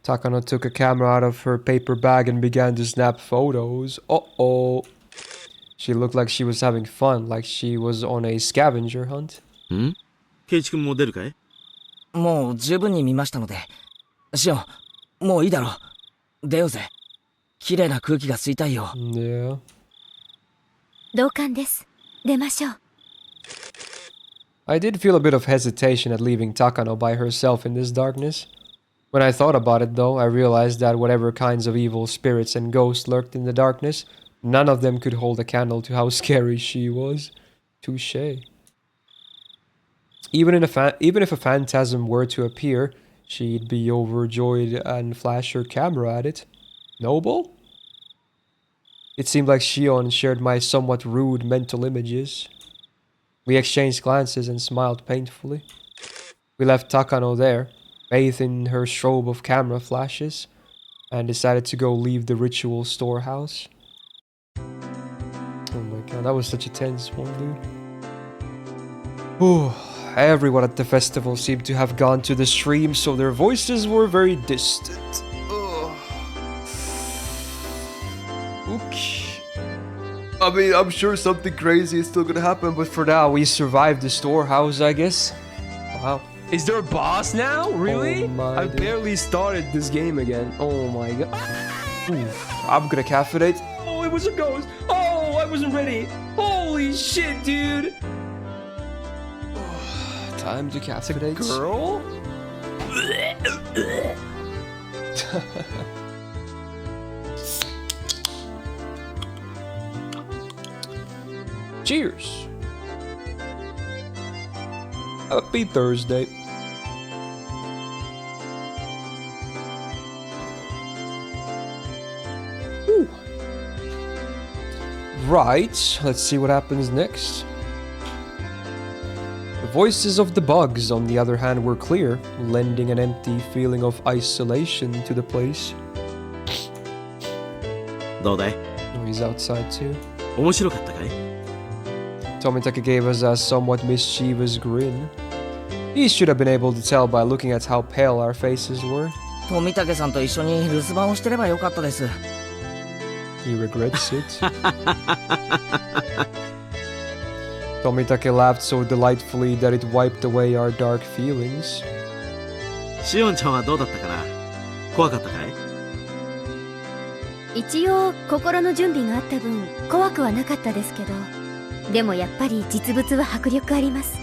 Takano took a camera out of her paper bag and began to snap photos. Uh-oh. She looked like she was having fun, like she was on a scavenger hunt. ん？ケイチ君も出るかい？もう十分に見ましたので。シオン、もういいだろう。出ようぜ。綺麗な空気が吸いたいよ。Yeah. 同感です。出ましょう。I did feel a bit of hesitation at leaving Takano by herself in this darkness. When I thought about it, though, I realized that whatever kinds of evil spirits and ghosts lurked in the darkness, none of them could hold a candle to how scary she was. Touché. Even if a phantasm were to appear, she'd be overjoyed and flash her camera at it. Noble? It seemed like Shion shared my somewhat rude mental images. We exchanged glances and smiled painfully. We left Takano there, bathed in her strobe of camera flashes, and decided to go leave the ritual storehouse. Oh my god, that was such a tense one, dude. Ooh, everyone at the festival seemed to have gone to the stream, so their voices were very distant. Okay. I mean, I'm sure something crazy is still gonna happen, but for now, we survived the storehouse, I guess. Wow. Is there a boss now? Really? Oh my I dude. barely started this game again. Oh my god. Oof, I'm gonna caffeinate. Oh, it was a ghost. Oh, I wasn't ready. Holy shit, dude. Time to caffeinate. Girl? Cheers. Happy Thursday. Ooh. Right, let's see what happens next. The voices of the bugs, on the other hand, were clear, lending an empty feeling of isolation to the place. どうだい？ Oh, he's outside too. 面白かったかい？ Tomitaka gave us a somewhat mischievous grin. He should have been able to tell by looking at how pale our faces were. 富武さんと一緒に留守番をしてればよかったです。 He regrets it. Tomitake laughed so delightfully that it wiped away our dark feelings. シオンちゃんはどうだったかな？怖かったかい？一応心の準備があった分怖くはなかったですけど、でもやっぱり実物は迫力あります。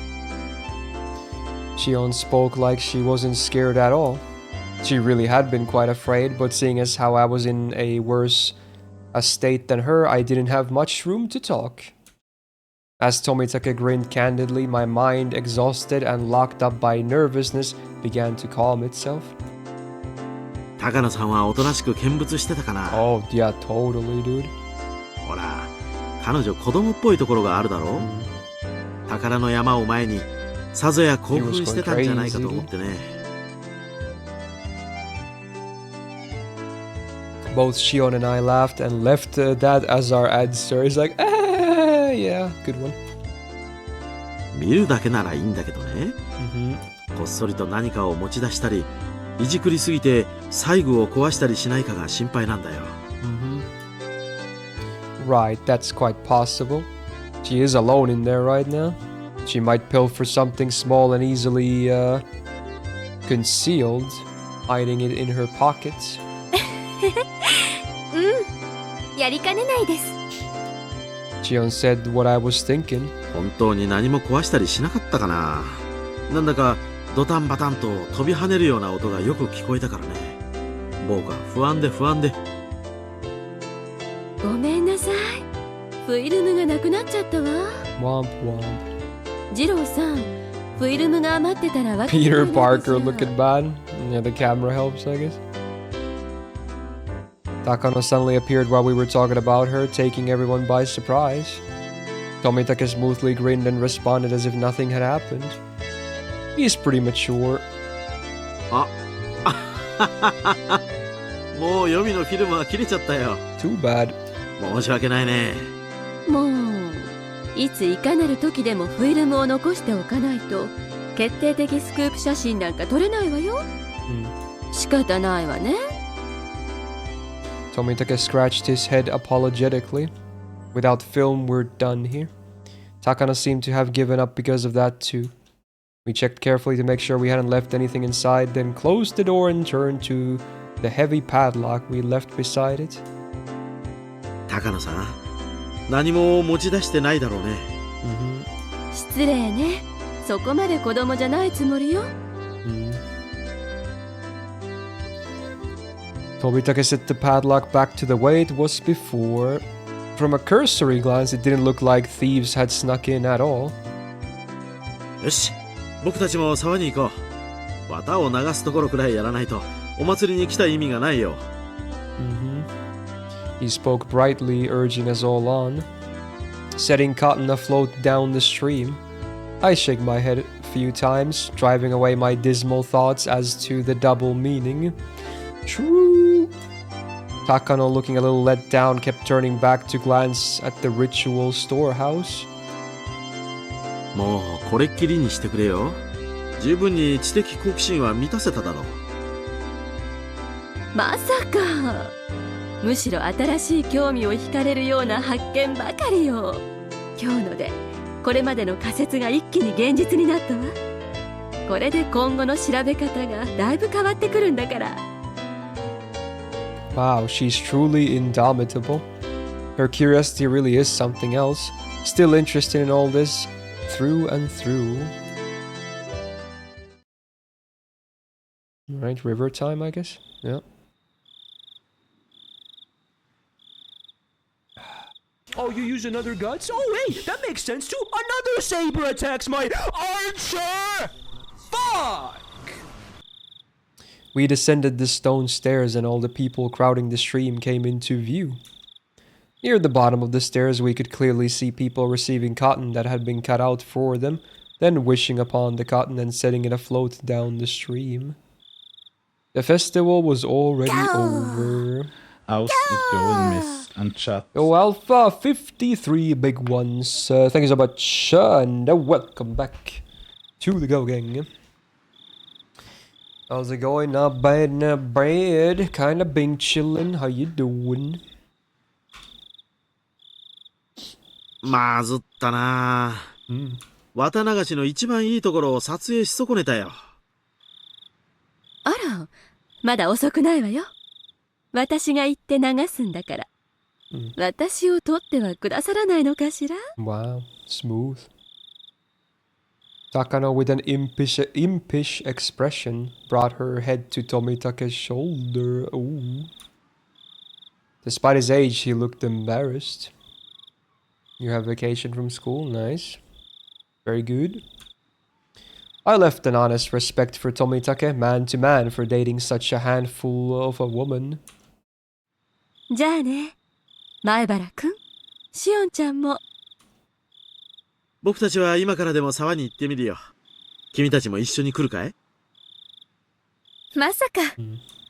Shion spoke like she wasn't scared at all. She really had been quite afraid, but seeing as how I was in a worse state than her, I didn't have much room to talk. As Tomitake grinned candidly, my mind, exhausted and locked up by nervousness, began to calm itself. 高野さんはおとなしく見物してたかな？ Oh, yeah, totally, dude. ほら、彼女子供っぽいところがあるだろ？宝の山を前にさぞや興奮してたんじゃないかと思ってね。Both Shion and I laughed and left that as our answer. It's like, yeah, good one. 見るだけならいいんだけどね。こっそりと何かを持ち出したり、いじくりすぎて細具を壊したりしないかが心配なんだよ。Right, that's quite possible. She is alone in there right now. She might pilfer something small and easily concealed, hiding it in her pockets. やりかねないです。 Chion said what I was thinking. 本当に何も壊したりしなかったかな。なんだかドタンバタンと飛び跳ねるような音がよく聞こえたからね。僕は不安で。ごめんなさい。フィルムがなくなっちゃったわ。Womp womp. ジローさん、フィルムが余ってたら私 Peter Parker looking bad. Yeah, the camera helps, I guess. Takano suddenly appeared while we were talking about her, taking everyone by surprise. Tomitake smoothly grinned and responded as if nothing had happened. He's pretty mature. もう予備のフィルムは切れちゃったよ。 Too bad. 申し訳ないね。もういついかなる時でもフィルムを残しておかないと決定的スクープ写真なんか撮れないわよ。仕方ないわね。Tomitake scratched his head apologetically. Without film, we're done here. Takano seemed to have given up because of that too. We checked carefully to make sure we hadn't left anything inside, then closed the door and turned to the heavy padlock we left beside it. 高野さん、何も持ち出してないだろうね。失礼ね。そこまで子供じゃないつもりよ。Tomitake set the padlock back to the way it was before. From a cursory glance, it didn't look like thieves had snuck in at all. よし、僕たちも沢に行こう。綿を流すところくらいやらないとお祭りに来た意味がないよ。He spoke brightly, urging us all on. Setting cotton afloat down the stream. I shake my head a few times, driving away my dismal thoughts as to the double meaning. True. Takano, looking a little let down, kept turning back to glance at the ritual storehouse. もうこれっきりにしてくれよ。十分に知的好奇心は満たせただろう。まさか。むしろ新しい興味を惹かれるような発見ばかりよ。今日のでこれまでの仮説が一気に現実になったわ。これで今後の調べ方がだいぶ変わってくるんだから。Wow, she's truly indomitable. Her curiosity really is something else. Still interested in all this through and through. Right, river time, I guess? Yeah. Oh, you use another guts? Oh, hey, that makes sense too. Another saber attacks my archer! Fuck! We descended the stone stairs and all the people crowding the stream came into view. Near the bottom of the stairs we could clearly see people receiving cotton that had been cut out for them, then wishing upon the cotton and setting it afloat down the stream. The festival was already over. How's it going, Miss and chat? Oh, Alpha 53 big ones. Thank you so much, and welcome back to the Go Gang. How's it going? Not bad, not bad. Kinda been chillin'. How you doing? まずったな。綿流しの一番いいところを撮影し損ねたよ。あら、まだ遅くないわよ。私が行って流すんだから。私を撮ってはくださらないのかしら？ Wow, smooth. Takano, with an impish expression, brought her head to Tomitake's shoulder. Ooh. Despite his age, he looked embarrassed. You have vacation from school? Nice. Very good. I left an honest respect for Tomitake, man to man, for dating such a handful of a woman. じゃあね、前原くん、しおんちゃんも。僕たちは今からでも沢に行ってみるよ。君たちも一緒に来るかい？まさか、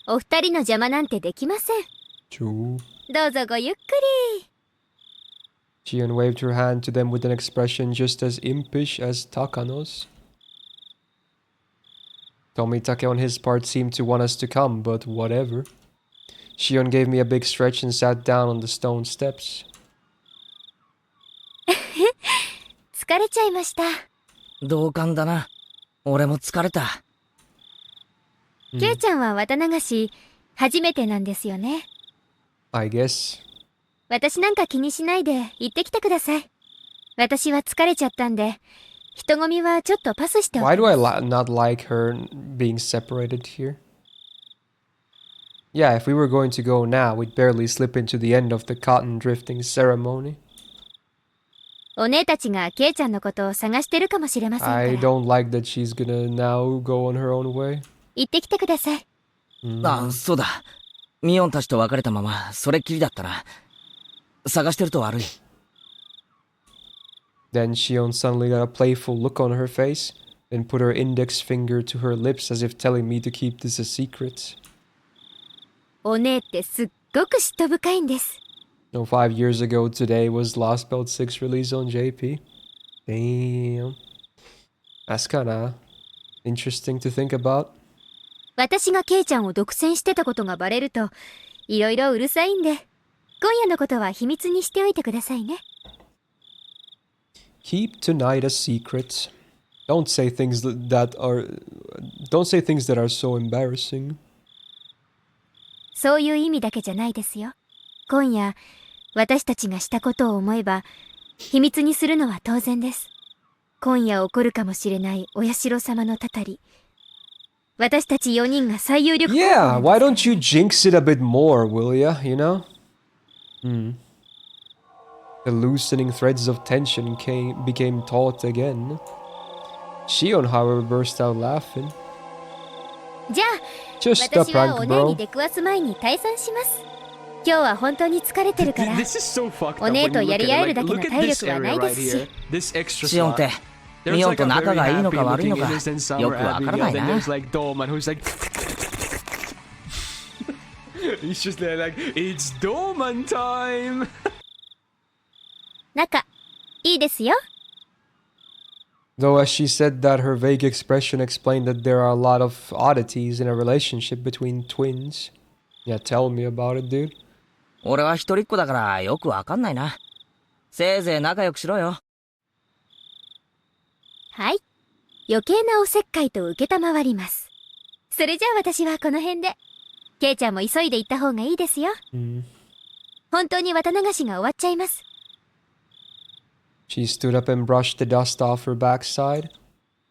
お二人の邪魔なんてできません。どうぞごゆっくり。Chion waved her hand to them with an expression just as impish as Takano's. Tomitake on his part seemed to want us to come, but whatever. Chion gave me a big stretch and sat down on the stone steps. 疲れちゃいました。同感だな。俺も疲れた。ケイちゃんは綿流し初めてなんですよね。I guess. 私なんか気にしないで行ってきてください。私は疲れちゃったんで、人混みはちょっとパスしておきます。Why do I not like her being separated here? Yeah, if we were going to go now, we'd barely slip into the end of the cotton drifting ceremony. お姉たちがケイちゃんのことを探してるかもしれませんから。I don't like that she's gonna now go on her own way. 行ってきてください。あ、そうだ。ミオンたちと別れたまま、それっきりだったな。探してると悪い。Then Shion suddenly got a playful look on her face, then put her index finger to her lips as if telling me to keep this a secret. お姉ってすっごく嫉妬深いんです。No, 5 years ago today was Lost Belt 6 release on JP. Damn. That's kinda interesting to think about. 私がケイちゃんを独占してたことがバレると、いろいろうるさいんで、今夜のことは秘密にしておいてくださいね。Keep tonight a secret. Don't say things that are so embarrassing. そういう意味だけじゃないですよ。今夜、私たちがしたことを思えば、秘密にするのは当然です。今夜起こるかもしれないお社様のたたり。私たち4人が最有力。Yeah, why don't you jinx it a bit more, will ya? You know? The loosening threads of tension became taut again. Shion, however, burst out laughing. じゃあ、 Just a 私は prank, お姉 bro. に出くわす前に退散します。今日は本当に疲れてるから、お姉とやり合えるだけの体力はないですし。シオンって、ミオンと仲がいいのか悪いのか、よくわからないな。He's just there like, it's Doman time! 仲、いいですよ。Though as she said that, her vague expression explained that there are a lot of oddities in a relationship between twins. Yeah, tell me about it, dude. 俺は一人っ子だからよくわかんないな。せいぜい仲良くしろよ。はい。余計なおせっかいと受けたまわります。それじゃあ私はこの辺で。ケイちゃんも急いで行った方がいいですよ。本当に綿流しが終わっちゃいます。She stood up and brushed the dust off her backside.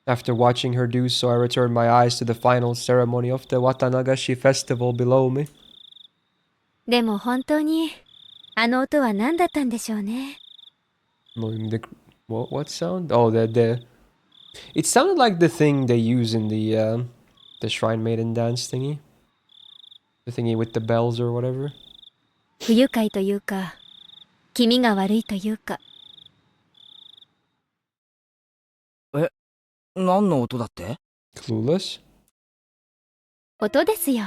After watching her do so, I returned my eyes to the final ceremony of the Watanagashi festival below me. でも本当に、あの音は何だったんでしょうね。What sound? Oh, it sounded like the thing they use in the Shrine Maiden dance thingy. The thingy with the bells or whatever. 不愉快というか、気味が悪いというか。何の音だって？ Clueless? 音ですよ。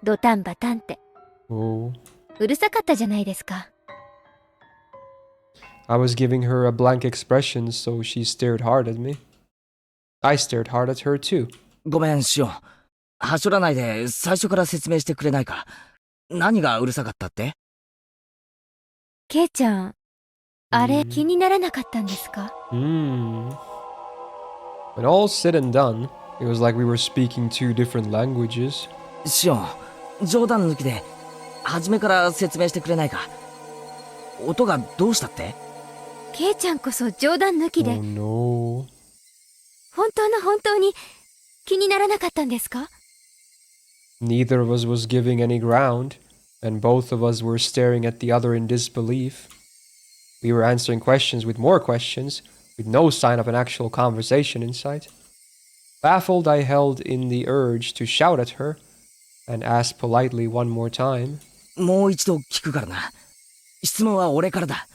ドタンバタンって。うるさかったじゃないですか。I was giving her a blank expression, so she stared hard at me. I stared hard at her too. ごめん、シオン。はしょらないで最初から説明してくれないか。何がうるさかったって？ケイちゃん、あれ気にならなかったんですか？When all said and done, it was like we were speaking two different languages. シオン、冗談抜きで初めから説明してくれないか。音がどうしたって？ケイちゃんこそ冗談抜きで。Oh no. 本当に気にならなかったんですか？ Neither of us was giving any ground, and both of us were staring at the other in disbelief. We were answering questions with more questions, with no sign of an actual conversation in sight. Baffled, I held in the urge to shout at her, and asked politely one more time. もう一度聞くからな。質問は俺からだ。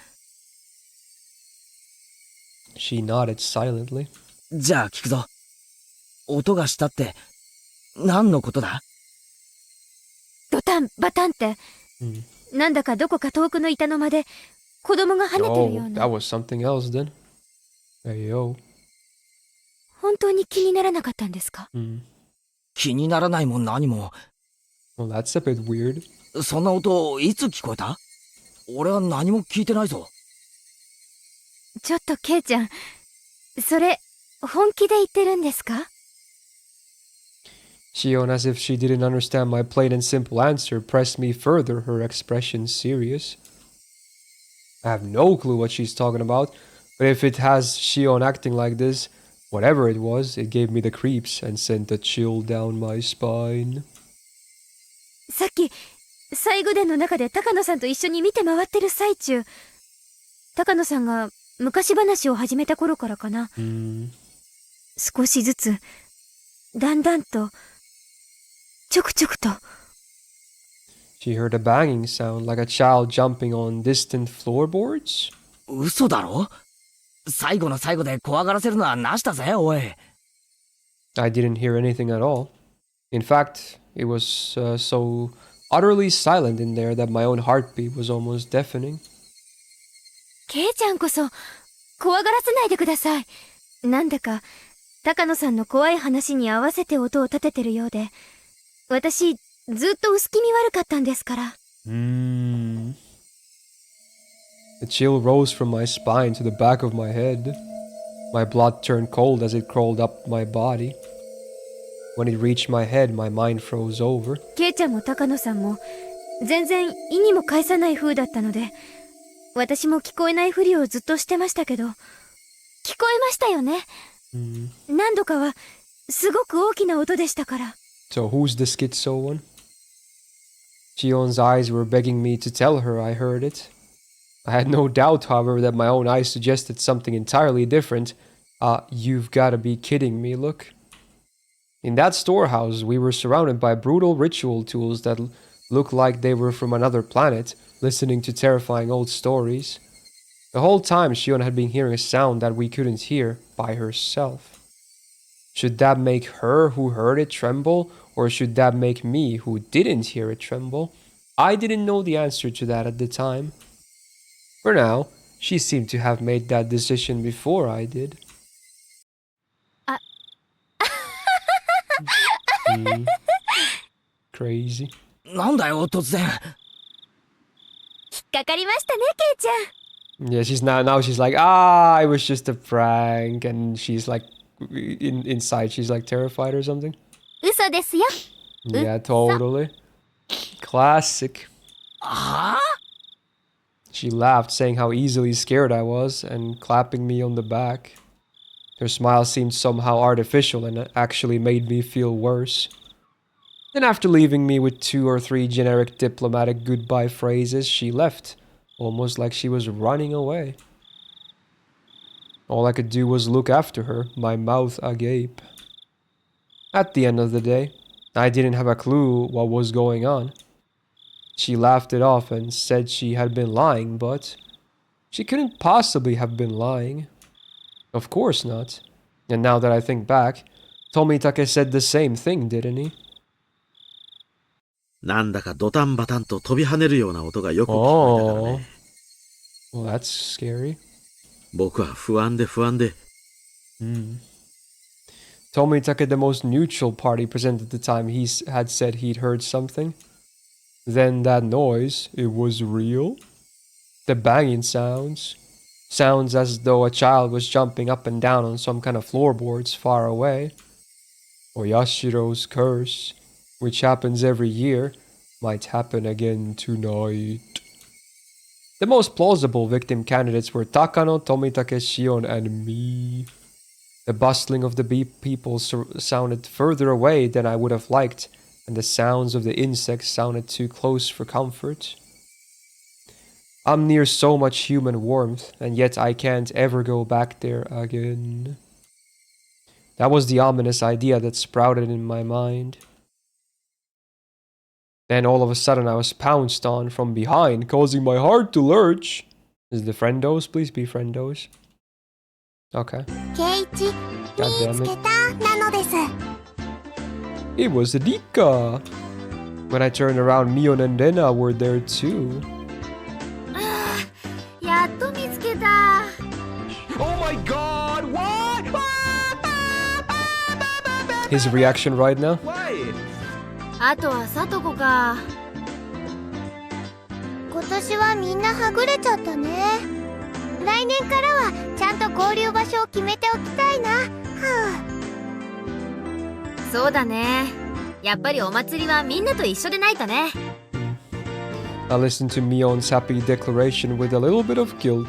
She nodded silently. じゃあ聞くぞ。音がしたって何のことだ？ドタンバタンって、なんだかどこか遠くの板の間で子供が跳ねてるような。Oh, that was something else then. Hey yo. 本当に気にならなかったんですか？気にならないも何も。Well, that's a bit weird. そんな音いつ聞こえた？俺は何も聞いてないぞ。ちょっとケイちゃん、それ本気で言ってるんですか？ Shion, as if she didn't understand my plain and simple answer, pressed me further, her expression serious. I have no clue what she's talking about, but if it has Shion acting like this, whatever it was, it gave me the creeps and sent a chill down my spine. さっき最後殿の中で高野さんと一緒に見て回ってる最中、高野さんが昔話を始めた頃からかな。少しずつだんだんとちょくちょくと。She heard a banging sound like a child jumping on distant floorboards. 嘘だろ？最後の最後で怖がらせるのはなしだぜ、おい。I didn't hear anything at all. In fact, it was so utterly silent in there that my own heartbeat was almost deafening. ケイちゃんこそ怖がらせないでください。なんだか高野さんの怖い話に合わせて音を立ててるようで、私ずっと薄気味悪かったんですから。A chill rose from my spine to the back of my head. My blood turned cold as it crawled up my body. When it reached my head, my mind froze over. ケイちゃんも高野さんも全然意にも介さない風だったので、私も聞こえないふりをずっとしてましたけど、聞こえましたよね。何度かはすごく大きな音でしたから。So who's the schizo one? Shion's eyes were begging me to tell her I heard it. I had no doubt, however, that my own eyes suggested something entirely different. You've gotta be kidding me, look. In that storehouse, we were surrounded by brutal ritual tools that looked like they were from another planet, listening to terrifying old stories. The whole time, Shion had been hearing a sound that we couldn't hear by herself. Should that make her who heard it tremble, or should that make me who didn't hear it tremble? I didn't know the answer to that at the time. For now, she seemed to have made that decision before I did. Crazy. なんだよ、突然。引っかかりましたね、ケイちゃん。Yeah, now she's like, it was just a prank, and she's like, inside she's like terrified or something. 嘘ですよ。Yeah, totally. Classic. She laughed, saying how easily scared I was, and clapping me on the back. Her smile seemed somehow artificial and actually made me feel worse. Then after leaving me with 2 or 3 generic diplomatic goodbye phrases, she left, almost like she was running away. All I could do was look after her, my mouth agape. At the end of the day, I didn't have a clue what was going on. She laughed it off and said she had been lying, but she couldn't possibly have been lying. Of course not. And now that I think back, Tomitake said the same thing, didn't he? なんだかドタンバタンと飛び跳ねるような音がよく聞こえたからね。Well, that's scary. 僕は不安で不安で。Tomitake, the most neutral party present at the time, had said he'd heard something. Then that noise, it was real. The banging sounds. Sounds as though a child was jumping up and down on some kind of floorboards far away. Or Yashiro's curse, which happens every year, might happen again tonight. The most plausible victim candidates were Takano, Tomitake, Shion, and me. The bustling of the people sounded further away than I would have liked, and the sounds of the insects sounded too close for comfort. I'm near so much human warmth, and yet I can't ever go back there again. That was the ominous idea that sprouted in my mind. Then all of a sudden I was pounced on from behind, causing my heart to lurch. Is the friendos? Please be friendos. Okay. God damn it. It was Rika. When I turned around, Mion and Rena were there too. Oh my god, what? His reaction right now? Why? あとはさとこか。今年はみんなはぐれちゃったね。来年からはちゃんと合流場所を決めておきたいな。そうだね。やっぱりお祭りはみんなと一緒でないとね。I listened to Mion's happy declaration with a little bit of guilt.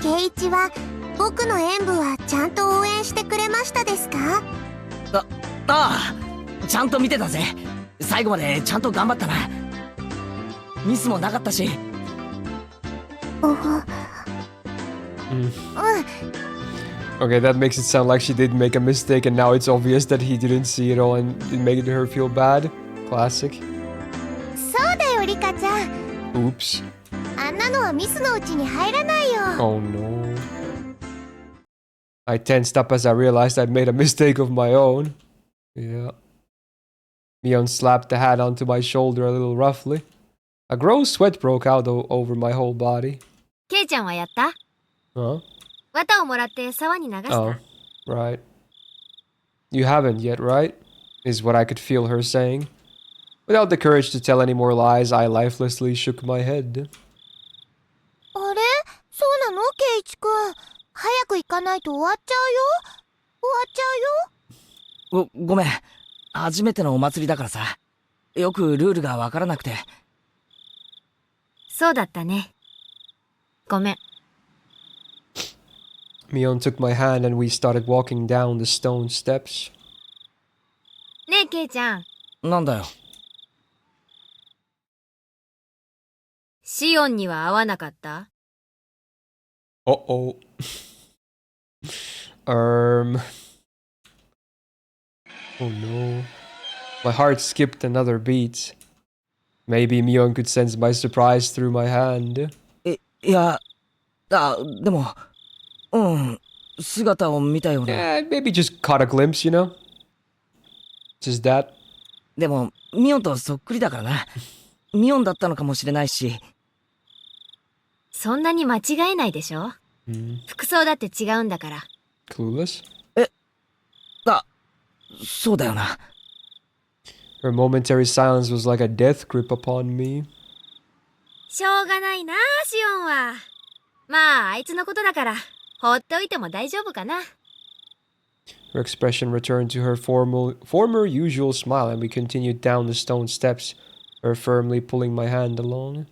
圭一は僕の演舞はちゃんと応援してくれましたですか？ああ、ちゃんと見てたぜ。最後までちゃんと頑張ったな。ミスもなかったし。Okay, that makes it sound like she did make a mistake and now it's obvious that he didn't see it all and it made her feel bad. Classic. そうだよリカちゃん。 Oops. あんなのはミスのうちに入らないよ。 Oh no. I tensed up as I realized I'd made a mistake of my own. Yeah. Mion slapped the hat onto my shoulder a little roughly. A gross sweat broke out over my whole body. ケイちゃんはやった？ Huh? 綿をもらって沢に流した。 Oh, right. You haven't yet, right? Is what I could feel her saying. Without the courage to tell any more lies, I lifelessly shook my head. あれ？そうなの圭一くん。早く行かないと終わっちゃうよ。終わっちゃうよ。ごめん。初めてのお祭りだからさ。よくルールがわからなくて。そうだったね。ごめん。Mion took my hand and we started walking down the stone steps. ねえケイちゃん。なんだよ。シオンには会わなかった？ Uh-oh. Oh no. My heart skipped another beat. Maybe Mion could sense my surprise through my hand. いや、でも、姿を見たような。Yeah, maybe just caught a glimpse, you know? Just that. でも、ミオンとそっくりだからな。ミオンだったのかもしれないし。そんなに間違えないでしょ？服装だって違うんだから。Clueless? そうだよな。Her momentary silence was like a death grip upon me. しょうがないな、シオンは。まあ、あいつのことだから、放っておいても大丈夫かな。Her expression returned to her former usual smile and we continued down the stone steps, her firmly pulling my hand along.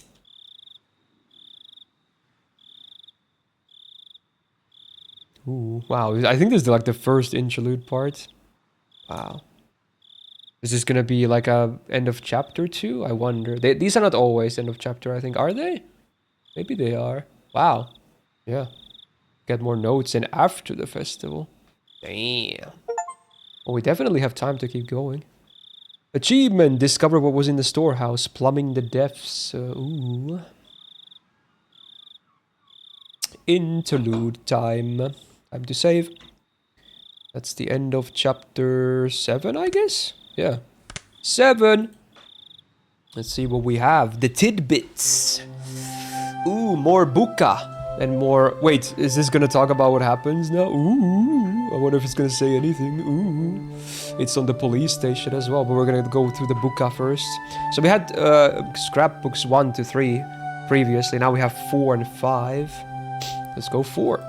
Ooh, wow. I think this is like the first interlude part. Wow. Is this gonna be like a end of chapter 2? I wonder. These are not always end of chapter, I think. Are they? Maybe they are. Wow. Yeah. Get more notes in after the festival. Damn. Well, we definitely have time to keep going. Achievement! Discover what was in the storehouse. Plumbing the depths. Ooh. Interlude time. Time to save. That's the end of chapter 7, I guess? Yeah. 7! Let's see what we have. The tidbits. Ooh, more buka. And more... Wait, is this gonna talk about what happens now? Ooh, I wonder if it's gonna say anything. Ooh. It's on the police station as well, but we're gonna go through the buka first. So we had scrapbooks 1 to 3 previously. Now we have 4 and 5. Let's go 4.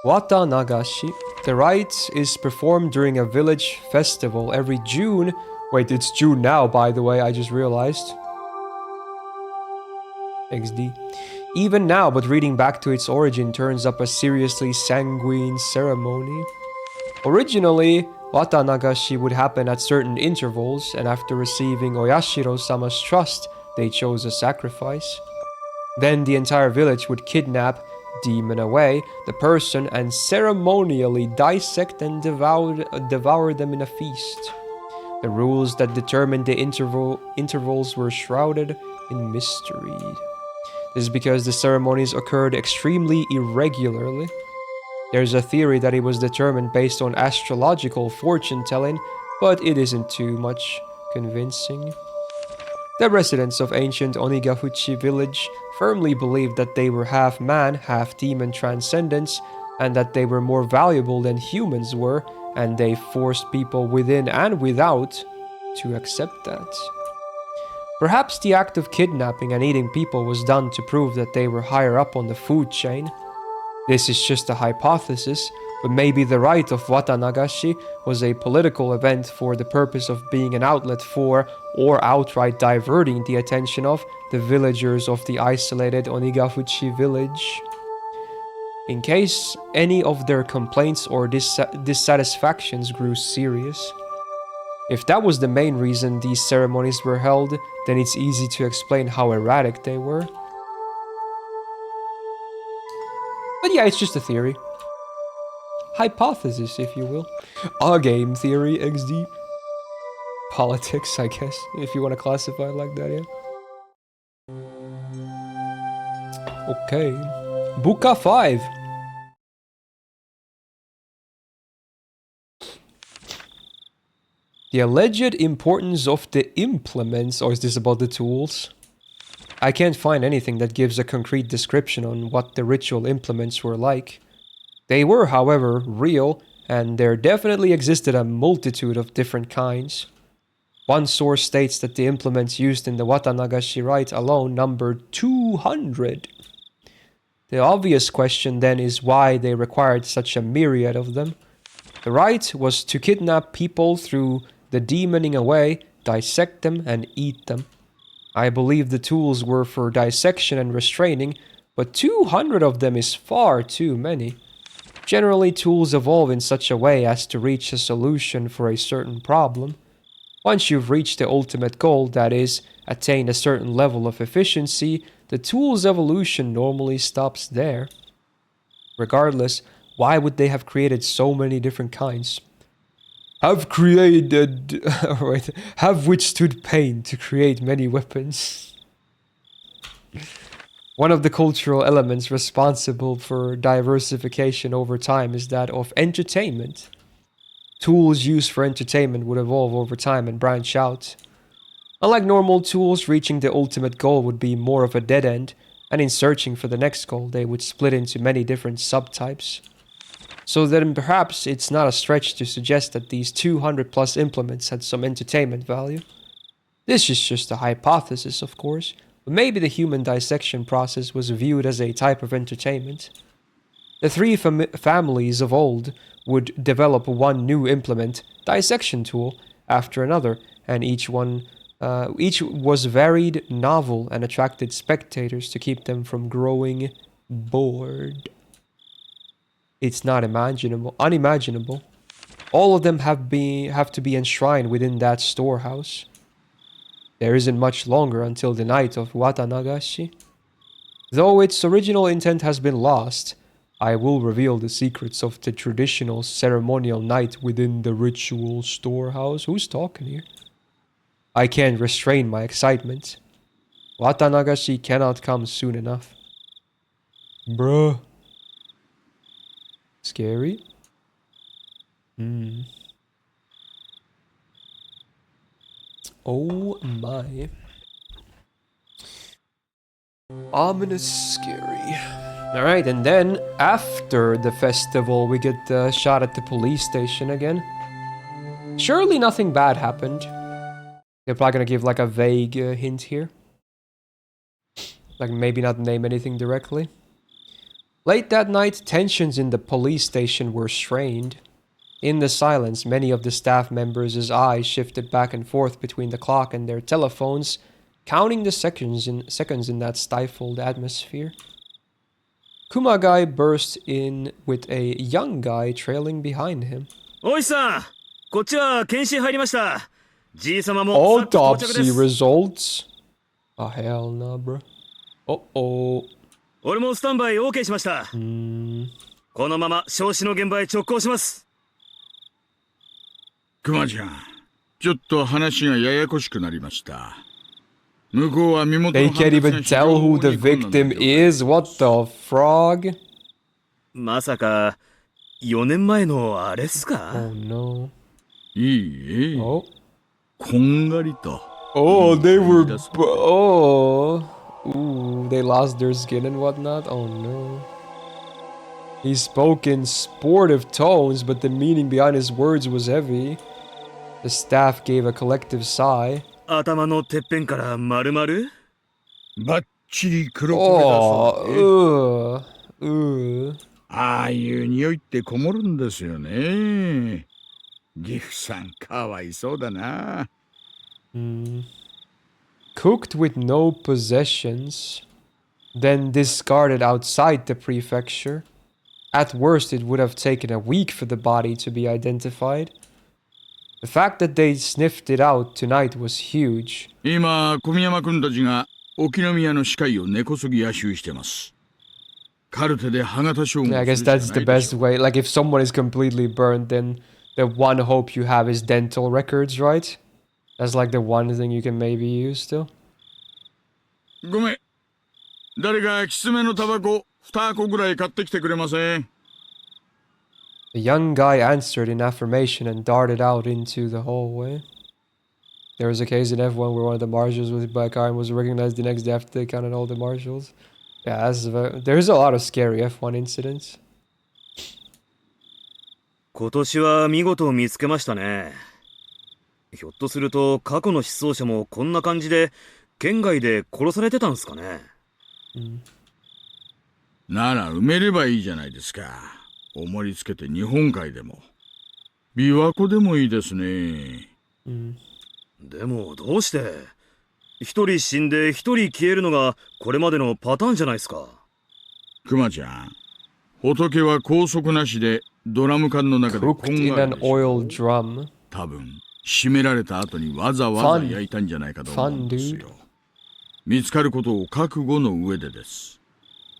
Wata Nagashi. The rite is performed during a village festival every June. Wait, it's June now, by the way, I just realized. XD. Even now, but reading back to its origin turns up a seriously sanguine ceremony. Originally, Wata Nagashi would happen at certain intervals, and after receiving Oyashiro-sama's trust, they chose a sacrifice. Then the entire village would kidnap, demon away, the person and ceremonially dissect and devour them in a feast. The rules that determined the intervals were shrouded in mystery. This is because the ceremonies occurred extremely irregularly. There's a theory that it was determined based on astrological fortune-telling, but it isn't too much convincing. The residents of ancient Onigafuchi village firmly believed that they were half man, half demon transcendents, and that they were more valuable than humans were, and they forced people within and without to accept that. Perhaps the act of kidnapping and eating people was done to prove that they were higher up on the food chain. This is just a hypothesis, but maybe the rite of Watanagashi was a political event for the purpose of being an outlet for, or outright diverting the attention of, the villagers of the isolated Onigafuchi village. In case any of their complaints or dissatisfactions grew serious. If that was the main reason these ceremonies were held, then it's easy to explain how erratic they were. But yeah, it's just a theory. Hypothesis, if you will. A game theory, XD. Politics, I guess, if you want to classify it like that, yeah. Okay. Buka 5. The alleged importance of the implements, or is this about the tools? I can't find anything that gives a concrete description on what the ritual implements were like. They were, however, real, and there definitely existed a multitude of different kinds. One source states that the implements used in the Watanagashi rite alone numbered 200. The obvious question then is why they required such a myriad of them. The rite was to kidnap people through the demoning away, dissect them, and eat them. I believe the tools were for dissection and restraining, but 200 of them is far too many. Generally, tools evolve in such a way as to reach a solution for a certain problem. Once you've reached the ultimate goal, that is, attained a certain level of efficiency, the tool's evolution normally stops there. Regardless, why would they have created so many different kinds? Have withstood pain to create many weapons. One of the cultural elements responsible for diversification over time is that of entertainment. Tools used for entertainment would evolve over time and branch out. Unlike normal tools, reaching the ultimate goal would be more of a dead end, and in searching for the next goal, they would split into many different subtypes. So then perhaps it's not a stretch to suggest that these 200 plus implements had some entertainment value. This is just a hypothesis, of course, but maybe the human dissection process was viewed as a type of entertainment. The three families of old would develop one new implement, dissection tool, after another, and each was varied, novel, and attracted spectators to keep them from growing bored. It's not unimaginable. All of them have to be enshrined within that storehouse. There isn't much longer until the night of Watanagashi. Though its original intent has been lost, I will reveal the secrets of the traditional ceremonial night within the ritual storehouse. Who's talking here? I can't restrain my excitement. Watanagashi cannot come soon enough. Bruh. Scary. Oh my. Ominous scary. Alright, and then after the festival we get the shot at the police station again. Surely nothing bad happened. They're probably gonna give like a vague hint here. Like maybe not name anything directly. Late that night, tensions in the police station were strained. In the silence, many of the staff members' eyes shifted back and forth between the clock and their telephones, counting the seconds in that stifled atmosphere. Kumagai burst in with a young guy trailing behind him. Autopsy results? Oh, hell no, bro. Uh-oh. 俺もスタンバイ OK しました。このまま焼死の現場へ直行します。クマちゃん、ちょっと話がややこしくなりました。向こうは身元の They can't even tell who the victim is. What the frog? まさか4年前のあれっすか Oh no. いいえ。Oh. こんがりと。Oh, they were. Oh. Ooh, they lost their skin and whatnot? Oh no. He spoke in sportive tones, but the meaning behind his words was heavy. The staff gave a collective sigh. 頭のてっぺんから丸々バッチリ黒焦げだそうね。Oh, ああいう匂いってこもるんですよね。ギフさんかわいそうだな。Cooked with no possessions, then discarded outside the prefecture. At worst, it would have taken a week for the body to be identified. The fact that they sniffed it out tonight was huge. 今、小宮山君たちが沖宮の歯科医を根こそぎ野襲してます。カルテで歯型照合 Yeah, I guess that's the best way. Like, if someone is completely burned, then the one hope you have is dental records, right? That's like the one thing you can maybe use still. ごめん。誰かきつめのタバコ2箱ぐらい買ってきてくれません？ The young guy answered in affirmation and darted out into the hallway. There was a case in F1 where one of the marshals was hit by a car and was recognized the next day after they counted all the marshals. Yeah, there's a lot of scary F1 incidents. 今年は見事見つけましたね。ひょっとすると過去の失踪者もこんな感じで県外で殺されてたんすかね。なら埋めればいいじゃないですか。重りつけて日本海でも琵琶湖でもいいですね。でもどうして一人死んで一人消えるのがこれまでのパターンじゃないですか。クマちゃん、仏は拘束なしでドラム缶の中でこんがりでしょ。多分締められた後にわざわざ焼いたんじゃないかと思うんですよ。見つかることを覚悟の上でです。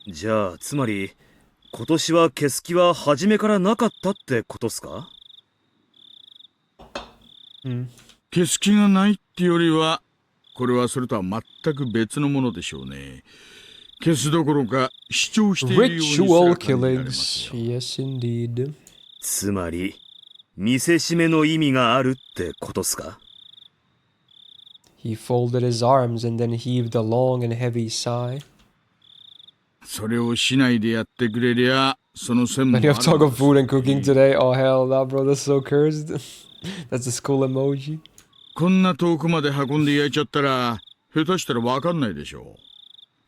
じゃあつまり今年は消す気は初めからなかったってことっすか？消す気がないってよりは、これはそれとは全く別のものでしょうね。消すどころか主張しているようにすら感じられますよ。Yes, indeed. つまり見せしめの意味があるってことっすか？ He folded his arms and then heaved a long and heavy sigh. それをしないでやってくれりゃ、その線もあ When る you have talk of food and cooking today, oh hell, nah, bro, that's so cursed. That's a school emoji. こんな遠くまで運んで焼いちゃったら、下手したらわかんないでしょう。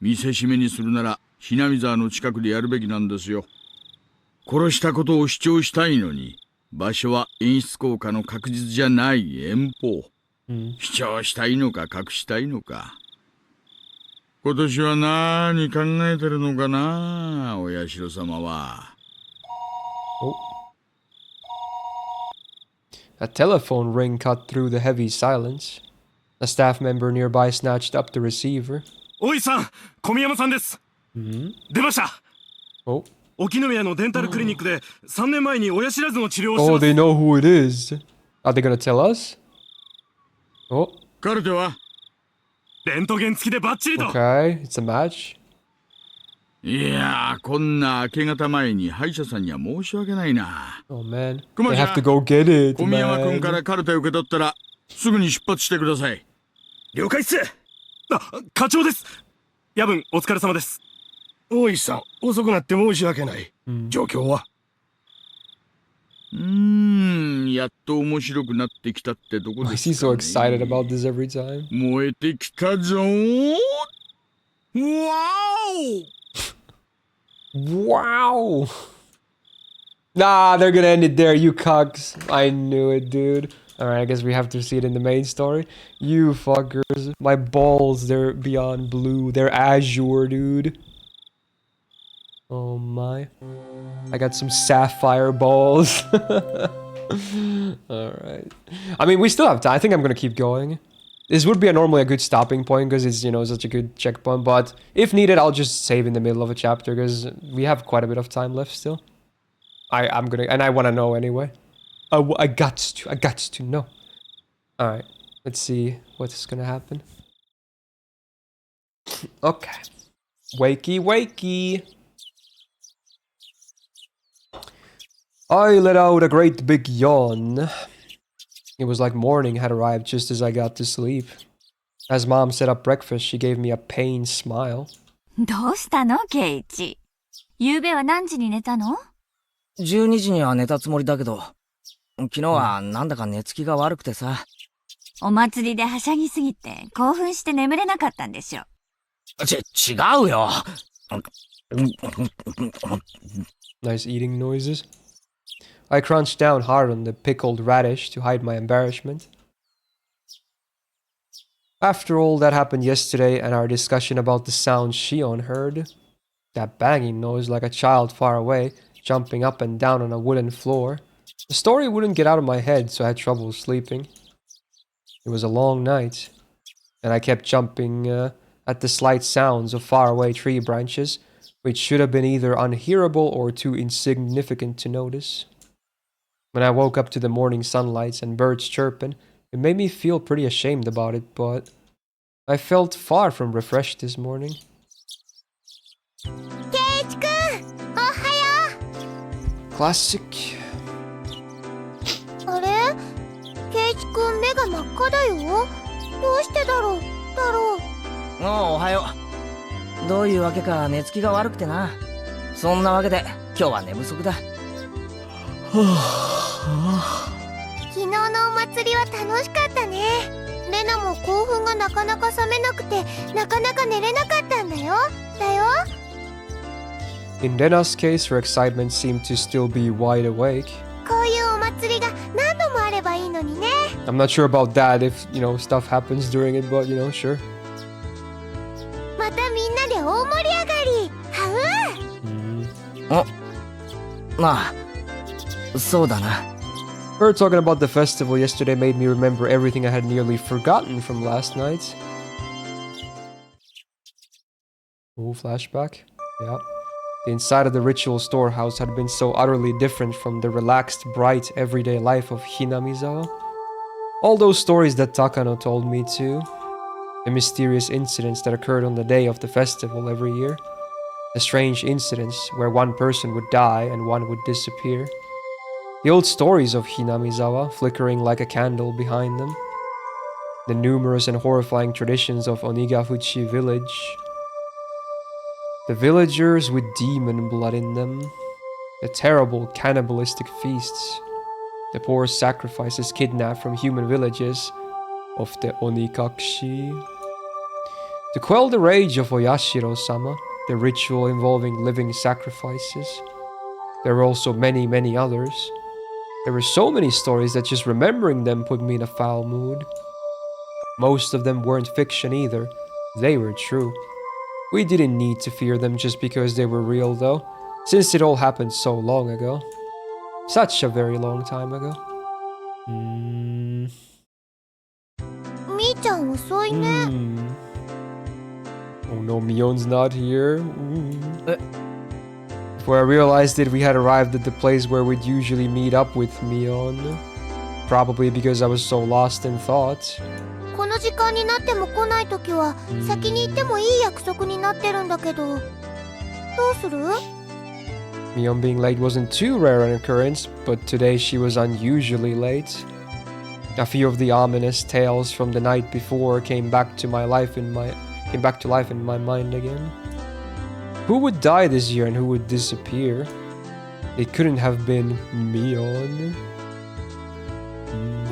見せしめにするなら、ひなみ沢の近くでやるべきなんですよ。殺したことを主張したいのに、場所は演出効果の確実じゃない遠方。主張したいのか隠したいのか。今年は何考えてるのかな、お社様は。A telephone ring cut through the heavy silence. A staff member nearby snatched up the receiver. おいさん、小宮山さんです。出ました。沖宮のデンタルクリニックで3年前に親知らずの治療をしてます。Oh, they know who it is. Are they gonna tell us? Oh. カルテはレントゲン付きでバッチリと。Okay, it's a match. いやー、こんな明け方前に歯医者さんには申し訳ないな。Oh man, クマ they ちゃ have ん、 to go get it, 小宮山君か man. らカルテ受け取ったらすぐに出発してください。了解っす。あ、課長です。夜分お疲れ様です。大石さん、遅くなって申し訳ない。状況は？やっと面白くなってきたってとこです Why is he so excited about this every time? 燃えてきたぞー。Wow! Nah, they're gonna end it there, you cucks. I knew it, dude. Alright, I guess we have to see it in the main story. You fuckers. My balls, they're beyond blue. They're azure, dude. Oh my. I got some sapphire balls. Alright. I mean, we still have time. I think I'm gonna keep going. This would be normally a good stopping point because it's, you know, such a good checkpoint. But if needed, I'll just save in the middle of a chapter because we have quite a bit of time left still. I'm gonna, and I want to know anyway. I got to know. Alright, let's see what's gonna happen. Okay. Wakey, wakey. I let out a great big yawn. It was like morning had arrived just as I got to sleep. As Mom set up breakfast, she gave me a pained smile. どうしたの、ケイチ。昨べは何時に寝たの？ 12時には寝たつもりだけど、昨日はなんだか寝つきが悪くてさ。お祭りではしゃぎすぎて興奮して眠れなかったんでしょ。違うよ。Nice eating noises. I crunched down hard on the pickled radish to hide my embarrassment. After all that happened yesterday and our discussion about the sound Shion heard, that banging noise like a child far away, jumping up and down on a wooden floor, the story wouldn't get out of my head, so I had trouble sleeping. It was a long night, and I kept jumping at the slight sounds of faraway tree branches, which should have been either unhearable or too insignificant to notice. When I woke up to the morning sunlight and birds chirping, it made me feel pretty ashamed about it, but I felt far from refreshed this morning. Keiichi-kun! Ohayo! Classic. あれケイチくん目が真っ赤だよ。どうしてだろうおはよう。どういうわけか寝つきが悪くてな。そんなわけで今日は寝不足だ。昨日のお祭りは楽しかったね。レナも興奮がなかなか冷めなくてなかなか寝れなかったんだよ。In Rena's case, her excitement seemed to still be wide awake. こういうお祭りが何度もあればいいのにね。I'm not sure about that if, stuff happens during it, but, sure. またみんなで大盛り上がり。はう。まあ、そうだな。Her talking about the festival yesterday made me remember everything I had nearly forgotten from last night. Oh, flashback. Yeah. The inside of the ritual storehouse had been so utterly different from the relaxed, bright, everyday life of Hinamizawa. All those stories that Takano told me too. The mysterious incidents that occurred on the day of the festival every year. The strange incidents where one person would die and one would disappear. The old stories of Hinamizawa flickering like a candle behind them. The numerous and horrifying traditions of Onigafuchi village. The villagers with demon blood in them. The terrible cannibalistic feasts. The poor sacrifices kidnapped from human villages of the Onikakshi. To quell the rage of Oyashiro-sama, the ritual involving living sacrifices. There were also many, many others. There were so many stories that just remembering them put me in a foul mood. Most of them weren't fiction either. They were true. We didn't need to fear them just because they were real though, since it all happened so long ago. Such a very long time ago. みーちゃん遅いね。Oh no, Mion's not here. Before I realized it, we had arrived at the place where we'd usually meet up with Mion. Probably because I was so lost in thought. この時間になっても来ないときは先に行ってもいい約束になってるんだけど。どうする？ Mion being late wasn't too rare an occurrence, but today she was unusually late. A few of the ominous tales from the night before came back to life in my mind again. Who would die this year and who would disappear? It couldn't have been Mion.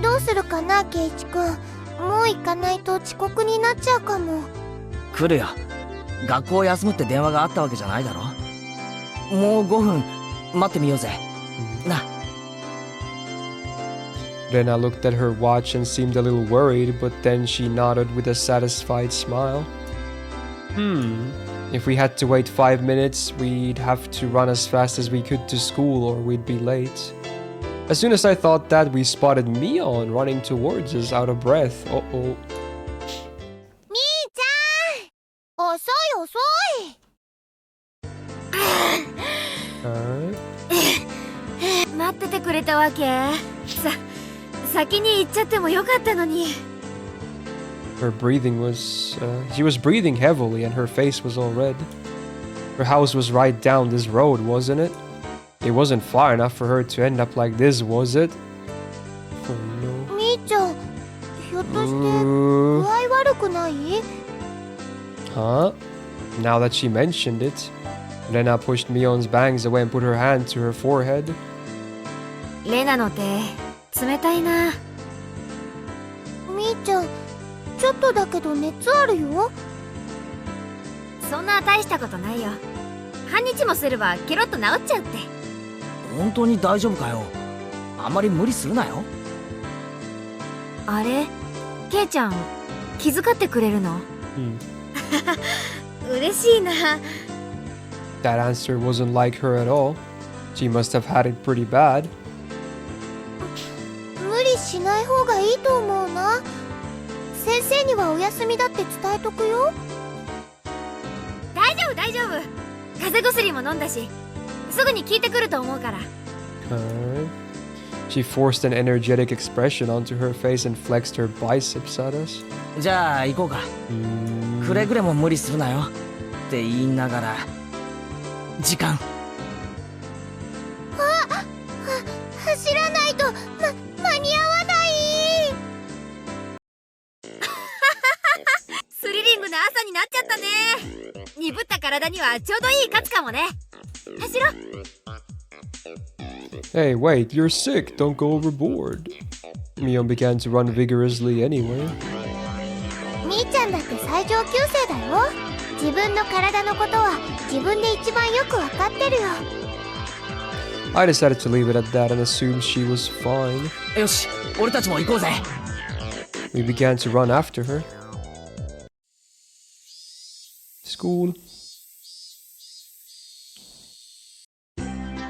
どうするかな、ケイチくん。もう行かないと遅刻になっちゃうかも。来るよ。学校休むって電話があったわけじゃないだろ。もう5分待ってみようぜ。な。Rena looked at her watch and seemed a little worried, but then she nodded with a satisfied smile. If we had to wait 5 minutes, we'd have to run as fast as we could to school or we'd be late. As soon as I thought that, we spotted Mion running towards us out of breath. Uh-oh. みーちゃん！遅い遅い！待っててくれたわけ？先に行っちゃってもよかったのに。Her breathing was... she was breathing heavily and her face was all red. Her house was right down this road, wasn't it? It wasn't far enough for her to end up like this, was it? Oh no. みーちゃん、ひょっとして具合悪くない？ Huh? Now that she mentioned it, Rena pushed Mion's bangs away and put her hand to her forehead. レナの手、冷たいな。みーちゃん、ちょっとだけど熱あるよ。そんな大したことないよ。半日もすればケロッと治っちゃうって。本当に大丈夫かよ。あまり無理するなよ。あれ、ケイちゃん気遣ってくれるの？嬉しいな。That answer wasn't like her at all. She must have had it pretty bad. 無理しない方がいいと思うな。先生にはお休みだって伝えとくよ。大丈夫大丈夫。風邪薬も飲んだし、すぐに効いてくると思うから。She forced an energetic expression onto her face and flexed her biceps at us. じゃあ行こうか。くれぐれも無理するなよって言いながら時間。走らないと間に合わない。スリリングな朝になっちゃったね。鈍った体にはちょうどいいカツかもね。走ろ。Hey, wait, you're sick. Don't go overboard. Mion began to run vigorously anyway. みーちゃんだって最上級生だよ。自分の体のことは自分で一番よくわかってるよ。I decided to leave it at that and assumed she was fine. よし、俺たちも行こうぜ。We began to run after her. School.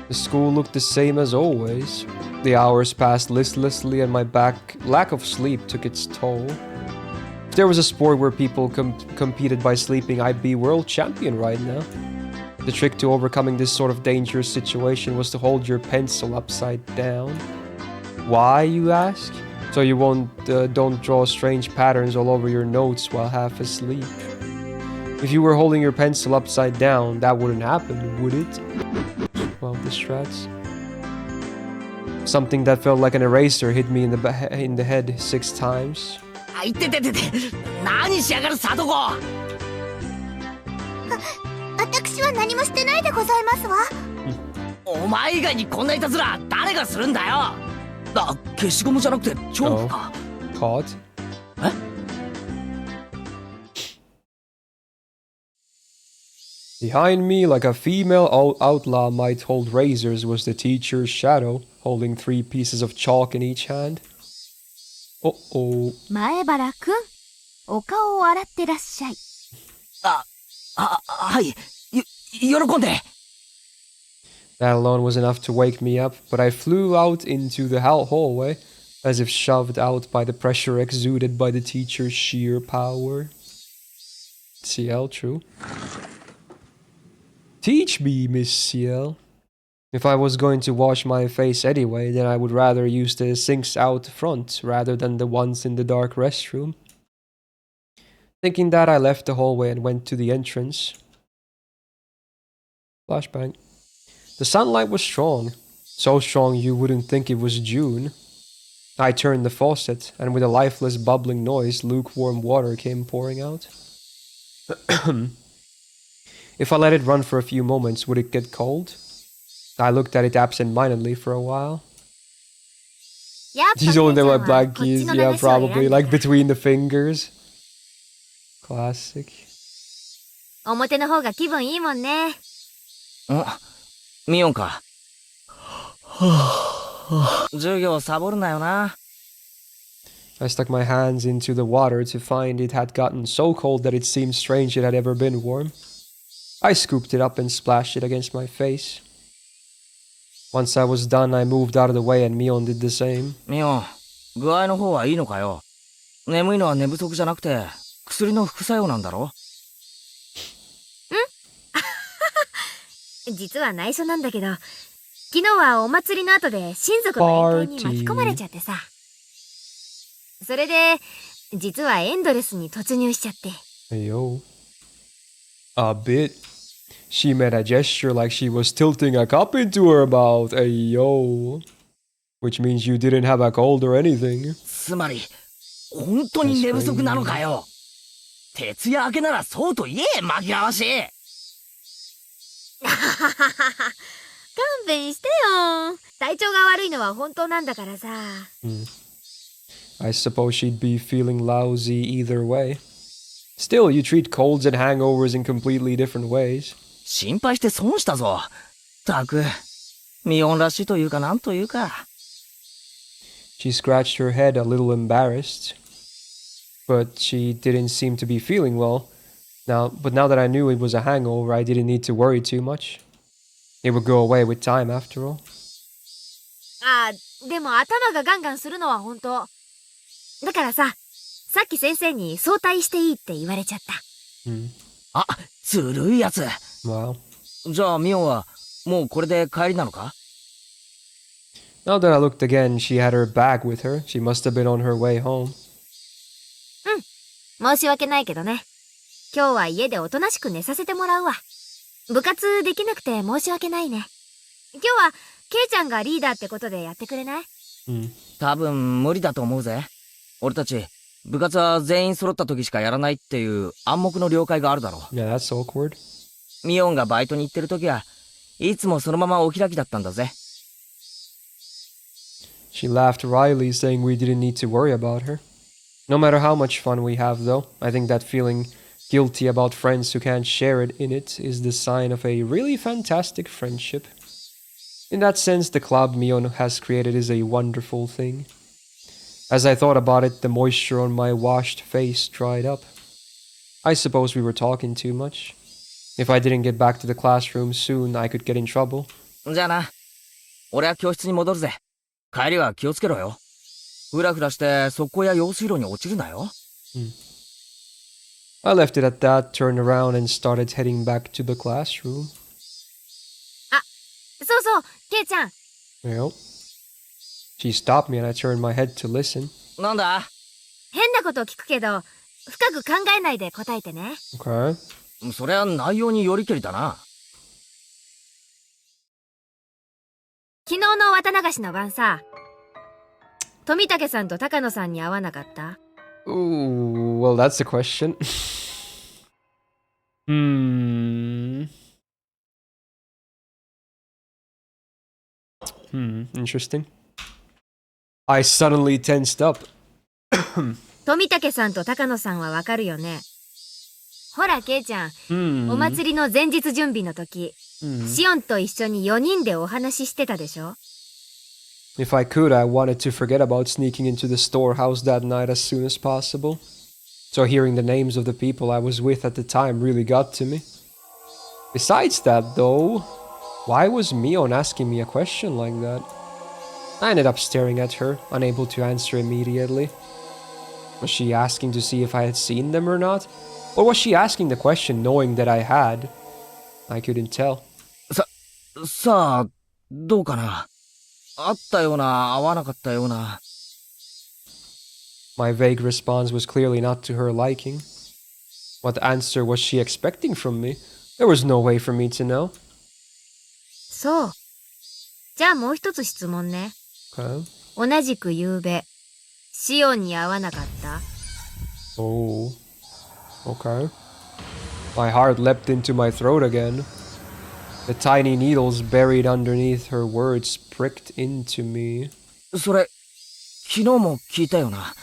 The school looked the same as always. The hours passed listlessly and my lack of sleep took its toll. If there was a sport where people competed by sleeping, I'd be world champion right now. The trick to overcoming this sort of dangerous situation was to hold your pencil upside down. Why, you ask? So you don't draw strange patterns all over your notes while half asleep. If you were holding your pencil upside down, that wouldn't happen, would it? Well, the strats. Something that felt like an eraser hit me in the head 6 times. あ、いてててて、何しやがるサトコ。私は何もしてないでございますわ。お前以外にこんないたずら誰がするんだよ。あ、消しゴムじゃなくてチョークか。Caught? え？Behind me, like a female outlaw might hold razors, was the teacher's shadow, holding 3 pieces of chalk in each hand. Uh-oh. 前原くん、お顔を洗ってらっしゃい。はい。喜んで。That alone was enough to wake me up, but I flew out into the hallway, as if shoved out by the pressure exuded by the teacher's sheer power. CL, true. Teach me, Miss CL. If I was going to wash my face anyway, then I would rather use the sinks out front rather than the ones in the dark restroom. Thinking that, I left the hallway and went to the entrance. Flashbang. The sunlight was strong, so strong you wouldn't think it was June. I turned the faucet, and with a lifeless bubbling noise, lukewarm water came pouring out. If I let it run for a few moments, would it get cold? I looked at it absent-mindedly for a while. She's only there with black keys, yeah, probably, like between the fingers. Classic. 表の方が気分いいもんね。ミオンか。授業サボるなよな。I stuck my hands into the water to find it had gotten so cold that it seemed strange it had ever been warm. I scooped it up and splashed it against my face. Once I was done, I moved out of the way and Mion did the same. ミオン、具合の方はいいのかよ。眠いのは寝不足じゃなくて、薬の副作用なんだろ？実は内緒なんだけど、昨日はお祭りの後で親族の宴会に巻き込まれちゃってさ。それで、実はエンドレスに突入しちゃって。Ayo. A bit. She made a gesture like she was tilting a cup into her mouth. Ayo. Which means you didn't have a cold or anything. つまり、本当に寝不足なのかよ。徹夜明けならそうと言え、紛らわしい。勘弁してよ。体調が悪いのは本当なんだからさ。I suppose she'd be feeling lousy either way. Still, you treat colds and hangovers in completely different ways. 心配して損したぞ。たく、ミオンらしいというかなんというか。She scratched her head a little embarrassed, but she didn't seem to be feeling well. But now that I knew it was a hangover, I didn't need to worry too much. It would go away with time after all. ああ、でも頭がガンガンするのは本当。だからさ、さっき先生に早退していいって言われちゃった。あ、ずるいやつ。Wow. じゃあミオンはもうこれで帰りなのか？ Now that I looked again, she had her bag with her. She must have been on her way home. 申し訳ないけどね。今日は家でおとなしく寝させてもらうわ。部活できなくて申し訳ないね。今日はケイちゃんがリーダーってことでやってくれない？多分無理だと思うぜ。俺たち部活は全員揃った時しかやらないっていう暗黙の了解があるだろう。Yeah, that's awkward. ミオンがバイトに行ってる時はいつもそのままお開きだったんだぜ。She laughed wryly, saying we didn't need to worry about her. No matter how much fun we have, though, I think that feeling guilty about friends who can't share it in it is the sign of a really fantastic friendship. In that sense, the club Mion has created is a wonderful thing. As I thought about it, the moisture on my washed face dried up. I suppose we were talking too much. If I didn't get back to the classroom soon, I could get in trouble. じゃあな。俺は教室に戻るぜ。帰りは気をつけろよ。ふらふらして側溝や用水路に落ちるなよ。I left it at that, turned around and started heading back to the classroom. あ、そうそう、ケイちゃん。Well, she stopped me and I turned my head to listen. なんだ？変なこと聞くけど、深く考えないで答えてね。Okay. それは内容によりけりだな。昨日の綿流しの晩さ、富武さんと高野さんに会わなかった？ Ooh, well, that's the question. Interesting. I suddenly tensed up. 富武さんと高野さんはわかるよね。ほら、ケイちゃん、お祭りの前日準備の時、シオンと一緒に4人でお話ししてたでしょ？ If I could, I wanted to forget about sneaking into the storehouse that night as soon as possible. So hearing the names of the people I was with at the time really got to me. Besides that, though, why was Mion asking me a question like that? I ended up staring at her, unable to answer immediately. Was she asking to see if I had seen them or not? Or was she asking the question knowing that I had? I couldn't tell. さあ、どうかな。あったような、合わなかったような。My vague response was clearly not to her liking. What answer was she expecting from me? There was no way for me to know. そう。じゃあもう一つ質問ね。Okay. 同じく夕べ、シオンに会わなかった？ Oh. Okay. My heart leapt into my throat again. The tiny needles buried underneath her words pricked into me. それ、昨日も聞いたよな。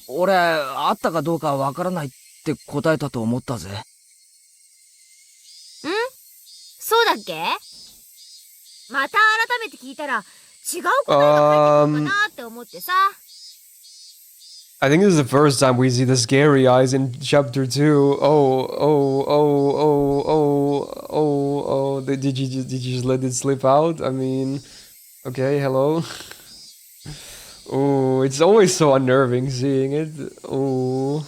俺、会ったかどうかわからないって答えたと思ったぜ。ん？そうだっけ？また改めて聞いたら違う答えが返ってくるかなって思ってさ。I think this is the first time we see the scary eyes in chapter 2. Did you just let it slip out? I mean, okay, hello. Oh, it's always so unnerving seeing it. Oh,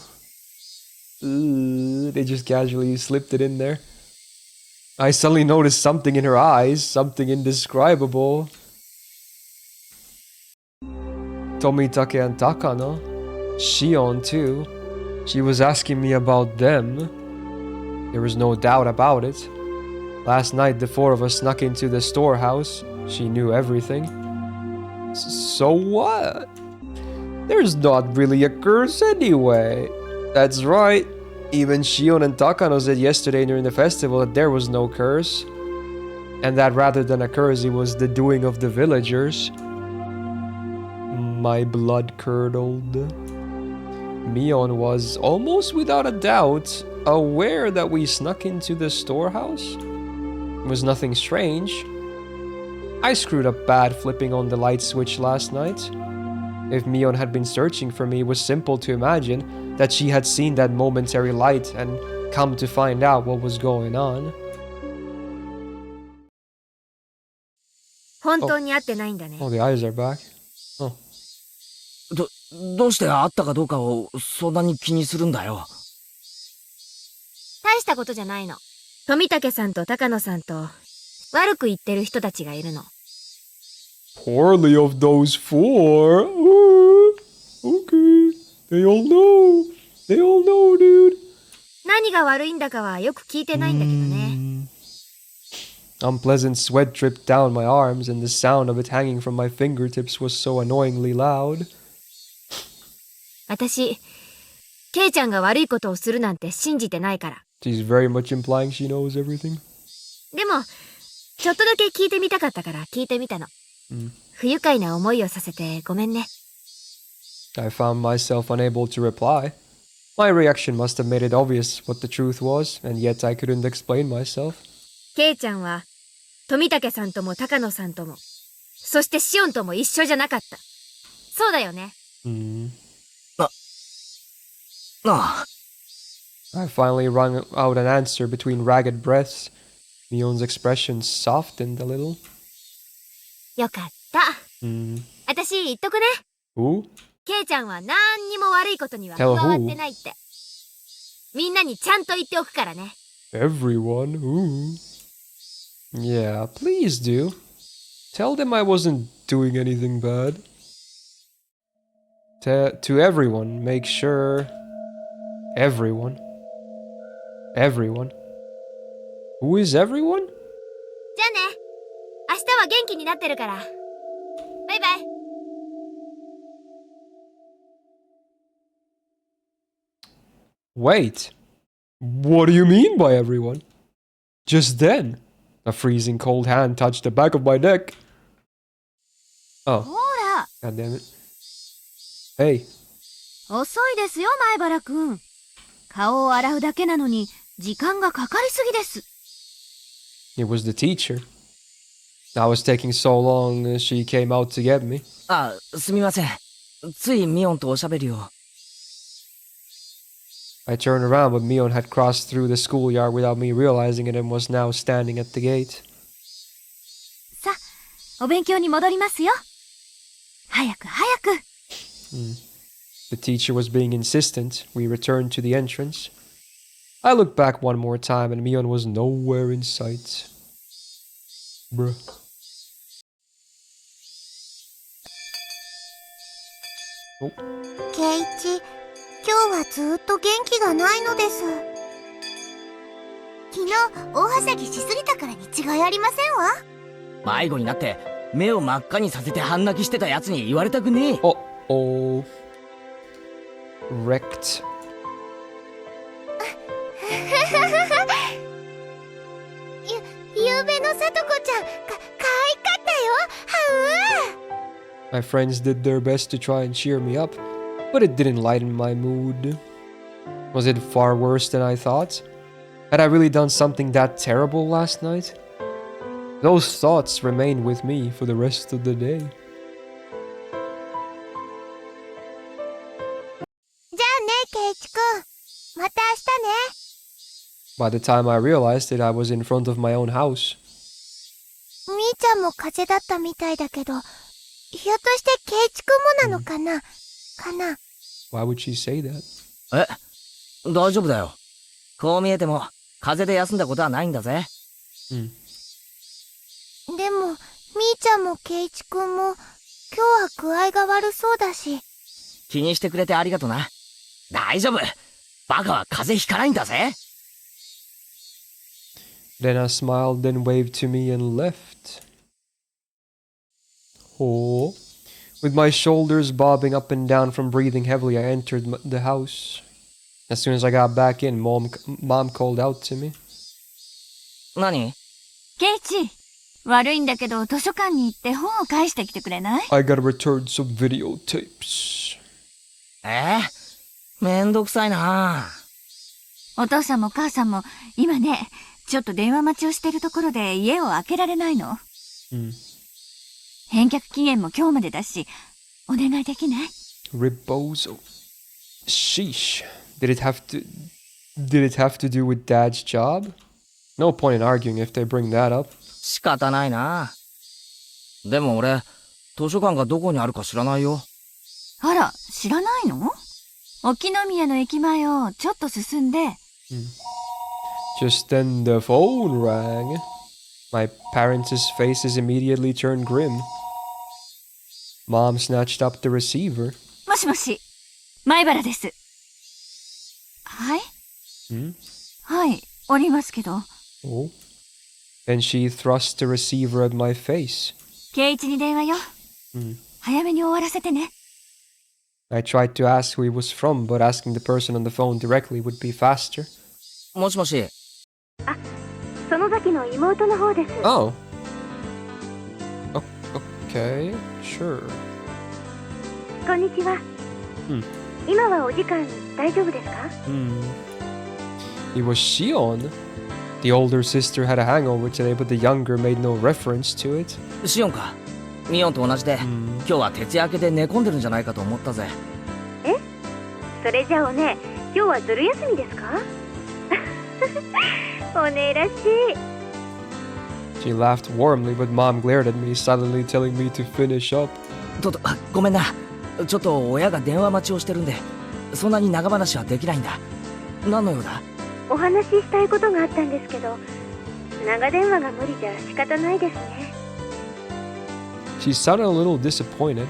they just casually slipped it in there. I suddenly noticed something in her eyes, something indescribable. Tomitake and Takano. Shion too. She was asking me about them. There was no doubt about it. Last night the four of us snuck into the storehouse. She knew everything. So what? There's not really a curse anyway. That's right. Even Shion and Takano said yesterday during the festival that there was no curse. And that rather than a curse, it was the doing of the villagers. My blood curdled. Mion was, almost without a doubt, aware that we snuck into the storehouse. was nothing strange. I screwed up bad flipping on the light switch last night. If Mion had been searching for me, it was simple to imagine that she had seen that momentary light and come to find out what was going on. 本当に会ってないんだね。 Oh, the eyes are back. Oh. どうして会ったかどうかをそんなに気にするんだよ。大したことじゃないの。富武さんと高野さんと悪く言ってる人たちがいるの。Poorly of those four. Okay. They all know. They all know, dude. 何が悪いんだかはよく聞いてないんだけどね。Unpleasant sweat dripped down my arms, and the sound of it hanging from my fingertips was so annoyingly loud. 私、ケイちゃんが悪いことをするなんて信じてないから。She's very much implying she knows everything. でも、ちょっとだけ聞いてみたかったから聞いてみたの。不愉快な思いをさせてごめんね。I found myself unable to reply. My reaction must have made it obvious what the truth was, and yet I couldn't explain myself. ケイちゃんは、富武さんとも高野さんとも、そしてシオンとも一緒じゃなかった。そうだよね。I finally wrung out an answer between ragged breaths. Mion's expression softened a little. よかった。私言っとくね。Who? ケイちゃんは何にも悪いことには加わってないって。みんなにちゃんと言っておくからね。Everyone? Ooh. Yeah, please do. Tell them I wasn't doing anything bad. To everyone, make sure... Everyone. Everyone. Who is everyone? じゃあね。明日は元気になってるから。バイバイ。Wait. What do you mean by everyone? Just then, a freezing cold hand touched the back of my neck. Oh. ほら。 God damn it. Hey. 遅いですよ、前原くん。顔を洗うだけなのに時間がかかりすぎです。It was the teacher. I was taking so long, she came out to get me. あ、すみません。ついミオンとおしゃべりを。I turned around, but Mion had crossed through the schoolyard without me realizing it and was now standing at the gate. さあ、お勉強に戻りますよ。早く早く。The teacher was being insistent. We returned to the entrance. I looked back one more time and Mion was nowhere in sight. Bruh. Oh. ケイチ、今日はずっと元気がないのです。昨日大はしゃぎしすぎたからに違いありませんわ。迷子になって目を真っ赤にさせて半泣きしてたやつに言われたくねえ。Oh. Wrecked. ゆうべのさとこちゃん、可愛かったよ。はう。 My friends did their best to try and cheer me up, but it didn't lighten my mood. Was it far worse than I thought? Had I really done something that terrible last night? Those thoughts remained with me for the rest of the day. じゃあね、ケイチくん。また明日ね。By the time I realized it, I was in front of my own house. みーちゃんも風邪だったみたいだけど、ひょっとしてケイチくんもなのかな、Why would she say that? 大丈夫だよ。こう見えても風邪で休んだことはないんだぜ。でも、みーちゃんもケイチくんも、今日は具合が悪そうだし。気にしてくれてありがとな。大丈夫。バカは風邪ひかないんだぜ。Then I smiled, then waved to me and left. Oh. With my shoulders bobbing up and down from breathing heavily, I entered the house. As soon as I got back in, Mom called out to me. 何？ケイチ、悪いんだけど図書館に行って本を返してきてくれない？ I gotta return some videotapes. めんどくさいな。お父さんも母さんも今ね、ちょっと電話待ちをしてるところで家を開けられないの。返却期限も今日までだし、お願いできない？ Rebozo. Sheesh. Did it have to do with Dad's job? No point in arguing if they bring that up. 仕方ないな。でも俺、図書館がどこにあるか知らないよ。あら、知らないの？沖宮の駅前をちょっと進んで。Just then the phone rang. My parents' faces immediately turned grim. Mom snatched up the receiver. もしもし、前原です。はい？はい、おりますけど。Oh. Then she thrust the receiver at my face. 圭一に電話よ。早めに終わらせてね。I tried to ask who he was from, but asking the person on the phone directly would be faster. もしもし。あ、園崎の妹の方です。Oh. Okay, sure. こんにちは。今はお時間大丈夫ですか？It was Shion. The older sister had a hangover today, but the younger made no reference to it. シオンか。ミオンと同じで、今日は徹夜明けで寝込んでるんじゃないかと思ったぜ。え？それじゃあおね、今日はずる休みですか？おねらしい。She laughed warmly, but Mom glared at me, silently telling me to finish up. ごめんな。ちょっと親が電話待ちをしてるんで、そんなに長話はできないんだ。何の用だ？お話ししたいことがあったんですけど、長電話が無理じゃ仕方ないですね。She sounded a little disappointed.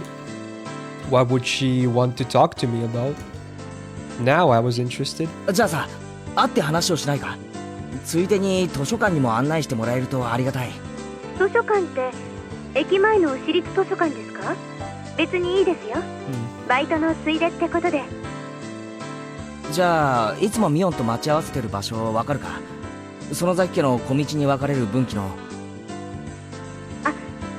What would she want to talk to me about? Now I was interested. じゃあさ、会って話をしないか？ついでに図書館にも案内してもらえるとありがたい。図書館って駅前の私立図書館ですか？別にいいですよ。バイトのついでってことで。じゃあいつもミオンと待ち合わせてる場所わかるか？園崎家の小道に分かれる分岐の。あ、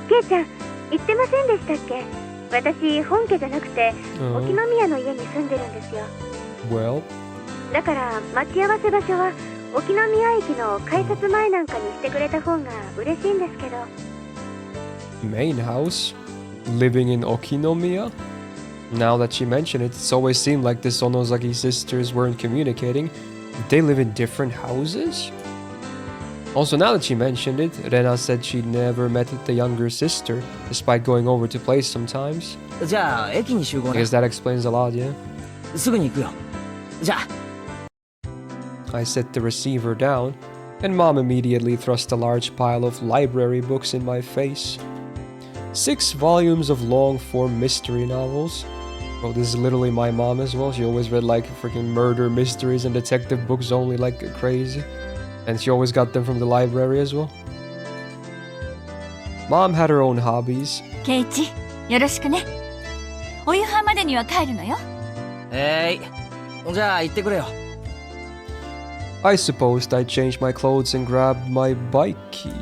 ケイちゃん言ってませんでしたっけ？私本家じゃなくて沖宮の家に住んでるんですよ。Well. だから待ち合わせ場所は沖宮駅の改札前なんかにしてくれた方が嬉しいんですけど。Main house? Living in Okinomiya? Now that she mentioned it, it's always seemed like the Sonozaki sisters weren't communicating. Did they live in different houses? Also, now that she mentioned it, Rena said she never met the younger sister, despite going over to play sometimes. じゃあ駅に集合 I ね。 guess that explains a lot, yeah? すぐに行くよ。じゃあ。I set the receiver down, and Mom immediately thrust a large pile of library books in my face. 6 volumes of long-form mystery novels. Oh, this is literally my mom as well. She always read like freaking murder mysteries and detective books only like crazy. And she always got them from the library as well. Mom had her own hobbies. ケイチ、よろしくね。お夕飯までには帰るのよ。じゃあ行ってくれよ。I supposed I changed my clothes and grabbed my bike key.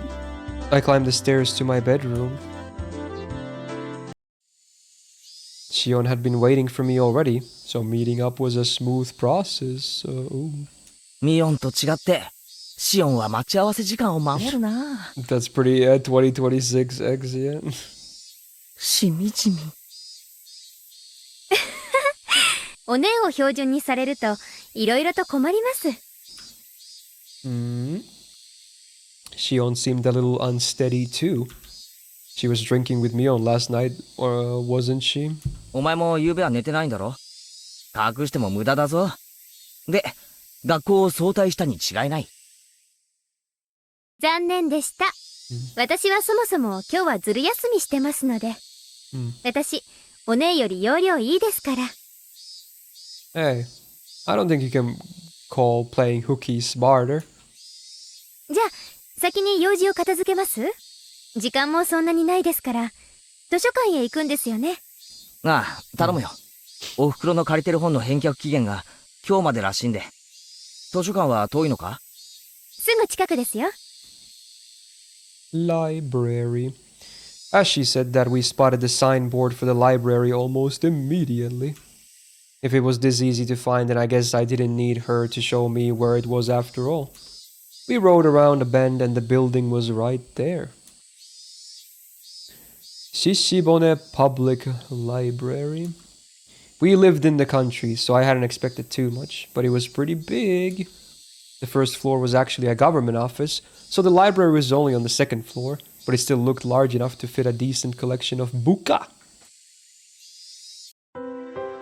I climbed the stairs to my bedroom. Shion had been waiting for me already, so meeting up was a smooth process. ミオンと違って、シオンは待ち合わせ時間を守るな。That's pretty 2026X, yeah. しみじみ。おねを標準にされるといろいろと困ります。Shion seemed a little unsteady too. She was drinking with Mion last night, or wasn't she? お前も夕べは寝てないんだろ？隠しても無駄だぞ。で、学校を早退したに違いない。残念でした。私はそもそも今日はずる休みしてますので。私、おねより容量いいですから。Hey, I don't think you can call playing hooky smarter. じゃあ、先に用事を片付けます？時間もそんなにないですから、図書館へ行くんですよね。ああ、頼むよ。お袋の借りてる本の返却期限が今日までらしいんで。図書館は遠いのか？すぐ近くですよ。Library. As she said that, we spotted the signboard for the library almost immediately. If it was this easy to find, then I guess I didn't need her to show me where it was after all. We rode around a bend and the building was right there. Shishibone Public Library. We lived in the country, so I hadn't expected too much, but it was pretty big. The first floor was actually a government office, so the library was only on the second floor, but it still looked large enough to fit a decent collection of buka.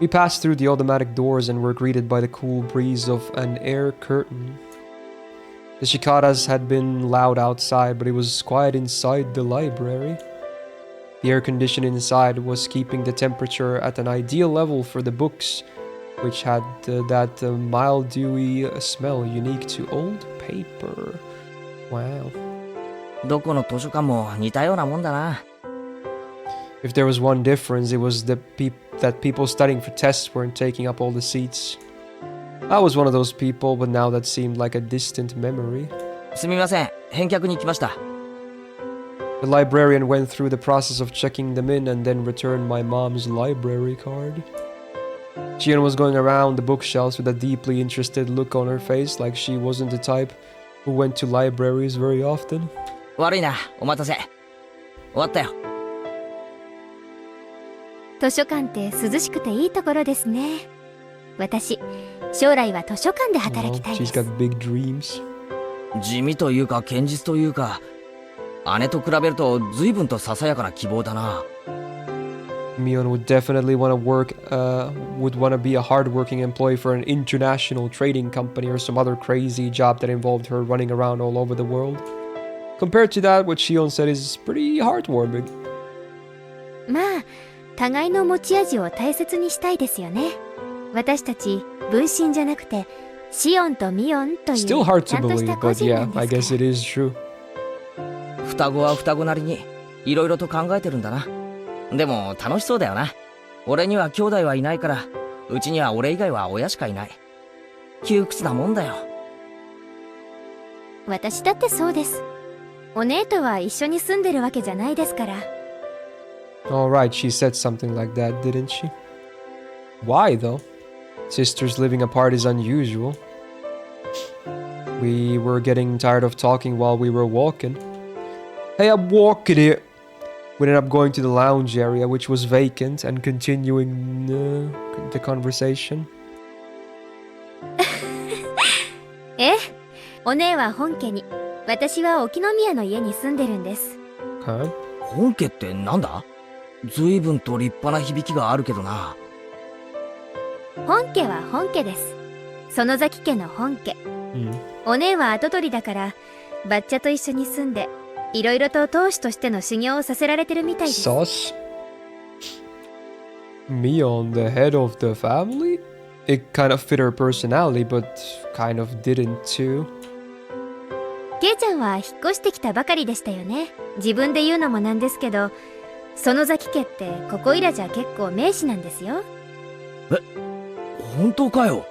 We passed through the automatic doors and were greeted by the cool breeze of an air curtain. The cicadas had been loud outside, but it was quiet inside the library. The air conditioning inside was keeping the temperature at an ideal level for the books, which had that mild, dewy smell unique to old paper. Wow. どこの図書館も似たようなもんだな。If there was one difference, it was that people studying for tests weren't taking up all the seats. I was one of those people, but now that seemed like a distant memory. すみません、返却に来ました。The librarian went through the process of checking them in and then returned my mom's library card. Shion was going around the bookshelves with a deeply interested look on her face, like she wasn't the type who went to libraries very often. 悪いな、お待たせ。終わったよ。図書館って涼しくていいところですね。私、将来は図書館で働きたいです。She's got big dreams. 地味というか堅実というか、姉と比べると随分とささやかな希望だな。Mion would definitely want to be a hardworking employee for an international trading company or some other crazy job that involved her running around all over the world. Compared to that, what Shion said is pretty heartwarming. まあ、互いの持ち味を大切にしたいですよね。私たち分身じゃなくてシオンとミオンというちゃん Still hard と to した believe, 個 but 人な yeah, んです I から。 guess it is true. 双子は双子なりにいろいろと考えてるんだな。でも楽しそうだよな。俺には兄弟はいないから、うちには俺以外は親しかいない。窮屈なもんだよ。私だってそうです。お姉とは一緒に住んでるわけじゃないですから。Alright, she said something like that, didn't she? Why though? Sisters living apart is unusual. We were getting tired of talking while we were walking. Hey, I'm walking here. We ended up going to the lounge area, which was vacant, and continuing the conversation. え、お姉は本家に、私は沖宮の家に住んでるんです。Huh? 本家ってなんだ？随分と立派な響きがあるけどな。本家は本家です。園崎家の本家。お姉は跡取りだから、バッチャと一緒に住んで、いろいろと当主としての修行をさせられてるみたいです。Sus? Mion, the head of the family? It kind of fit her personality, but kind of didn't too. ケイちゃんは引っ越してきたばかりでしたよね。自分で言うのもなんですけど、園崎家ってここいらじゃ結構名士なんですよ。え、本当かよ。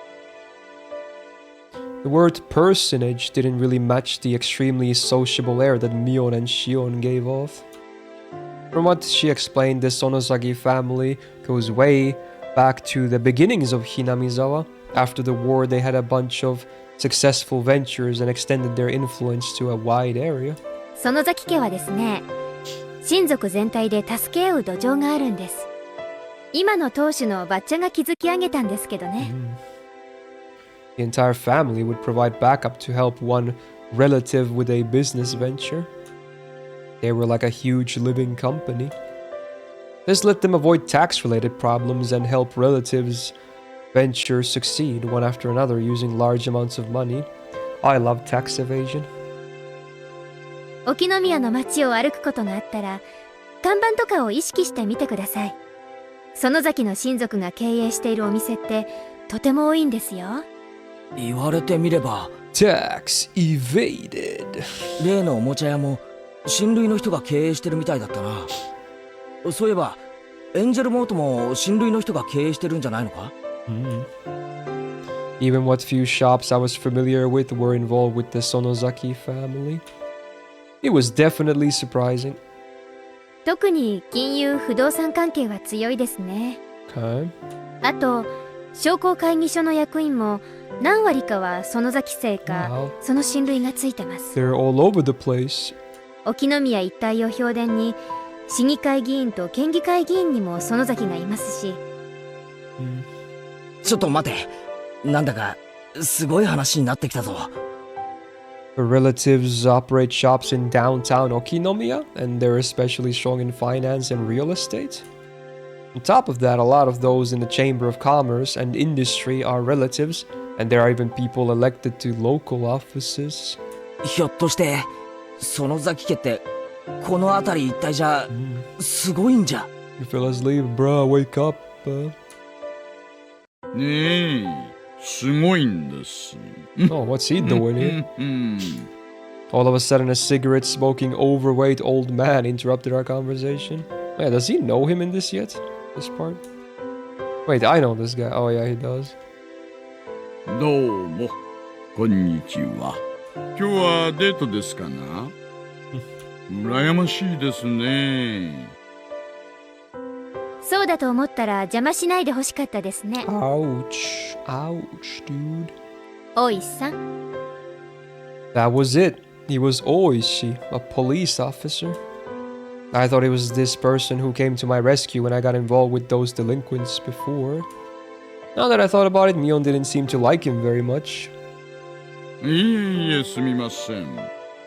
The word personage didn't really match the extremely sociable air that Mion and Shion gave off. From what she explained, the Sonosagi family goes way back to the beginnings of Hinamizawa. After the war, they had a bunch of successful ventures and extended their influence to a wide area. 園崎家はですね、親族全体で助け合う土壌があるんです。今の当主のバッチャが築き上げたんですけどね。The entire family would provide backup to help one relative with a business venture. They were like a huge living company. This let them avoid tax-related problems and help relatives' ventures succeed one after another using large amounts of money. I love tax evasion. 沖宮の街を歩くことがあったら、看板とかを意識してみてください。園崎の親族が経営しているお店ってとても多いんですよ。言われてみれば Tax evaded. 例のおもちゃ屋も親類の人が経営してるみたいだったな。そういえばエンジェルモートも親類の人が経営してるんじゃないのか？ Even what few shops I was familiar with were involved with the Sonozaki family. It was definitely surprising. 特に金融不動産関係は強いですね。Okay. あと商工会議所の役員も何割かは園崎姓か Wow. その親類がついてます。 They're all over the place. 沖宮一帯を評伝に市議会議員と県議会議員にも園崎がいますし。ちょっと待て。なんだかすごい話になってきたぞ。 Her relatives operate shops in downtown Okinomiya, and they're especially strong in finance and real estate. On top of that, a lot of those in the Chamber of Commerce and Industry are relatives, and there are even people elected to local offices. ひょっとして園崎家ってこの辺り一帯じゃすごいんじゃ。 You fellas leave, bruh. Wake up. ねえ、すごいんです。Oh, what's he doing here? All of a sudden, a cigarette-smoking, overweight old man interrupted our conversation. Yeah, does he know him in this yet? This part? Wait, I know this guy. Oh yeah, he does. どうも、こんにちは。今日はデートですかな？羨ましいですね。そうだと思ったら邪魔しないでほしかったですね。 Ouch. Ouch, dude. 大石さん。 That was it. He was Oishi, a police officer. I thought he was this person who came to my rescue when I got involved with those delinquents before. Now that I thought about it, Mion didn't seem to like him very much. いえいえ、すみません。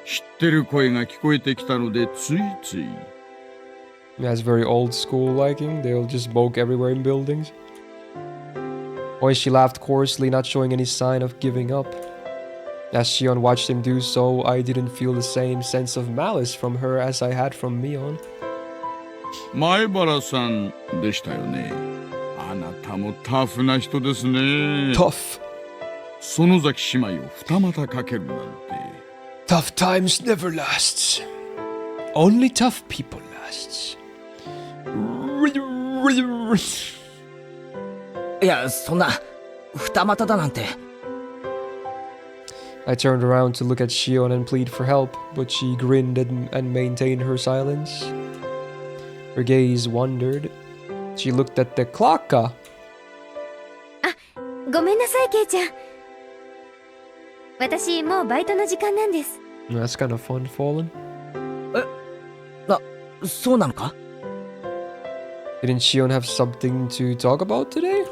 知ってる声が聞こえてきたのでついつい。That's very old school liking. They'll just smoke everywhere in buildings. Oishi laughed coarsely, not showing any sign of giving up. As Shion watched him do so, I didn't feel the same sense of malice from her as I had from Mion. 前原さんでしたよね。あなたもタフな人ですね。Tough. 園崎姉妹を二股かけるなんて。Tough times never lasts. Only tough people lasts. いや、そんな二股だなんて。 I turned around to look at Shion and plead for help, but she grinned and maintained her silence. Her gaze wandered. She looked at the clock. ごめんなさい、ケイちゃん。私、もうバイトの時間なんです。 That's kind of fun, Fallen. そうなのか？ Didn't Shion have something to talk about today?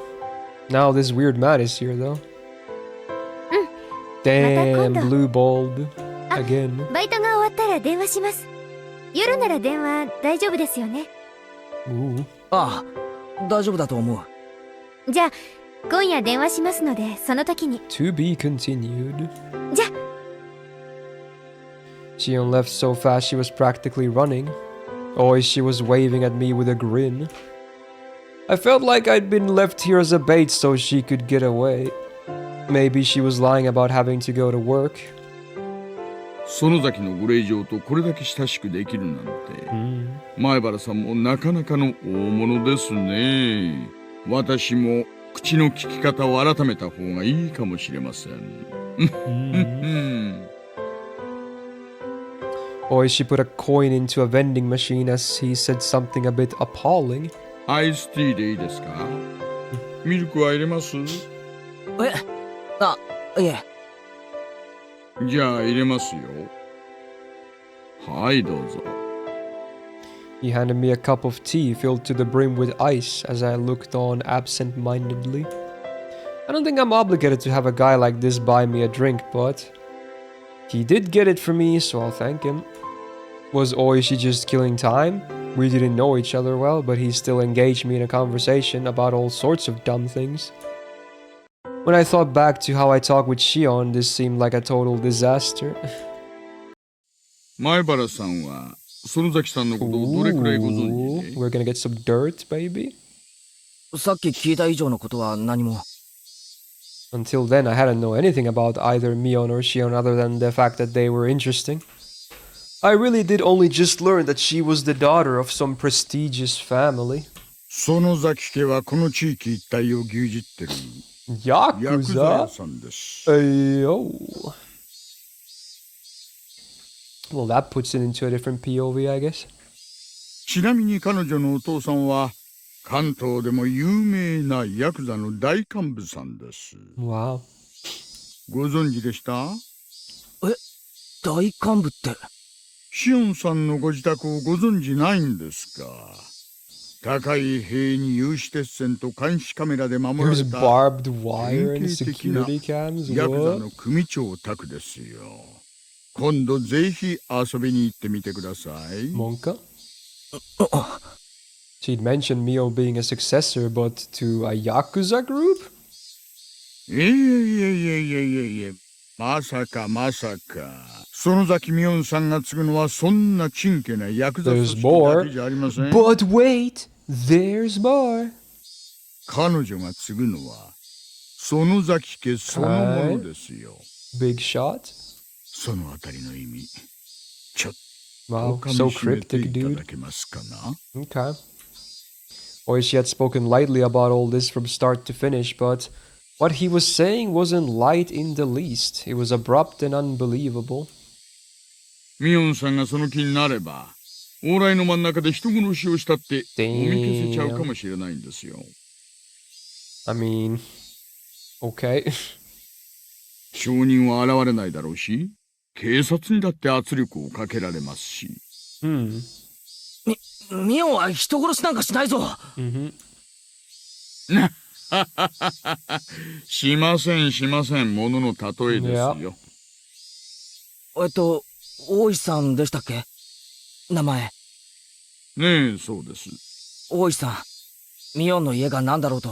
Now this weird man is here, though. Damn, blue balled again. バイトが終わったら電話します。夜なら電話大丈夫ですよね。ああ、大丈夫だと思う。じゃあ、今夜電話しますので、その時に。To be continued. じゃ。Shion left so fast she was practically running. She was waving at me with a grin. I felt like I'd been left here as a bait so she could get away. Maybe she was lying about having to go to work. 園崎のご令嬢とこれだけ親しくできるなんて、前原さんもなかなかの大物ですね。私も口の利き方を改めた方がいいかもしれません。She put a coin into a vending machine as he said something a bit appalling. アイスティーでいいですか？ミルクは入れます？あ、いえ。じゃあ入れますよ。はい、どうぞ。He handed me a cup of tea filled to the brim with ice as I looked on absent-mindedly. I don't think I'm obligated to have a guy like this buy me a drink, but he did get it for me, so I'll thank him. Was Oishi just killing time? We didn't know each other well, but he still engaged me in a conversation about all sorts of dumb things. When I thought back to how I talked with Shion, this seemed like a total disaster. 前原さんは園崎さんのことをどれくらいご存知で？ We're gonna get some dirt, baby. さっき聞いた以上のことは何も。 Until then, I hadn't known anything about either Mion or Shion other than the fact that they were interesting. I really did only just learn that she was the daughter of some prestigious family. 園崎家はこの地域一帯を牛耳ってる。ヤクザ屋さんです。Ayo. Well, that puts it into a different POV, I guess. ちなみに彼女のお父さんは関東でも有名なヤクザの大幹部さんです。Wow. ご存知でした？大幹部って。シオンさんのご自宅をご存知ないんですか？高い塀に有刺鉄線と監視カメラで守られた barbed wire 典 and 型的な security cams. ヤクザ What? の組長宅ですよ。今度ぜひ遊びに行ってみてください。Monka? She'd mentioned Mio being a successor, but to a Yakuza group? いえいえいえいえいえいえいえ、まさかまさか。園崎美音さんが継ぐのはそんなちんけなヤクザ組 There's 織だ more. けじゃありません。 But wait, there's more. 彼女が継ぐのは園崎家そのものですよ。Big shot. そのあたりの意味、ちょっと Wow, 噛 so み締めて cryptic, いた dude. だけますかな。 Okay. Oishi had spoken lightly about all this from start to finish, but what he was saying wasn't light in the least. It was abrupt and unbelievable. ミオンさんがその気になれば、往来の真ん中で人殺しをしたってもみ消せちゃうかもしれないんですよ。I mean, okay. 証人は現れないだろうし、警察にだって圧力をかけられますし。ミオは人殺しなんかしないぞ。しませんしません、ものの例えですよ。大石さんでしたっけ？名前。ねえ、そうです。大石さん、ミオンの家が何だろうと、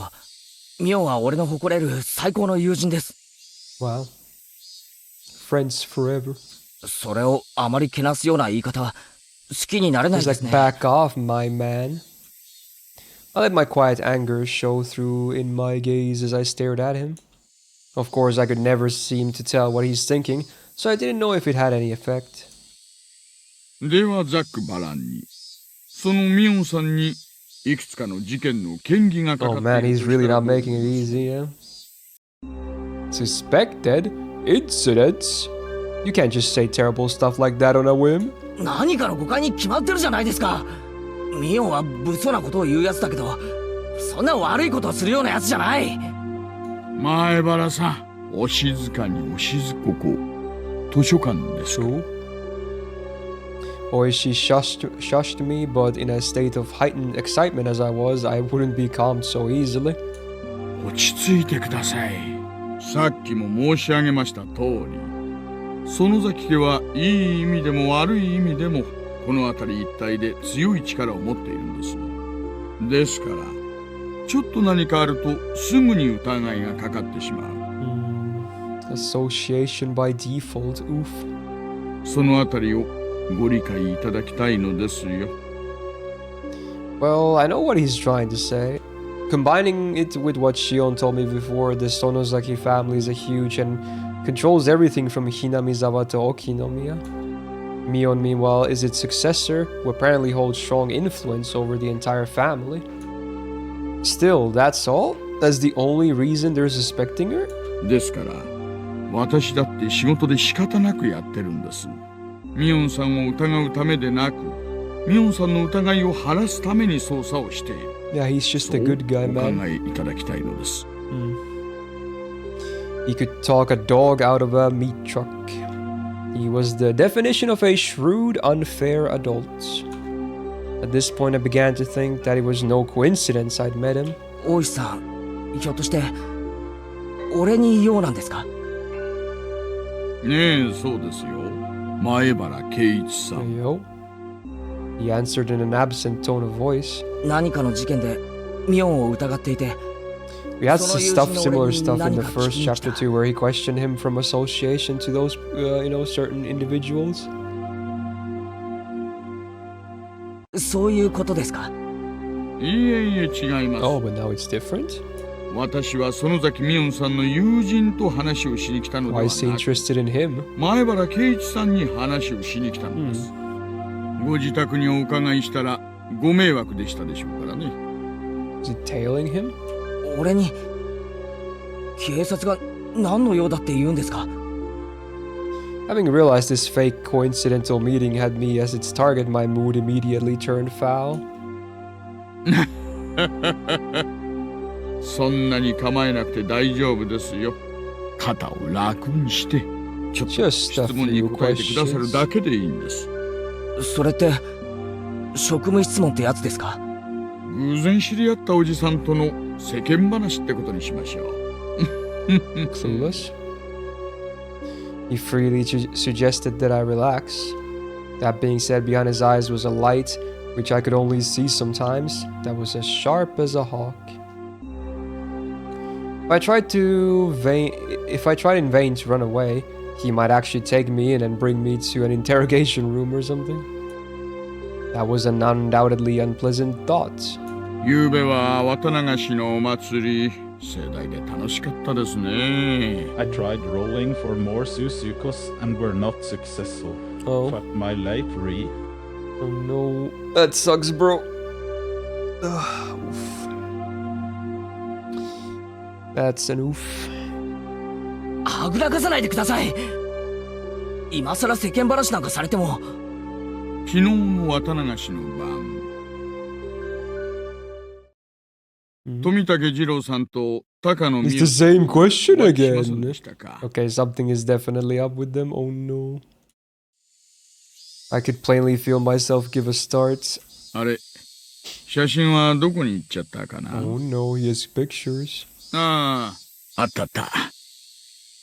ミオンは俺の誇れる最高の友人です。Wow. Friends forever. それをあまりけなすような言い方は好きになれない He's です like, ね。 back off, my man. I let my quiet anger show through in my gaze as I stared at him. Of course, I could never seem to tell what he's thinking, so I didn't know if it had any effect. ではザック・バランに、そのミオンさんにいくつかの事件の嫌疑がかか Oh ってい man, る he's としたら really not making it easy, yeah? Suspected incidents? You can't just say terrible stuff like that on a whim. 何かの誤解に決まってるじゃないですか。ミオンは物騒なことを言うやつだけど、そんな悪いことをするようなやつじゃない。前原さん、お静かにお静ここ。図書館ですか。Oishi shushed me, but in a state of heightened excitement as I was, I wouldn't be calmed so easily. 落ち着いてください。さっきも申し上げました通り、園崎家はいい意味でも悪い意味でもこの辺り一帯で強い力を持っているんです。ですからちょっと何かあるとすぐに疑いがかかってしまう。Association by default, oof. その辺りをご理解いただきたいのですよ。Well, I know what he's trying to say. Combining it with what Shion told me before, the Sonozaki family is a huge and controls everything from Hinamizawa to Okinomiya. Mion, meanwhile, is its successor, who apparently holds strong influence over the entire family. Still, that's all? That's the only reason they're suspecting her? ですから私だって仕事で仕方なくやってるんです。ミオンさんを疑うためでなく、ミオンさんの疑いを晴らすために捜査をしている。Yeah, he's just a good guy, お考 man. えいただきたいのです。He could talk a dog out of a meat truck. He was the definition of a shrewd, unfair adult. At this point, I began to think that it was no coincidence I'd met him. 大石さん、ひょっとして俺に用なんですか？ねえ、そうですよ。前原圭一さん。Yo. He answered in an absent tone of voice. 何かの事件でミオンを疑っていて。We had similar stuff in the first chapter too, where he questioned him from association to those, certain individuals. そういうことですか？いえいえ、違います。Oh, but now it's different? 私は園崎美音さんの友人と話をしに来たのでは Why な is he く、 interested in him? 前原圭一さんに話をしに来たのです。ご自宅にお伺いしたらご迷惑でしたでしょうからね。Is he tailing him? 俺に警察が何の用だって言うんですか？ Having realized this fake coincidental meeting had me as its target, my mood immediately turned foul. そんなに構えなくて大丈夫ですよ。肩を楽にしてちょっと Just a 質問に few 答えてくださる questions. だけでいいんです。それって職務質問ってやつですか？偶然知り合ったおじさんとの世間話ってことにしましょう。Clueless. He freely suggested that I relax. That being said, behind his eyes was a light which I could only see sometimes, that was as sharp as a hawk. If I tried in vain to run away, he might actually take me in and bring me to an interrogation room or something. That was an undoubtedly unpleasant thought. ゆうべは綿流しのお祭り、盛大で楽しかったですね。I tried rolling for more Susukos and were not successful. Oh. Fuck my life, Ree. Oh no. That sucks, bro. Ugh, oof. That's an oof. はぐらかさないでください。今さら世間話なんかされても。昨日の綿流しの晩、富武二郎さんと高野美 It's the same question again. Okay, something is definitely up with them. Oh no. I could plainly feel myself give a start. あれ、写真はどこに行っちゃったかな？ Oh no, he has pictures. ああ、あったあった。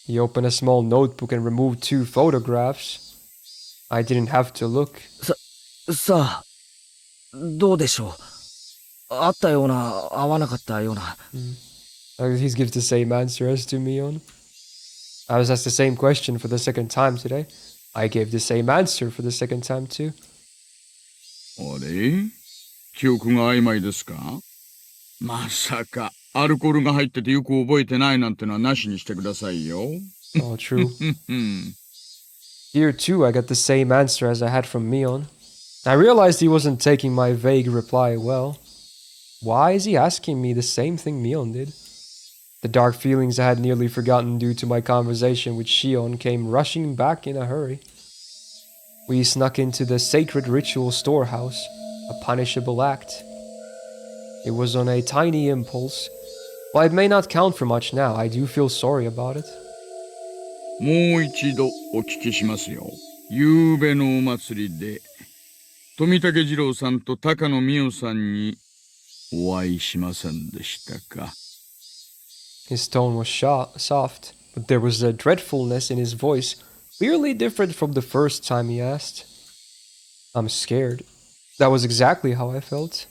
He opened a small notebook and removed 2 photographs. I didn't have to look. さあ、どうでしょう。あったような、合わなかったような。He gives the same answer as to Mion. I was asked the same question for the second time today. I gave the same answer for the second time too. あれ？記憶が曖昧ですか？まさか、アルコールが入っててよく覚えてないなんてのはなしにしてくださいよ。Oh, true. Here too, I got the same answer as I had from Mion. I realized he wasn't taking my vague reply well. Why is he asking me the same thing Mion did? The dark feelings I had nearly forgotten due to my conversation with Shion came rushing back in a hurry. We snuck into the sacred ritual storehouse, a punishable act. It was on a tiny impulse. While it may not count for much now, I do feel sorry about it. もう一度お聞きしますよ。ゆうべのお祭りで、富武二郎さんと高野美代さんにお会いしませんでしたか？ His tone was soft, but there was a dreadfulness in his voice, clearly different from the first time he asked. I'm scared. That was exactly how I felt.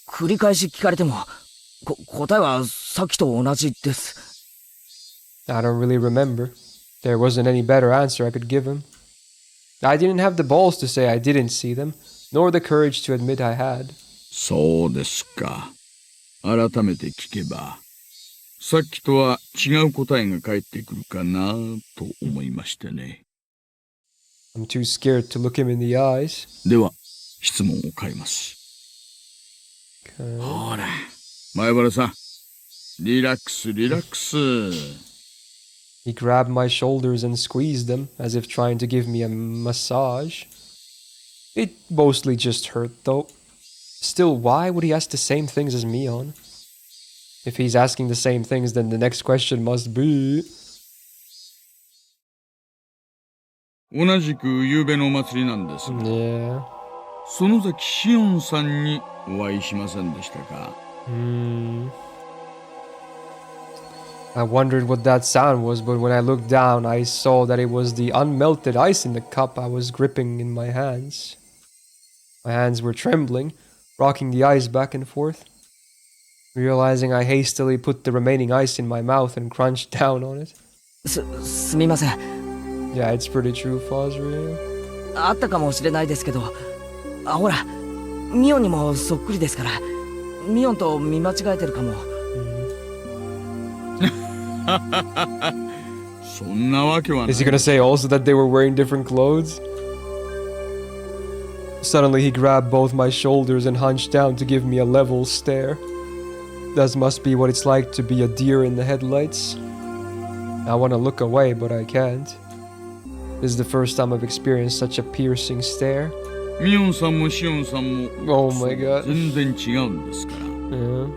繰り返し聞かれても、答えはさっきと同じです。I don't really remember. There wasn't any better answer I could give him. I didn't have the balls to say I didn't see them, nor the courage to admit I had. そうですか。改めて聞けば、さっきとは違う答えが返ってくるかなと思いましてね。I'm too scared to look him in the eyes. では、質問を変えます。Okay. ほら、前原さん、リラックス、リラックス。He grabbed my shoulders and squeezed them, as if trying to give me a massage. It mostly just hurt, though. Still, why would he ask the same things as Mion? If he's asking the same things, then the next question must be... 同じく夕べのお祭りなんですが、Yeah. 園崎しおんさんにお会いしませんでしたか？ I wondered what that sound was, but when I looked down, I saw that it was the unmelted ice in the cup I was gripping in my hands. My hands were trembling, rocking the ice back and forth. Realizing I hastily put the remaining ice in my mouth and crunched down on it. すみません。Yeah, it's pretty true, Fazria. あったかもしれないですけど、ほら、ミオンにもそっくりですから、ミオンと見間違えてるかも。そんなわけはない。Is he gonna say also that they were wearing different clothes? Suddenly he grabbed both my shoulders and hunched down to give me a level stare. That must be what it's like to be a deer in the headlights. I want to look away, but I can't. This is the first time I've experienced such a piercing stare. ミオンさんもシオンさんも Oh my god. 全然違うんですから。Yeah.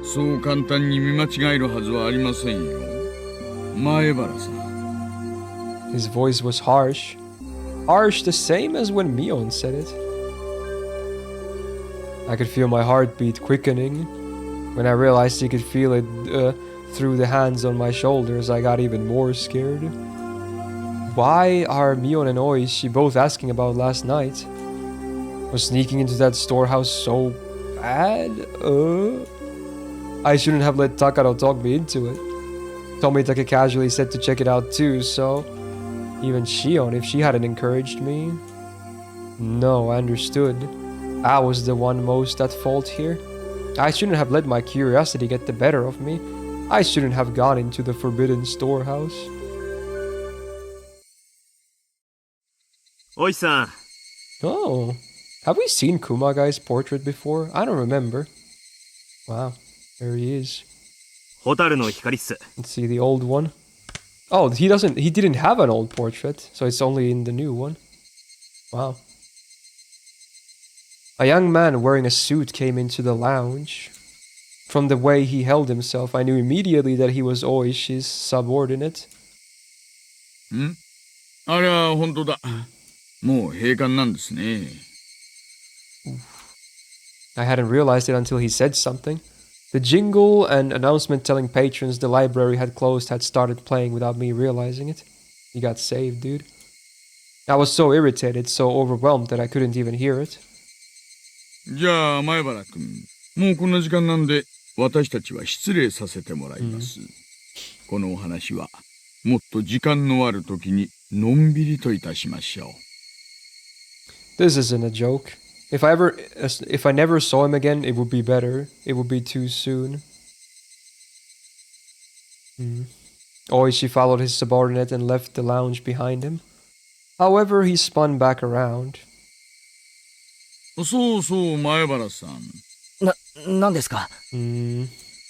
そう簡単に見間違えるはずはありませんよ。Maebara-san. His voice was harsh. Harsh the same as when Mion said it. I could feel my heartbeat quickening. When I realized he could feel it through the hands on my shoulders, I got even more scared. Why are Mion and Oishi both asking about last night? Was sneaking into that storehouse so bad? I shouldn't have let Takaro talk me into it. Tomitake casually said to check it out too, so even Shion, if she hadn't encouraged me. No, I understood. I was the one most at fault here. I shouldn't have let my curiosity get the better of me. I shouldn't have gone into the forbidden storehouse. Oi-san. Oh, have we seen Kumagai's portrait before? I don't remember. Wow, there he is. Let's see the old one. Oh, he didn't have an old portrait, so it's only in the new one. Wow. A young man wearing a suit came into the lounge. From the way he held himself, I knew immediately that he was Oishi's subordinate. あれは本当だ。もう閉館なんですね。I hadn't realized it until he said something. The jingle and announcement telling patrons the library had closed had started playing without me realizing it. He got saved, dude. I was so irritated, so overwhelmed that I couldn't even hear it. じゃあ、前原くん、もうこんな時間なんで、私たちは失礼させてもらいます。このお話は、もっと時間のある時に、のんびりといたしましょう。This isn't a joke. If I never saw him again, it would be better. It would be too soon. Oishi followed his subordinate and left the lounge behind him. However, he spun back around. そうそう、前原さん。何ですか？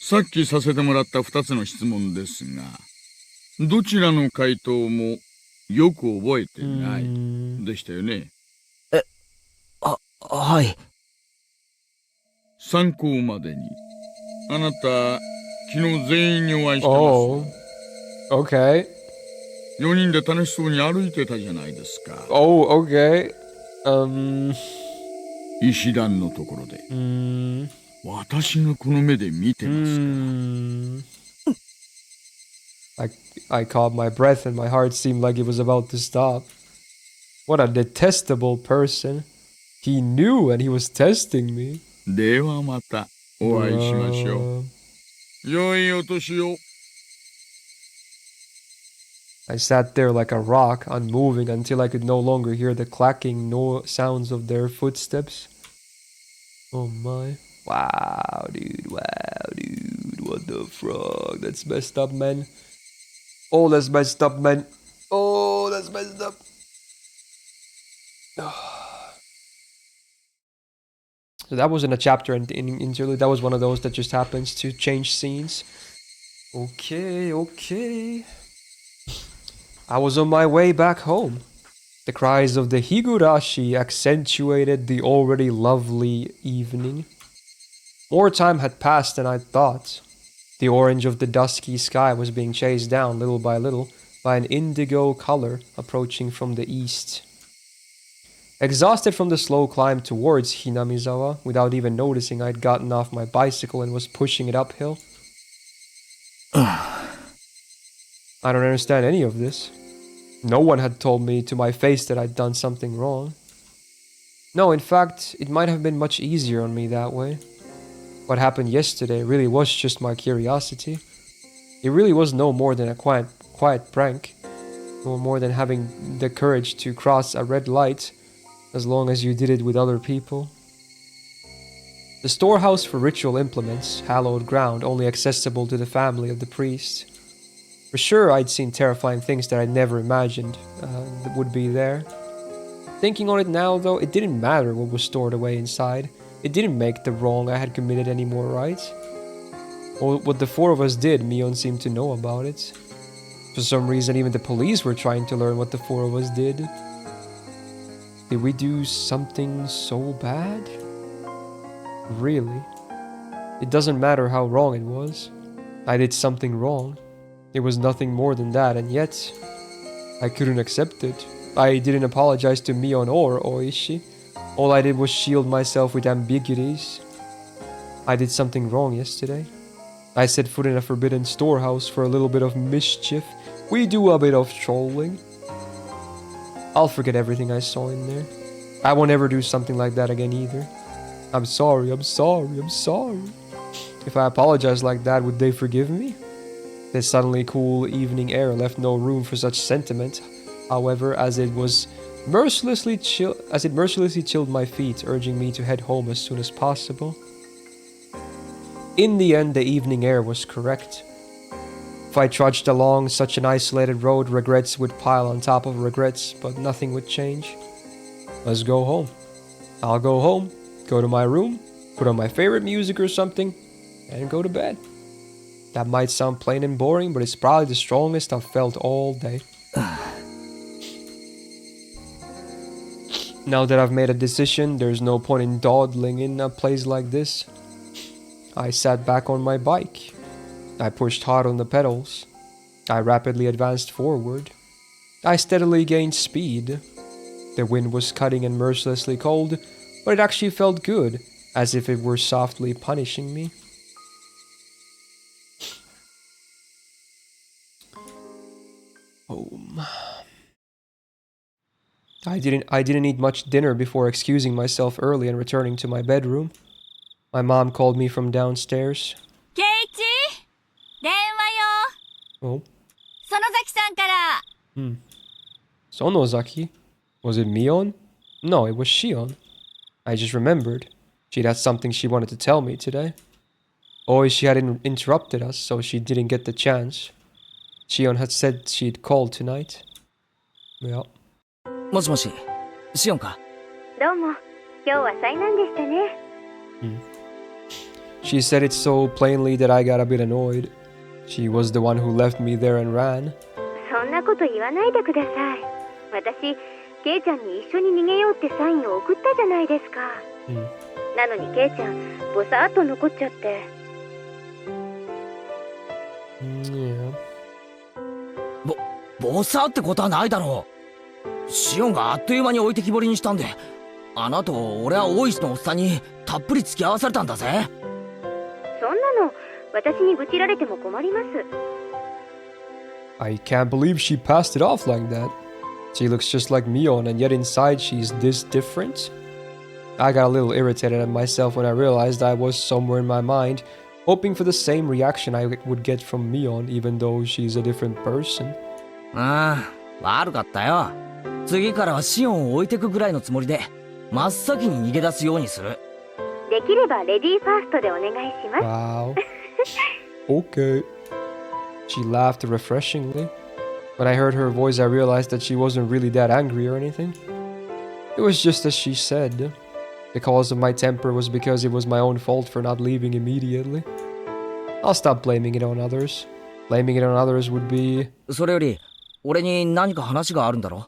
さっきさせてもらった2つの質問ですが、どちらの回答もよく覚えてないでしたよね。はい。参考までに。あなた、昨日全員にお会いしてます。Oh, okay. 4人で楽しそうに歩いてたじゃないですか。Oh, okay. 石段のところで。私がこの目で見てますか。I caught my breath and my heart seemed like it was about to stop. What a detestable person. He knew and he was testing me. ではまたお会いしましょう。良いお年を。I sat there like a rock, unmoving until I could no longer hear the clacking sounds of their footsteps. Oh my. Wow, dude. What the frog? That's messed up, man. Oh, that's messed up, man. Oh, that's messed up. So that wasn't a chapter in interlude. That was one of those that just happens to change scenes. Okay. I was on my way back home. The cries of the Higurashi accentuated the already lovely evening. More time had passed than I'd thought. The orange of the dusky sky was being chased down little by little by an indigo color approaching from the east. Exhausted from the slow climb towards Hinamizawa, without even noticing I'd gotten off my bicycle and was pushing it uphill. I don't understand any of this. No one had told me to my face that I'd done something wrong. No, in fact, it might have been much easier on me that way. What happened yesterday really was just my curiosity. It really was no more than a quiet prank. No more than having the courage to cross a red light, as long as you did it with other people. The storehouse for ritual implements, hallowed ground only accessible to the family of the priest. For sure, I'd seen terrifying things that I'd never imagined that would be there. Thinking on it now, though, it didn't matter what was stored away inside. It didn't make the wrong I had committed any more right. Or what the four of us did, Mion seemed to know about it. For some reason, even the police were trying to learn what the four of us did. Did we do something so bad? Really? It doesn't matter how wrong it was. I did something wrong. It was nothing more than that, and yet I couldn't accept it. I didn't apologize to Mion or Oishi. All I did was shield myself with ambiguities. I did something wrong yesterday. I set foot in a forbidden storehouse for a little bit of mischief. We do a bit of trolling. I'll forget everything I saw in there. I won't ever do something like that again either. I'm sorry, I'm sorry, I'm sorry. If I apologize like that, would they forgive me? The suddenly cool evening air left no room for such sentiment. However, as it mercilessly chilled my feet, urging me to head home as soon as possible. In the end, the evening air was correct. If I trudged along such an isolated road, regrets would pile on top of regrets, but nothing would change. Let's go home. I'll go home, go to my room, put on my favorite music or something, and go to bed. That might sound plain and boring, but it's probably the strongest I've felt all day. Now that I've made a decision, there's no point in dawdling in a place like this. I sat back on my bike. I pushed hard on the pedals. I rapidly advanced forward. I steadily gained speed. The wind was cutting and mercilessly cold, but it actually felt good, as if it were softly punishing me. Home. I didn't eat much dinner before excusing myself early and returning to my bedroom. My mom called me from downstairs. Keiichi! 電話よ Oh. 園崎さんから Sonozaki? Was it Mion? No, it was Shion. I just remembered. She'd had something she wanted to tell me today. Or she had interrupted us, so she didn't get the chance. Shion had said she'd called tonight. Yeah. もしもし、シオンか。どうも、今日は災難でしたね。She said it so plainly that I got a bit annoyed. She was the one who left me there and ran. そんなこと言わないでください。私、ケイちゃんに一緒に逃げようってサインを送ったじゃないですか。なのにケイちゃん、ぼさーっと残っちゃって。Yeah. ボサってことはないだろう。シオンがあっという間に置いてきぼりにしたんで、あの後俺は大石のおっさんにたっぷり付き合わされたんだぜ。そんなの私に愚痴られても困ります。I can't believe she passed it off like that. She looks just like Mion, and yet inside she's this different. I got a little irritated at myself when I realized I was somewhere in my mind hoping for the same reaction I would get from Mion, even though she's a different person. ああ、悪かったよ。次からはシオンを置いてくぐらいのつもりで真っ先に逃げ出すようにする。できればレディーファーストでお願いします。Wow. Okay. She laughed refreshingly. When I heard her voice, I realized that she wasn't really that angry or anything. It was just as she said. The cause of my temper was because it was my own fault for not leaving immediately. I'll stop blaming it on others. Blaming it on others would be... それより、俺に何か話があるんだろ？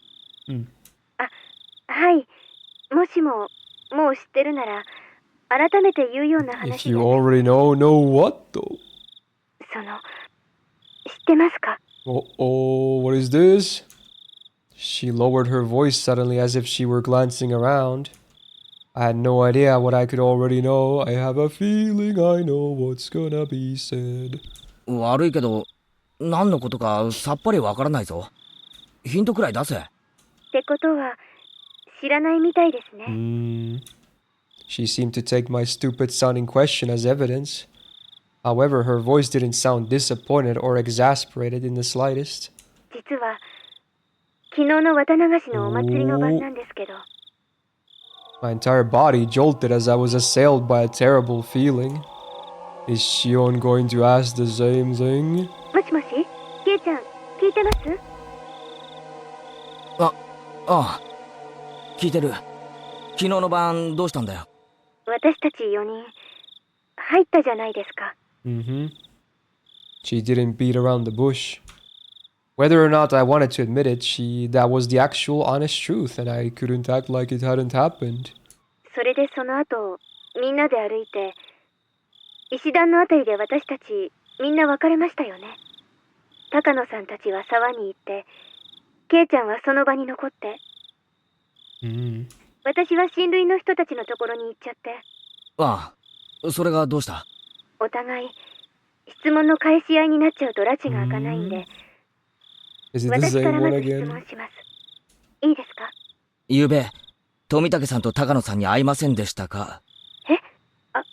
はい。もしも、もう知ってるなら、改めて言うような If 話で。you already know what though? その、知ってますか？ Oh, what is this? She lowered her voice suddenly as if she were glancing around. I had no idea what I could already know. I have a feeling I know what's gonna be said. 悪いけど、何のことかさっぱりわからないぞ。ヒントくらい出せ。ってことは、知らないみたいですね。She seemed to take my stupid sounding question as evidence. However, her voice didn't sound disappointed or exasperated in the slightest. 実は、昨日の綿流しのお祭りの晩なんですけど。My entire body jolted as I was assailed by a terrible feeling. Is Shion going to ask the same thing? もしもし、ケイちゃん、聞いてます？ああ、聞いてる。昨日の晩どうしたんだよ。私たち4人、入ったじゃないですか。She didn't beat around the bush. Whether or not I wanted to admit it, that was the actual honest truth, and I couldn't act like it hadn't happened. それでその後、みんなで歩いて、石段のあたりで私たちみんな別れましたよね。高野さんたちは沢に行って、ケイちゃんはその場に残って、私は親類の人たちのところに行っちゃって。ああ、それがどうした？お互い質問の返し合いになっちゃうと拉致が開かないんで、私からまず質問します。いいですか？ゆうべ、富武さんと高野さんに会いませんでしたか？え？あ、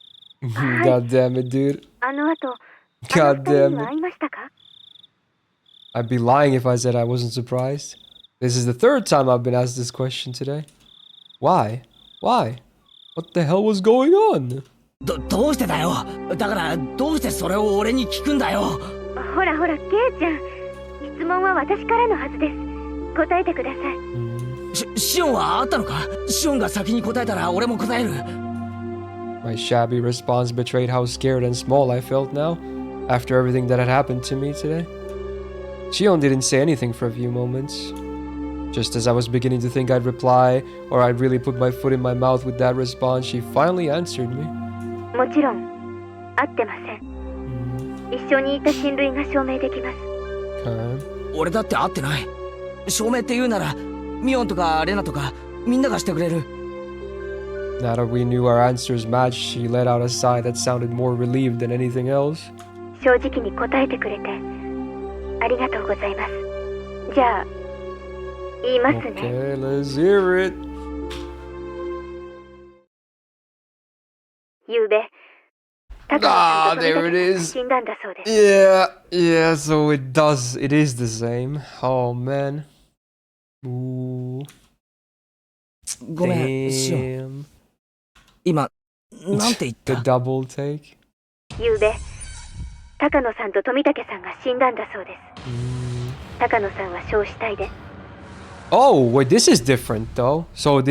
はい。God damn it, dude. あの後、God damn 会いましたか？ I'd be lying if I said I wasn't surprised. This is the third time I've been asked this question today. Why? Why? What the hell was going on? どうしてだよ。だからどうしてそれを俺に聞くんだよ。ほらほら、ケイちゃん、質問は私からのはずです。答えてください。シオンはあったのか？シオンが先に答えたら俺も答える。My shabby response betrayed how scared and small I felt now, after everything that had happened to me today. Shion didn't say anything for a few moments. Just as I was beginning to think I'd reply, or I'd really put my foot in my mouth with that response, she finally answered me. もちろん、会ってません。一緒にいた親類が証明できます。俺だって会ってない。証明って言うなら、ミオンとかレナとか、みんながしてくれる。Now that we knew our answers matched, she let out a sigh that sounded more relieved than anything else. 正直に答えてくれて、ありがとうございます。じゃあ、言いますね。Okay, let's hear it. ゆうべ、高野さんと富武さんが死んだんだそうです。Yeah, so it is the same. Oh man. Ooh. ごめん、シオン。今、なんて言った？ The double take? ゆうべ、高野さんと富武さんが死んだんだそうです。高野さんは焼死体で。Oh, wait, this is different though. So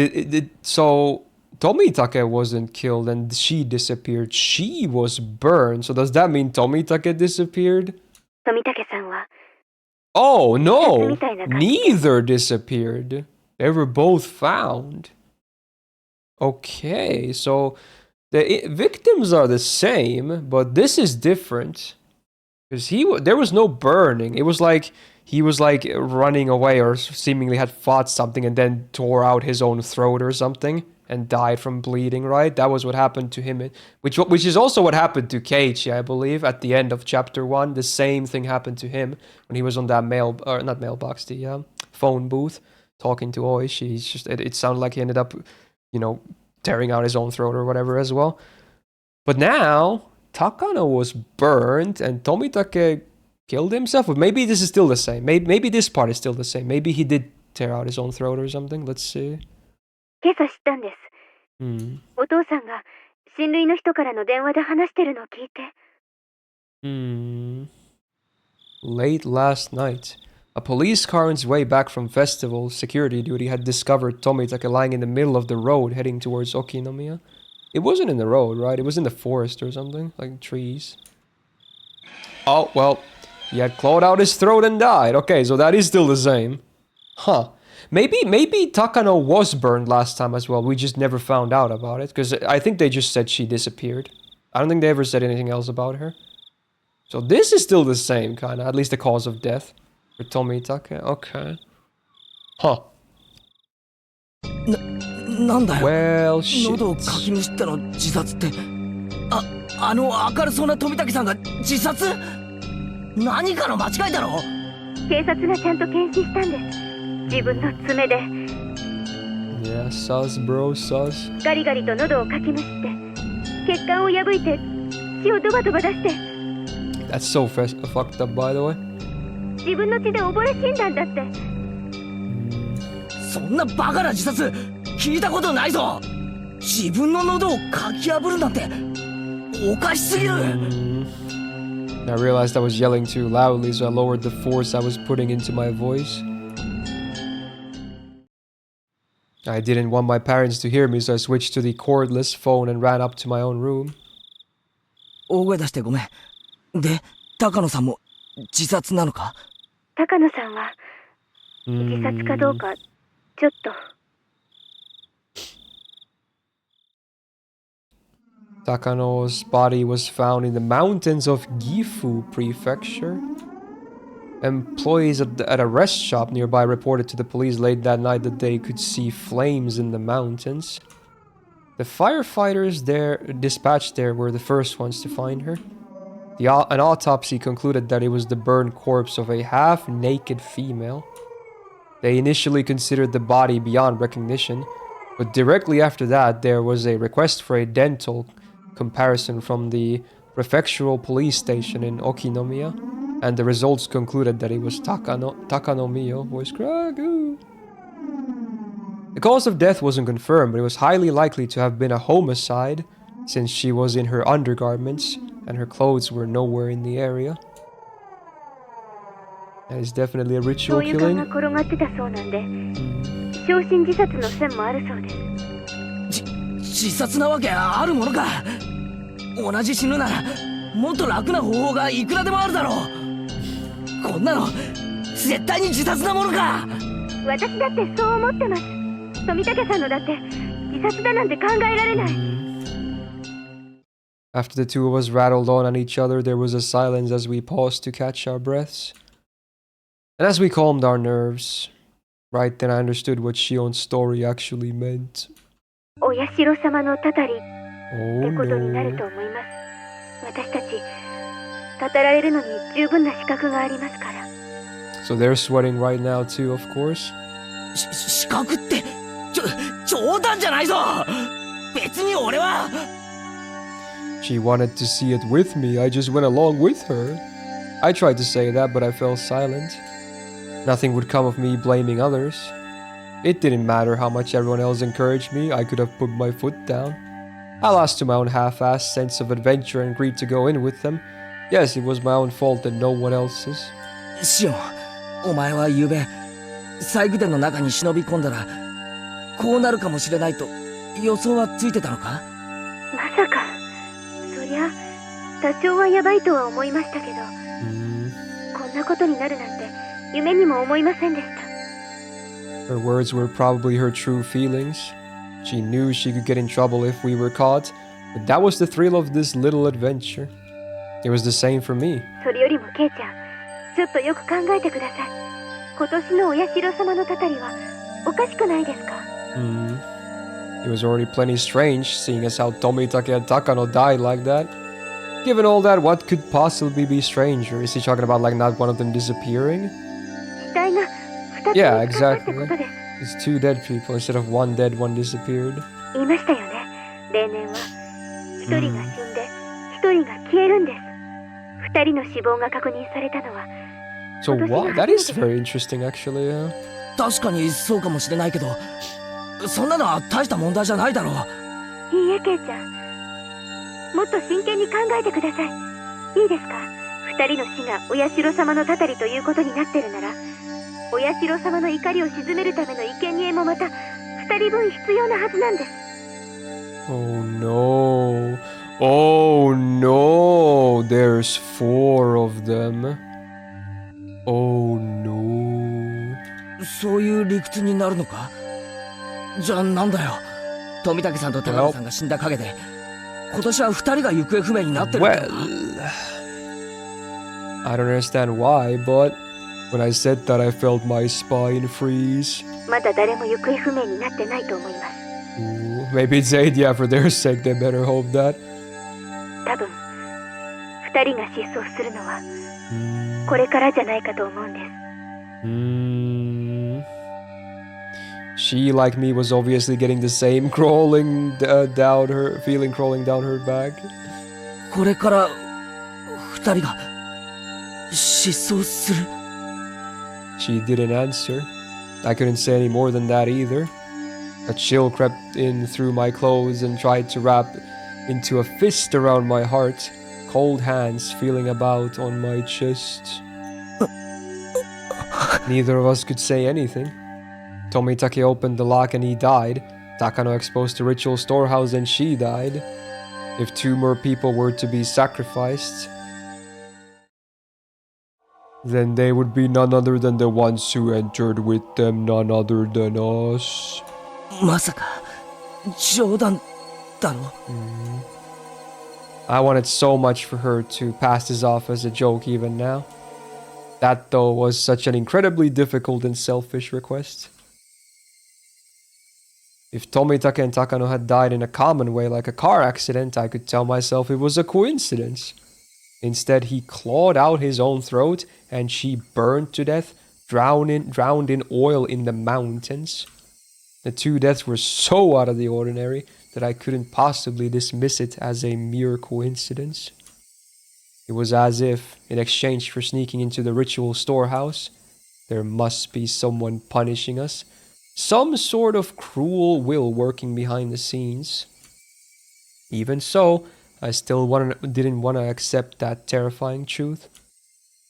so Tomitake wasn't killed and she disappeared. She was burned. So does that mean Tomitake disappeared? 富武さんは。Oh no, neither disappeared. They were both found. Okay, so the victims are the same, but this is different. Because there was no burning. It was like he was like running away or seemingly had fought something and then tore out his own throat or something and died from bleeding, right? That was what happened to him, which is also what happened to Keiichi, I believe, at the end of chapter 1. The same thing happened to him when he was on that not mailbox, the phone booth talking to Oishi. It sounded like he ended up, tearing out his own throat or whatever as well. But now Takano was burned and Tomitake killed himself. But maybe this is still the same. Maybe this part is still the same. Maybe he did tear out his own throat or something. Let's see. 今朝知ったんです。お父さんが親類の人からの電話で話してるのを聞いて。Late last night, a police car on its way back from festival security duty had discovered Tomitake lying in the middle of the road heading towards Okinomiya. It wasn't in the road, right? It was in the forest or something, like trees. Oh, well, he had clawed out his throat and died. Okay, so that is still the same. Huh. Maybe Takano was burned last time as well. We just never found out about it. Because I think they just said she disappeared. I don't think they ever said anything else about her. So this is still the same, kind of. At least the cause of death. For Tomitake. Okay. Huh. なんだよ。 Well, shit. 喉をかきむしったの自殺って。あの明るそうな富武さんが自殺？何かの間違いだろ。警察がちゃんと検視したんです。自分の爪で。Yeah, sus, bro, sus. ガリガリと喉をかきむしって、血管を破いて血をドバドバ出して。That's so fucked up, by the way. 自分の血で溺れ死んだんだって。そんなバカな自殺聞いたことないぞ。自分の喉をかき破るなんておかしすぎる。I realized I was yelling too loudly, so I lowered the force I was putting into my voice. I didn't want my parents to hear me, so I switched to the cordless phone and ran up to my own room. 大声出してごめん。で、高野さんも自殺なのか？高野さんは自殺かどうかちょっと。Takano's body was found in the mountains of Gifu Prefecture. Employees at a rest shop nearby reported to the police late that night that they could see flames in the mountains. The firefighters dispatched there were the first ones to find her. An autopsy concluded that it was the burned corpse of a half-naked female. They initially considered the body beyond recognition, but directly after that there was a request for a dental comparison from the prefectural police station in Okinomiya, and the results concluded that it was Takanomiya, voice crack. The cause of death wasn't confirmed, but it was highly likely to have been a homicide, since she was in her undergarments and her clothes were nowhere in the area. That is definitely a ritual killing. 自殺なわけあるものか。同じ死ぬならもっと楽な方法がいくらでもあるだろう。こんなの絶対に自殺なものか。私だってそう思ってます。富武さんのだって自殺だなんて考えられない。After the two of us rattled on each other, there was a silence as we paused to catch our breaths. And as we calmed our nerves, right then I understood what Shion's story actually meant. お社様のたたりってことになると思います。私たち、たたられるのに十分な資格がありますから。So they're sweating right now too, of course. 資格って冗談じゃないぞ。別に俺は。She wanted to see it with me. I just went along with her. I tried to say that, but I fell silent. Nothing would come of me blaming others. It didn't matter how much everyone else encouraged me, I could have put my foot down. I lost to my own half-assed sense of adventure and agreed to go in with them. Yes, it was my own fault and no one else's. シオン、お前は昨べ、細工殿の中に忍び込んだら、こうなるかもしれないと予想はついてたのか？まさか、そりゃ、多少はやばいとは思いましたけど、こんなことになるなんて夢にも思いませんでした。Her words were probably her true feelings. She knew she could get in trouble if we were caught, but that was the thrill of this little adventure. It was the same for me. それよりもケイちゃん、ちょっとよく考えてください。今年のお社様のたたりはおかしくないですか？ It was already plenty strange, seeing as how Tomitake and Takano died like that. Given all that, what could possibly be stranger? Is he talking about like not one of them disappearing? 死体が Yeah, exactly. It's two dead people instead of one dead, one disappeared. 言いましたよね。例年は一人が死んで一人が消えるんです。二人の死亡が確認されたのは。So what? That is very interesting, actually. 確かにそうかもしれないけど、そんなのは大した問題じゃないだろう。いいえ、ケイちゃん。もっと真剣に考えてください。いいですか？二人の死がお社様のたたりということになってるなら、お社様の怒りを鎮めるための生贄もまた二人分必要なはずなんです。Oh no. Oh no. There's 4 of them. Oh no. そういう理屈になるのか？じゃあなんだよ。富武さんと高野さんが死んだ陰で、今年は二人が行方不明になってるんだよな。I don't understand why, but when I said that I felt my spine freeze. まだ誰も行方不明になってないと思います。Maybe it's 8, yeah, for their sake, they better hope that. 多分、二人が失踪するのは、これからじゃないかと思うんです。She, like me, was obviously getting the same crawling down her, feeling crawling down her back. これから二人が失踪する。She didn't answer. I couldn't say any more than that either. A chill crept in through my clothes and tried to wrap into a fist around my heart, cold hands feeling about on my chest. Neither of us could say anything. Tomitake opened the lock and he died. Takano exposed the ritual storehouse and she died. If 2 more people were to be sacrificed, then they would be none other than the ones who entered with them, none other than us. まさか冗談だろ。I wanted so much for her to pass this off as a joke even now. That, though, was such an incredibly difficult and selfish request. If Tomitake and Takano had died in a common way like a car accident, I could tell myself it was a coincidence. Instead, he clawed out his own throat and she burned to death, drowned in oil in the mountains. The two deaths were so out of the ordinary that I couldn't possibly dismiss it as a mere coincidence. It was as if, in exchange for sneaking into the ritual storehouse, there must be someone punishing us. Some sort of cruel will working behind the scenes. Even so, I still didn't want to accept that terrifying truth.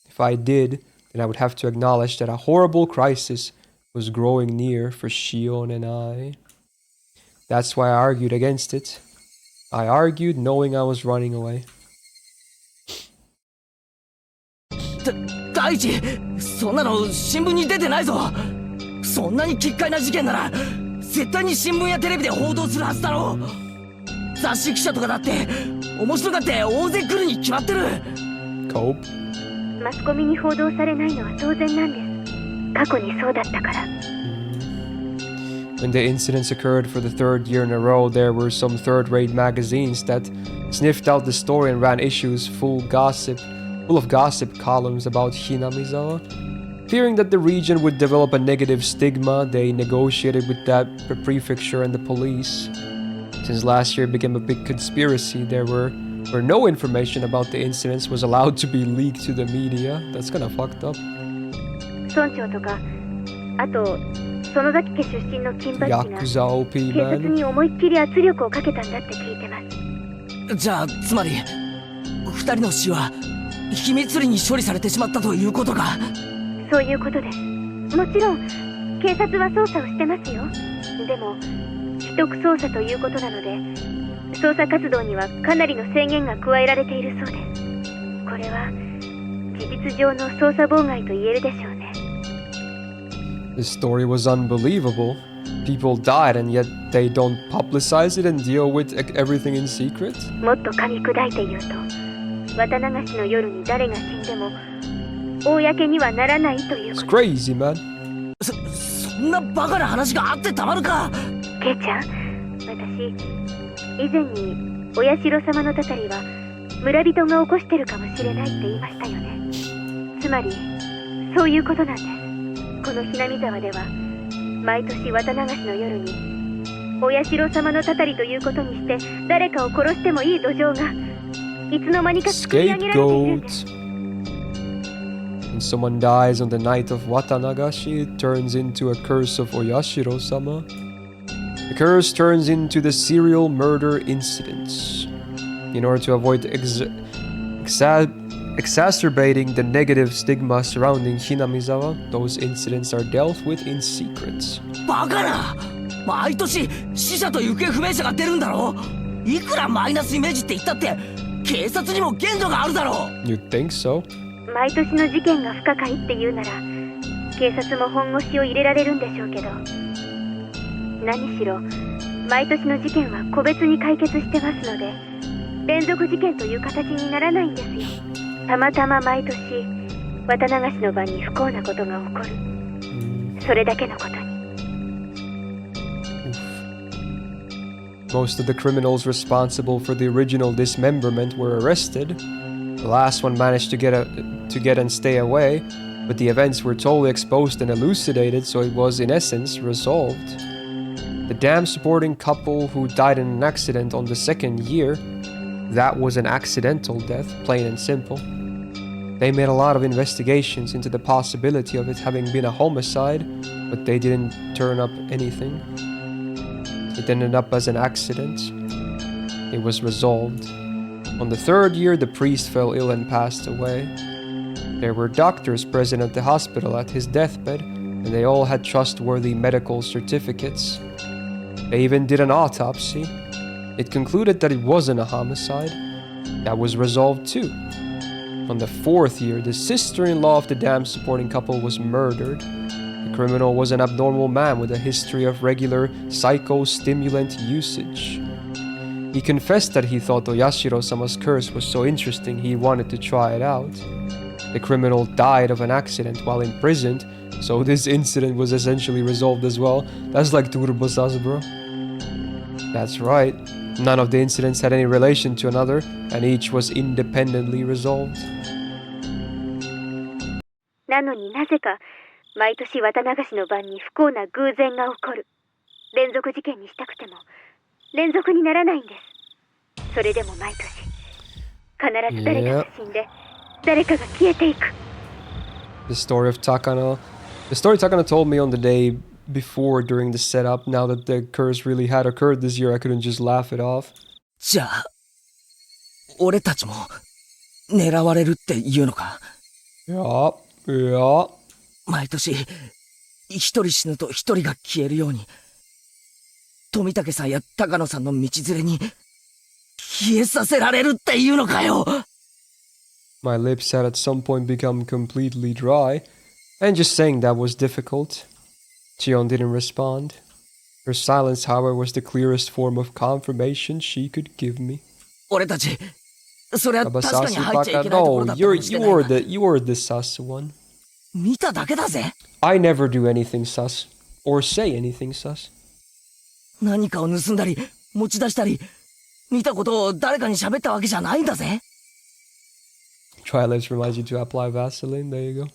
If I did, then I would have to acknowledge that a horrible crisis was growing near for Shion and I. That's why I argued against it. I argued knowing I was running away. 大地、そんなの新聞に出てないぞ。そんなに奇怪な事件なら絶対に新聞やテレビで報道するはずだろう。雑誌記者とかだって面白がって大勢来るに決まってる。マスコミに報道されないのは当然なんです。過去にそうだったから。When the incidents occurred for the third year in a row, there were some third-rate magazines that sniffed out the story and ran issues full of gossip columns about Hinamizawa. Fearing that the region would develop a negative stigma, they negotiated with that prefecture and the police. Since last year became a big conspiracy, there were no information about the incidents was allowed to be leaked to the media. That's kinda fucked up. 村長とか、あと園崎家出身の金八が警察に思いっきり圧力をかけたんだって聞いてます。じゃあつまり二人の死は秘密裏に処理されてしまったということか。そういうことです。もちろん警察は捜査をしてますよ。でも秘匿捜査ということなので捜査活動にはかなりの制限が加えられているそうです。これは事実上の捜査妨害と言えるでしょうね。This story was unbelievable. People died and yet they don't publicize it and deal with everything in secret? もっと噛み砕いて言うと、綿流しの夜に誰が死んでも公にはならないということ。It's crazy, man. そんなバカな話があってたまるか。ケイちゃん、私以前にお社様のたたりは村人が起こしてるかもしれないって言いましたよね。つまりそういうことなんです。このひなみ沢では毎年綿流しの夜にお社様のたたりということにして誰かを殺してもいい土壌がいつの間にか作り上げられているんです。 When someone dies on the night of Watanagashi, it turns into a curse of Oyashiro-sama. The curse turns into the serial murder incidents. In order to avoid exacerbating the negative stigma surrounding Hinamizawa, those incidents are dealt with in secret. バカな！毎年死者と行方不明者が出るんだろう。いくらマイナスイメージって言ったって警察にも限度があるだろう。 You'd think so? 毎年の事件が不可解って言うなら警察も本腰を入れられるんでしょうけど、何しろ毎年の事件は個別に解決してますので連続事件という形にならないんですよ。たまたま毎年綿流しの場に不幸なことが起こる、それだけのことに。 Most of the criminals responsible for the original dismemberment were arrested. The last one managed to get and stay away, but the events were totally exposed and elucidated, so it was in essence resolved. The dam supporting couple who died in an accident on the second year, that was an accidental death, plain and simple. They made a lot of investigations into the possibility of it having been a homicide, but they didn't turn up anything. It ended up as an accident. It was resolved. On the third year, the priest fell ill and passed away. There were doctors present at the hospital at his deathbed, and they all had trustworthy medical certificates. They even did an autopsy. It concluded that it wasn't a homicide. That was resolved too. On the fourth year, the sister-in-law of the dam supporting couple was murdered. The criminal was an abnormal man with a history of regular psychostimulant usage. He confessed that he thought Oyashiro-sama's curse was so interesting he wanted to try it out. The criminal died of an accident while imprisoned, so this incident was essentially resolved as well. That's like Turbosas, bro. That's right. None of the incidents had any relation to another, and each was independently resolved. なのになぜか毎年綿流しの晩に不幸な偶然が起こる。連続事件にしたくても連続にならないんです。それでも毎年必ず誰かが死んで誰かが消えていく。The story of Takano. The story Takano told me on the day before during the setup. Now that the curse really had occurred this year, I couldn't just laugh it off. じゃあ、俺たちも狙われるっていうのか？いや。毎年、一人死ぬと一人が消えるように、富武さんや高野さんの道連れに消えさせられるっていうのかよ。My lips had at some point become completely dry, and just saying that was difficult. Chion didn't respond. Her silence, however, was the clearest form of confirmation she could give me. 俺たち、それは確かに Abasasu 入っちゃいけないところ Baka, だ no, ったかもしれないが。you were the sus one. 見ただけだぜ。I never do anything sus, or say anything sus. 何かを盗んだり、持ち出したり、見たことを誰かに喋ったわけじゃないんだぜ。Try lips reminds you to apply Vaseline, there you go.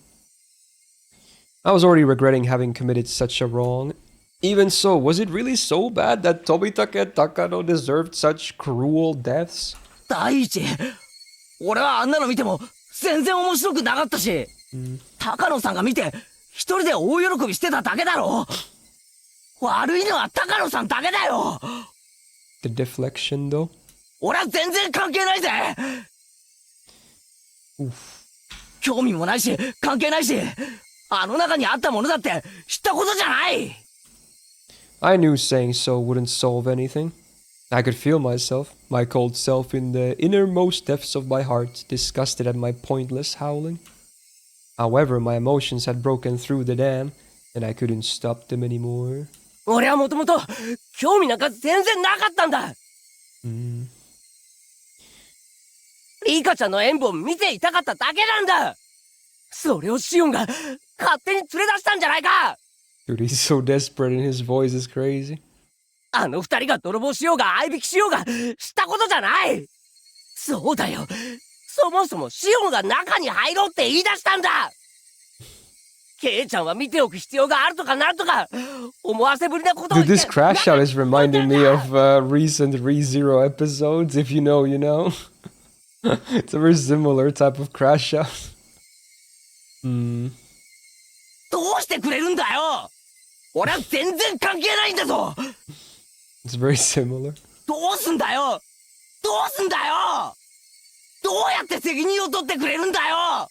I was already regretting having committed such a wrong. Even so, was it really so bad that Tobitake and Takano deserved such cruel deaths? 第一、俺はあんなの見ても全然面白くなかったし、高野さんが見て一人で大喜びしてただけだろ。悪いのは高野さんだけだよ。The deflection, though? 俺は全然関係ないぜ。興味もないし関係ないし、あの中にあったものだって知ったことじゃない。I knew saying so wouldn't solve anything. I could feel myself, my cold self, in the innermost depths of my heart, disgusted at my pointless howling. However, my emotions had broken through the dam, and I couldn't stop them anymore. 俺はもともと興味なんか全然なかったんだ。リカちゃんの演舞を見ていたかっただけなんだ。それをシオンが勝手に連れ出したんじゃないか。Dude, he's so desperate and his voice is crazy. あの二人が泥棒しようが相引きしようがしたことじゃない。そうだよ。そもそもシオンが中に入ろうって言い出したんだ。ケイちゃんは見ておく必要があるとかなんとか思わせぶりなことを Dude, this crash out is reminding me of recent ReZero episodes. If you know, you know. It's a very similar type of crash out. どうしてくれるんだよ。俺は全然関係ないんだぞ。It's very similar. どうすんだよ。どうすんだよ。どうやって責任を取ってくれるんだよ。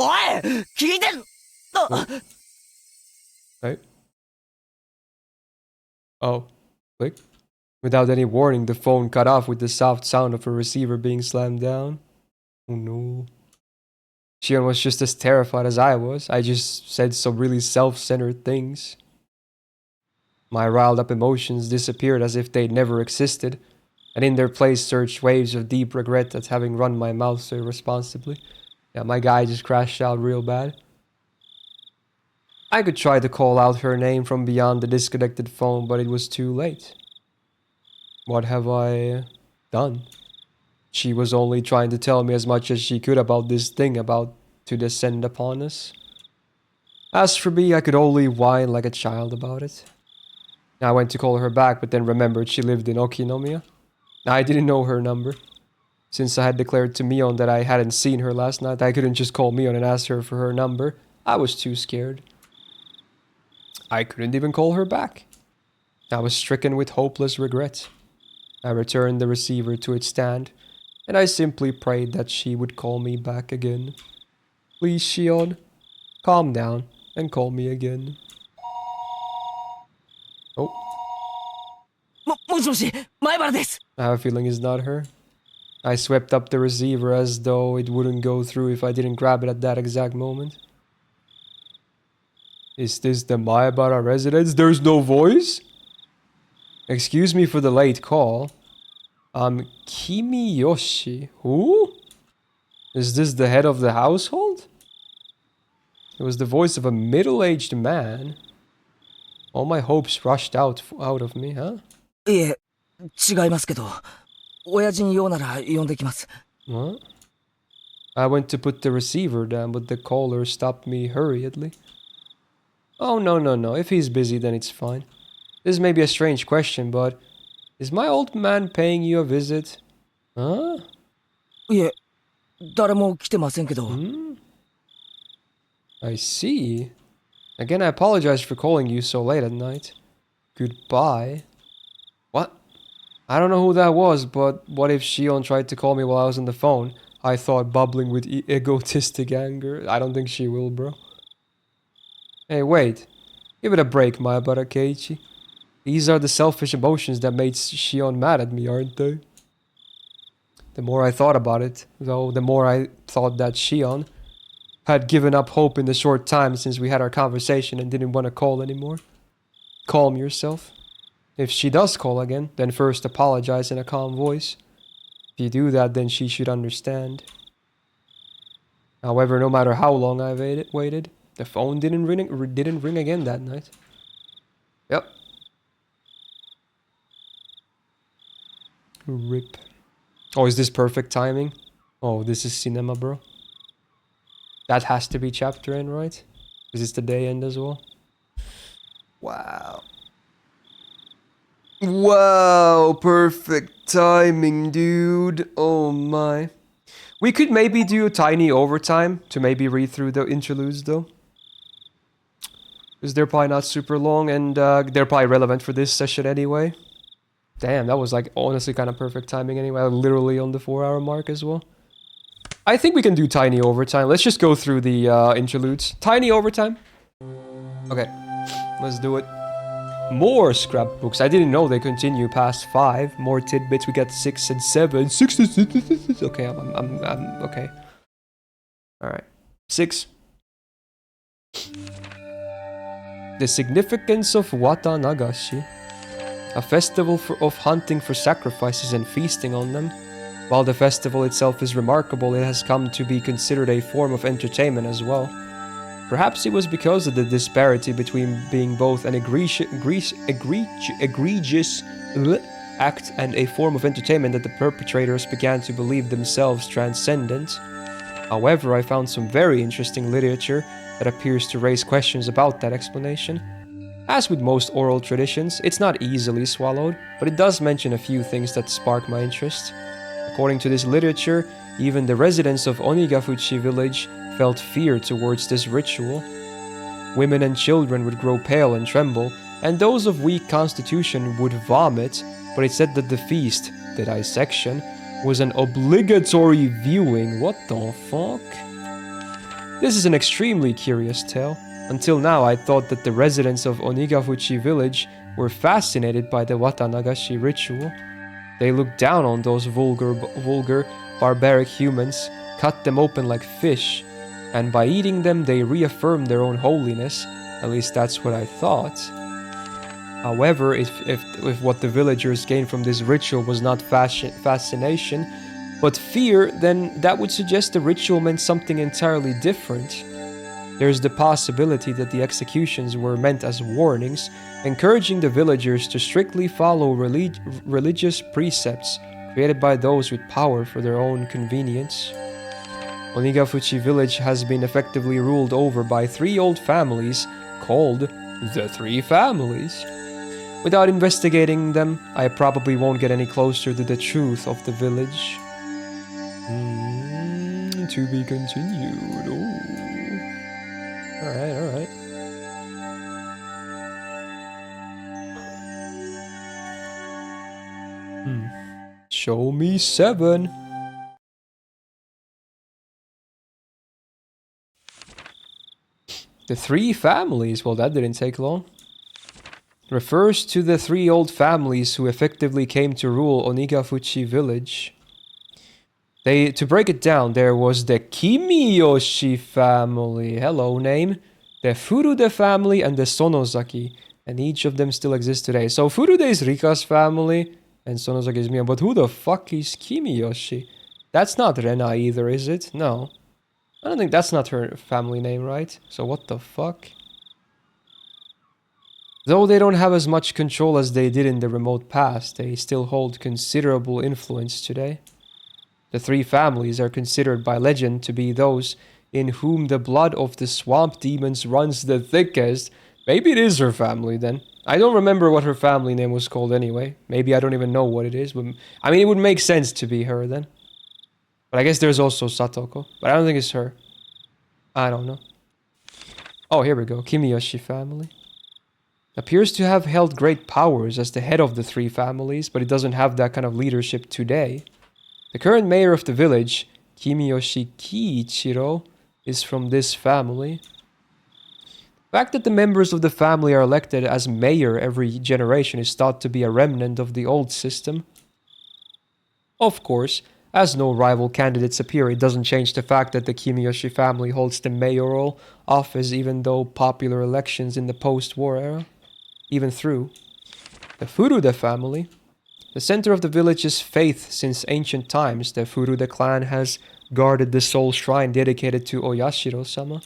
おい、聞いてる。Right? Oh, click. Without any warning, the phone cut off with the soft sound of a receiver being slammed down. Oh no. Shion was just as terrified as I was. I just said some really self-centered things. My riled up emotions disappeared as if they'd never existed, and in their place surged waves of deep regret at having run my mouth so irresponsibly. Yeah, my guy just crashed out real bad. I could try to call out her name from beyond the disconnected phone, but it was too late. What have I done? She was only trying to tell me as much as she could about this thing about to descend upon us. As for me, I could only whine like a child about it. I went to call her back, but then remembered she lived in Okinomiya. I didn't know her number. Since I had declared to Mion that I hadn't seen her last night, I couldn't just call Mion and ask her for her number. I was too scared. I couldn't even call her back. I was stricken with hopeless regret. I returned the receiver to its stand, and I simply prayed that she would call me back again. Please, Shion, calm down and call me again. Oh. もしもし、前原です。I have a feeling it's not her. I swept up the receiver as though it wouldn't go through if I didn't grab it at that exact moment. Is this the Maebara residence? There's no voice? Excuse me for the late call. Kimiyoshi. Who? Is this the head of the household? It was the voice of a middle-aged man. All my hopes rushed out of me, huh? いえ、違いますけど、親父に用なら呼んできます。 What? I went to put the receiver down, but the caller stopped me hurriedly. Oh, no. If he's busy, then it's fine. This may be a strange question, but is my old man paying you a visit? Huh? いえ、誰も来てませんけど。I see. Again, I apologize for calling you so late at night. Goodbye. What? I don't know who that was, but what if Shion tried to call me while I was on the phone? I thought, bubbling with egotistic anger. I don't think she will, bro. Hey, wait. Give it a break, Mayabara Keiichi. These are the selfish emotions that made Shion mad at me, aren't they? The more I thought about it, though, the more I thought that Shion had given up hope in the short time since we had our conversation and didn't want to call anymore. Calm yourself. If she does call again, then first apologize in a calm voice. If you do that, then she should understand. However, no matter how long I waited, the phone didn't ring again that night. Yep. Rip. Oh, is this perfect timing? Oh, this is cinema, bro. That has to be chapter end, right? Because it's the day end as well. Wow. Wow, perfect timing, dude. Oh my. We could maybe do a tiny overtime to maybe read through the interludes, though. Because they're probably not super long, and they're probably relevant for this session anyway. Damn, that was like honestly kind of perfect timing anyway. Literally on the 4-hour mark as well. I think we can do tiny overtime. Let's just go through the interludes. Tiny overtime. Okay, let's do it. More scrapbooks. I didn't know they continue past 5. More tidbits. We got 6 and 7. 6. Okay, I'm okay. All right. 6. The significance of Wata Nagashi. A festival of hunting for sacrifices and feasting on them. While the festival itself is remarkable, it has come to be considered a form of entertainment as well. Perhaps it was because of the disparity between being both an egregious act and a form of entertainment that the perpetrators began to believe themselves transcendent. However, I found some very interesting literature that appears to raise questions about that explanation. As with most oral traditions, it's not easily swallowed, but it does mention a few things that spark my interest. According to this literature, even the residents of Onigafuchi village felt fear towards this ritual. Women and children would grow pale and tremble, and those of weak constitution would vomit, but it said that the feast, the dissection, was an obligatory viewing. What the fuck? This is an extremely curious tale. Until now, I thought that the residents of Onigafuchi village were fascinated by the Watanagashi ritual. They looked down on those vulgar, barbaric humans, cut them open like fish, and by eating them they reaffirmed their own holiness. At least that's what I thought. However, if what the villagers gained from this ritual was not fascination, but fear, then that would suggest the ritual meant something entirely different. There's the possibility that the executions were meant as warnings, encouraging the villagers to strictly follow religious precepts created by those with power for their own convenience. Onigafuchi village has been effectively ruled over by 3 old families called the 3 Families. Without investigating them, I probably won't get any closer to the truth of the village. To be continued. Oh. Alright. Show me 7. The 3 families. Well, that didn't take long. Refers to the 3 old families who effectively came to rule Onigafuchi village. To break it down, there was the Kimiyoshi family, hello name, the Furude family, and the Sonozaki, and each of them still exists today. So Furude is Rika's family, and Sonozaki is Miya, but who the fuck is Kimiyoshi? That's not Rena either, is it? No. I don't think that's not her family name, right? So what the fuck? Though they don't have as much control as they did in the remote past, they still hold considerable influence today. The three families are considered by legend to be those in whom the blood of the swamp demons runs the thickest. Maybe it is her family then. I don't remember what her family name was called anyway. Maybe I don't even know what it is. But, I mean, it would make sense to be her then. But I guess there's also Satoko. But I don't think it's her. I don't know. Oh, here we go. Kimiyoshi family. Appears to have held great powers as the head of the three families, but it doesn't have that kind of leadership today. The current mayor of the village, Kimiyoshi Kiichiro, is from this family. The fact that the members of the family are elected as mayor every generation is thought to be a remnant of the old system. Of course, as no rival candidates appear, it doesn't change the fact that the Kimiyoshi family holds the mayoral office even though popular elections in the post-war era, even through. The Furude family. The center of the village's faith since ancient times, the Furude clan has guarded the sole shrine dedicated to Oyashiro-sama.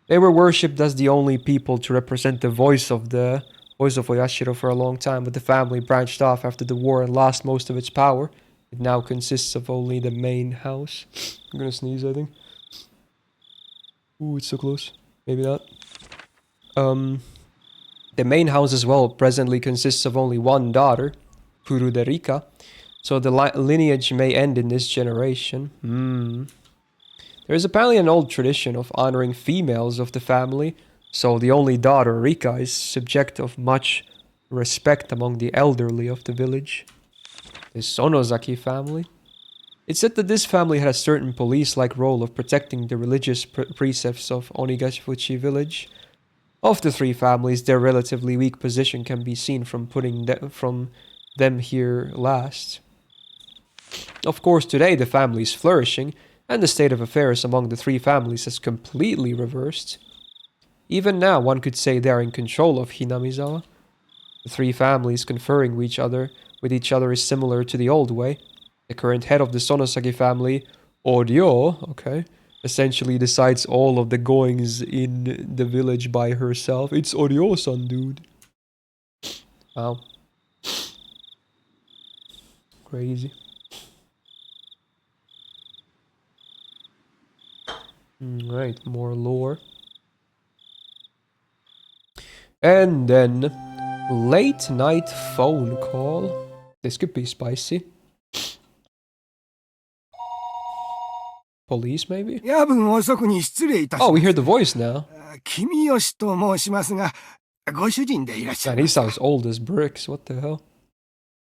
They were worshipped as the only people to represent the voice of Oyashiro for a long time, but the family branched off after the war and lost most of its power. It now consists of only the main house. I'm gonna sneeze, I think. Ooh, it's so close. Maybe not. The main house as well presently consists of only one daughter, Furude Rika, so the lineage may end in this generation. There is apparently an old tradition of honoring females of the family, so the only daughter, Rika, is subject of much respect among the elderly of the village. The Sonozaki family. It's said that this family had a certain police-like role of protecting the religious precepts of Onigashifuchi village. Of the three families, their relatively weak position can be seen from putting them here last. Of course, today the family is flourishing, and the state of affairs among the three families has completely reversed. Even now, one could say they are in control of Hinamizawa. The three families conferring with each other is similar to the old way. The current head of the Sonosaki family, Oryo, essentially decides all of the goings in the village by herself. It's Oryo-san, dude. Wow. Crazy. Right, more lore. And then, late night phone call. This could be spicy. Police, maybe? Oh, we hear the voice now. Man, he sounds old as bricks. What the hell?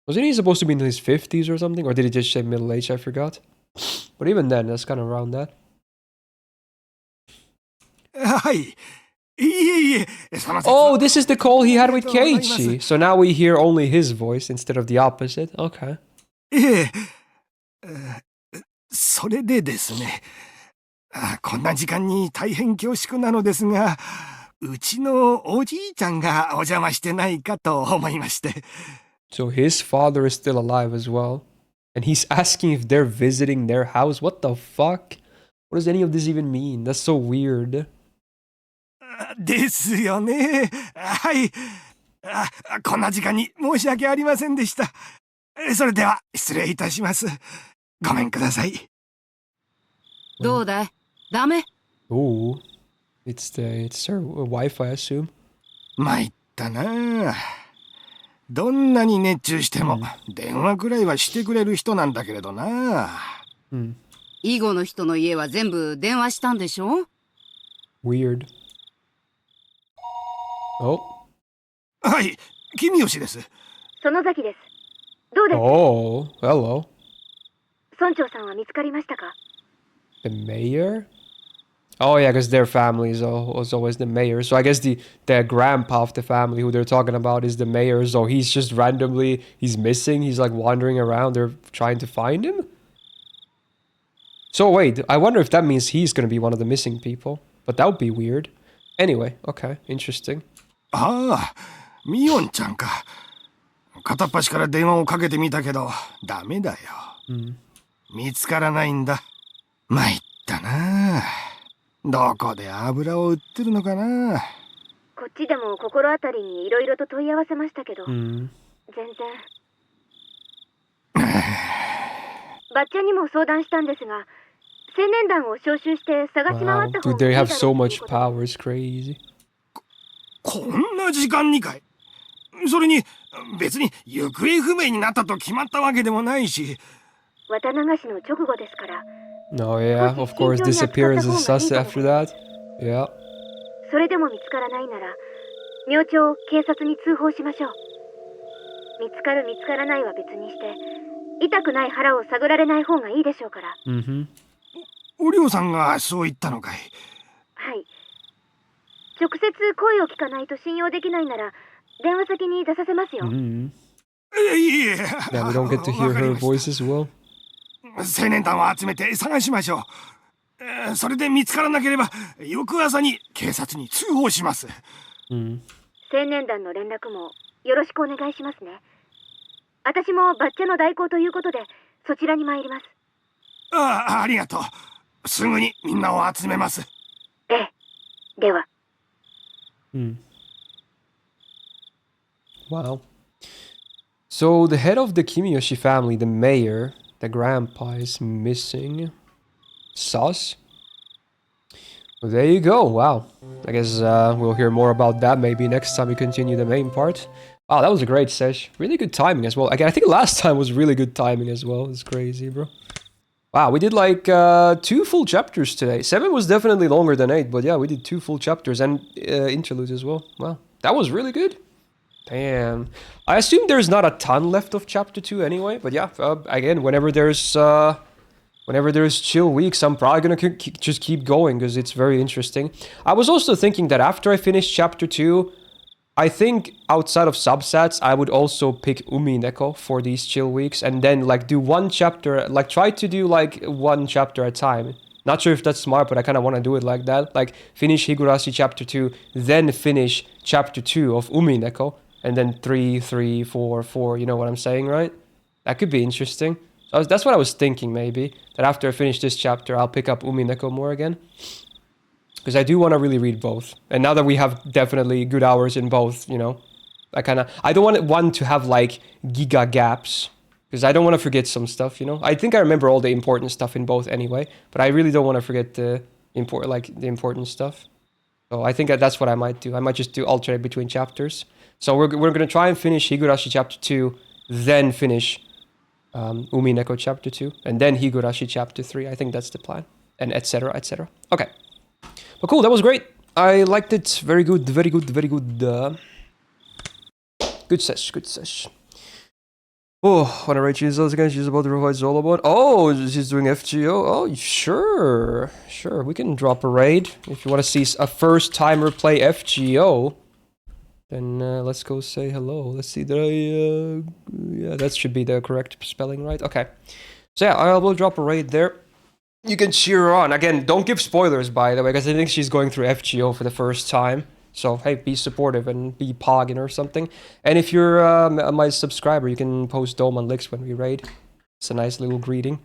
Wasn't he supposed to be in his 50s or something? Or did he just say middle age? I forgot. But even then, that's kind of around that. Oh, this is the call he had with Keiichi. So now we hear only his voice instead of the opposite. Okay. それでですね、こんな時間に大変恐縮なのですが、うちのおじいちゃんがお邪魔してないかと思いまして。So his father is still alive as well. And he's asking if they're visiting their house. What the fuck? What does any of this even mean? That's so weird. ですよね。はい。こんな時間に申し訳ありませんでした。それでは失礼いたします。ごめんください。どうだい？ダメ？ Ooh. It's her wife, I assume. 参ったな。どんなに熱中しても、電話くらいはしてくれる人なんだけれどな。囲碁の人の家は全部電話したんでしょ？ Weird. Oh. はい、君吉です。園崎です。どうです？ Oh, hello. 村長さんは見つかりましたか？ The mayor? Oh yeah, because their family is always the mayor. So I guess the grandpa of the family who they're talking about is the mayor. So he's just randomly, he's missing. He's like wandering around. They're trying to find him? So wait, I wonder if that means he's going to be one of the missing people. But that would be weird. Anyway, okay, interesting. ああ、ミオンちゃんか。片っ端から電話をかけてみたけど、ダメだよ。見つからないんだ。参ったな。どこで油を売ってるのかな。こっちでも心当たりにいろいろと問い合わせましたけど、全然。バッチャにも相談したんですが、青年団を招集して探し回 Wow, った方 dude, がい they いだろ have う so という much ことで。 power, it's crazy. こんな時間にかい。それに別に行方不明になったと決まったわけでもないし。綿流しの直後ですから。 No, yeah, of course, disappearance is sus after that. Yeah. それでも見つからないなら、明朝警察に通報しましょう。見つかる見つからないは別にして、痛くない腹を探られない方がいいでしょうから。おりょうさんがそう言ったのかい。はい。直接声を聞かないと信用できないなら、電話先に出させますよ。いえ。Yeah, we don't get to hear her voice as well. 青年団を集めて探しましょう。それで見つからなければ翌朝に警察に通報します。青年団の連絡もよろしくお願いしますね。私もバッチャの代行ということでそちらに参ります。ありがとう。すぐにみんなを集めます。ええ。では。Wow. So the head of the Kimiyoshi family, the mayor, the grandpa is missing. Sus? Well, there you go. Wow. I guess we'll hear more about that maybe next time we continue the main part. Wow, that was a great sesh. Really good timing as well. Again, I think last time was really good timing as well. It's crazy, bro. Wow, we did like 2 full chapters today. 7 was definitely longer than 8, but yeah, we did 2 full chapters and interludes as well. Wow, that was really good. Damn. I assume there's not a ton left of chapter 2 anyway, but yeah, again, whenever there's chill weeks, I'm probably gonna just keep going because it's very interesting. I was also thinking that after I finish chapter 2, I think outside of subsets, I would also pick Umi Neko for these chill weeks and then like do one chapter, like try to do like one chapter at a time. Not sure if that's smart, but I kind of want to do it like that. Like finish Higurashi chapter 2, then finish chapter 2 of Umi Neko, and then 3, 3, 4, 4, you know what I'm saying, right? That could be interesting. So that's what I was thinking maybe, that after I finish this chapter, I'll pick up Umi Neko more again. Because I do want to really read both. And now that we have definitely good hours in both, you know, I don't want one to have like giga gaps. Because I don't want to forget some stuff, you know. I think I remember all the important stuff in both anyway, but I really don't want to forget the important stuff. So I think that's what I might do. I might just do alternate between chapters. So we're going to try and finish Higurashi chapter 2, then finish Umi Neko chapter 2, and then Higurashi chapter 3. I think that's the plan. And etc, etc. Okay. But cool, that was great. I liked it. Very good, very good, very good. Good sesh, good sesh. Oh, wanna rate she's again? She's about to provide all about. Oh, she's doing FGO. Oh, sure, sure. We can drop a raid if you want to see a first timer play FGO. Then let's go say hello. Let's see. Did I? Yeah, that should be the correct spelling, right? Okay. So yeah, I will drop a raid there. You can cheer her on. Again, don't give spoilers, by the way, because I think she's going through FGO for the first time. So, hey, be supportive and be pogging or something. And if you're my subscriber, you can post Dome on Licks when we raid. It's a nice little greeting.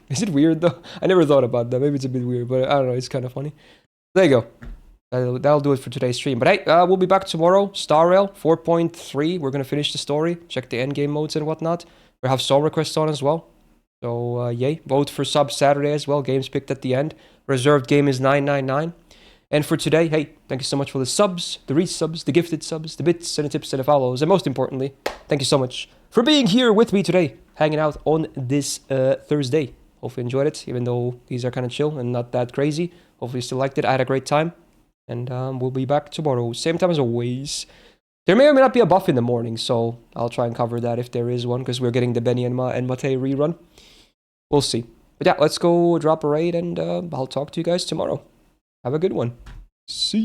Is it weird, though? I never thought about that. Maybe it's a bit weird, but I don't know. It's kind of funny. There you go. That'll do it for today's stream. But hey, we'll be back tomorrow. Star Rail 4.3. We're going to finish the story. Check the endgame modes and whatnot. We'll have song requests on as well. So, yay. Vote for sub Saturday as well. Games picked at the end. Reserved game is 999. And for today, hey, thank you so much for the subs, the resubs, the gifted subs, the bits, and the tips, and the follows. And most importantly, thank you so much for being here with me today, hanging out on this Thursday. Hopefully you enjoyed it, even though these are kind of chill and not that crazy. Hopefully you still liked it. I had a great time. And we'll be back tomorrow, same time as always. There may or may not be a buff in the morning, so I'll try and cover that if there is one, because we're getting the Benny and Mate rerun. We'll see. But yeah, let's go drop a raid, and I'll talk to you guys tomorrow. Have a good one. See you.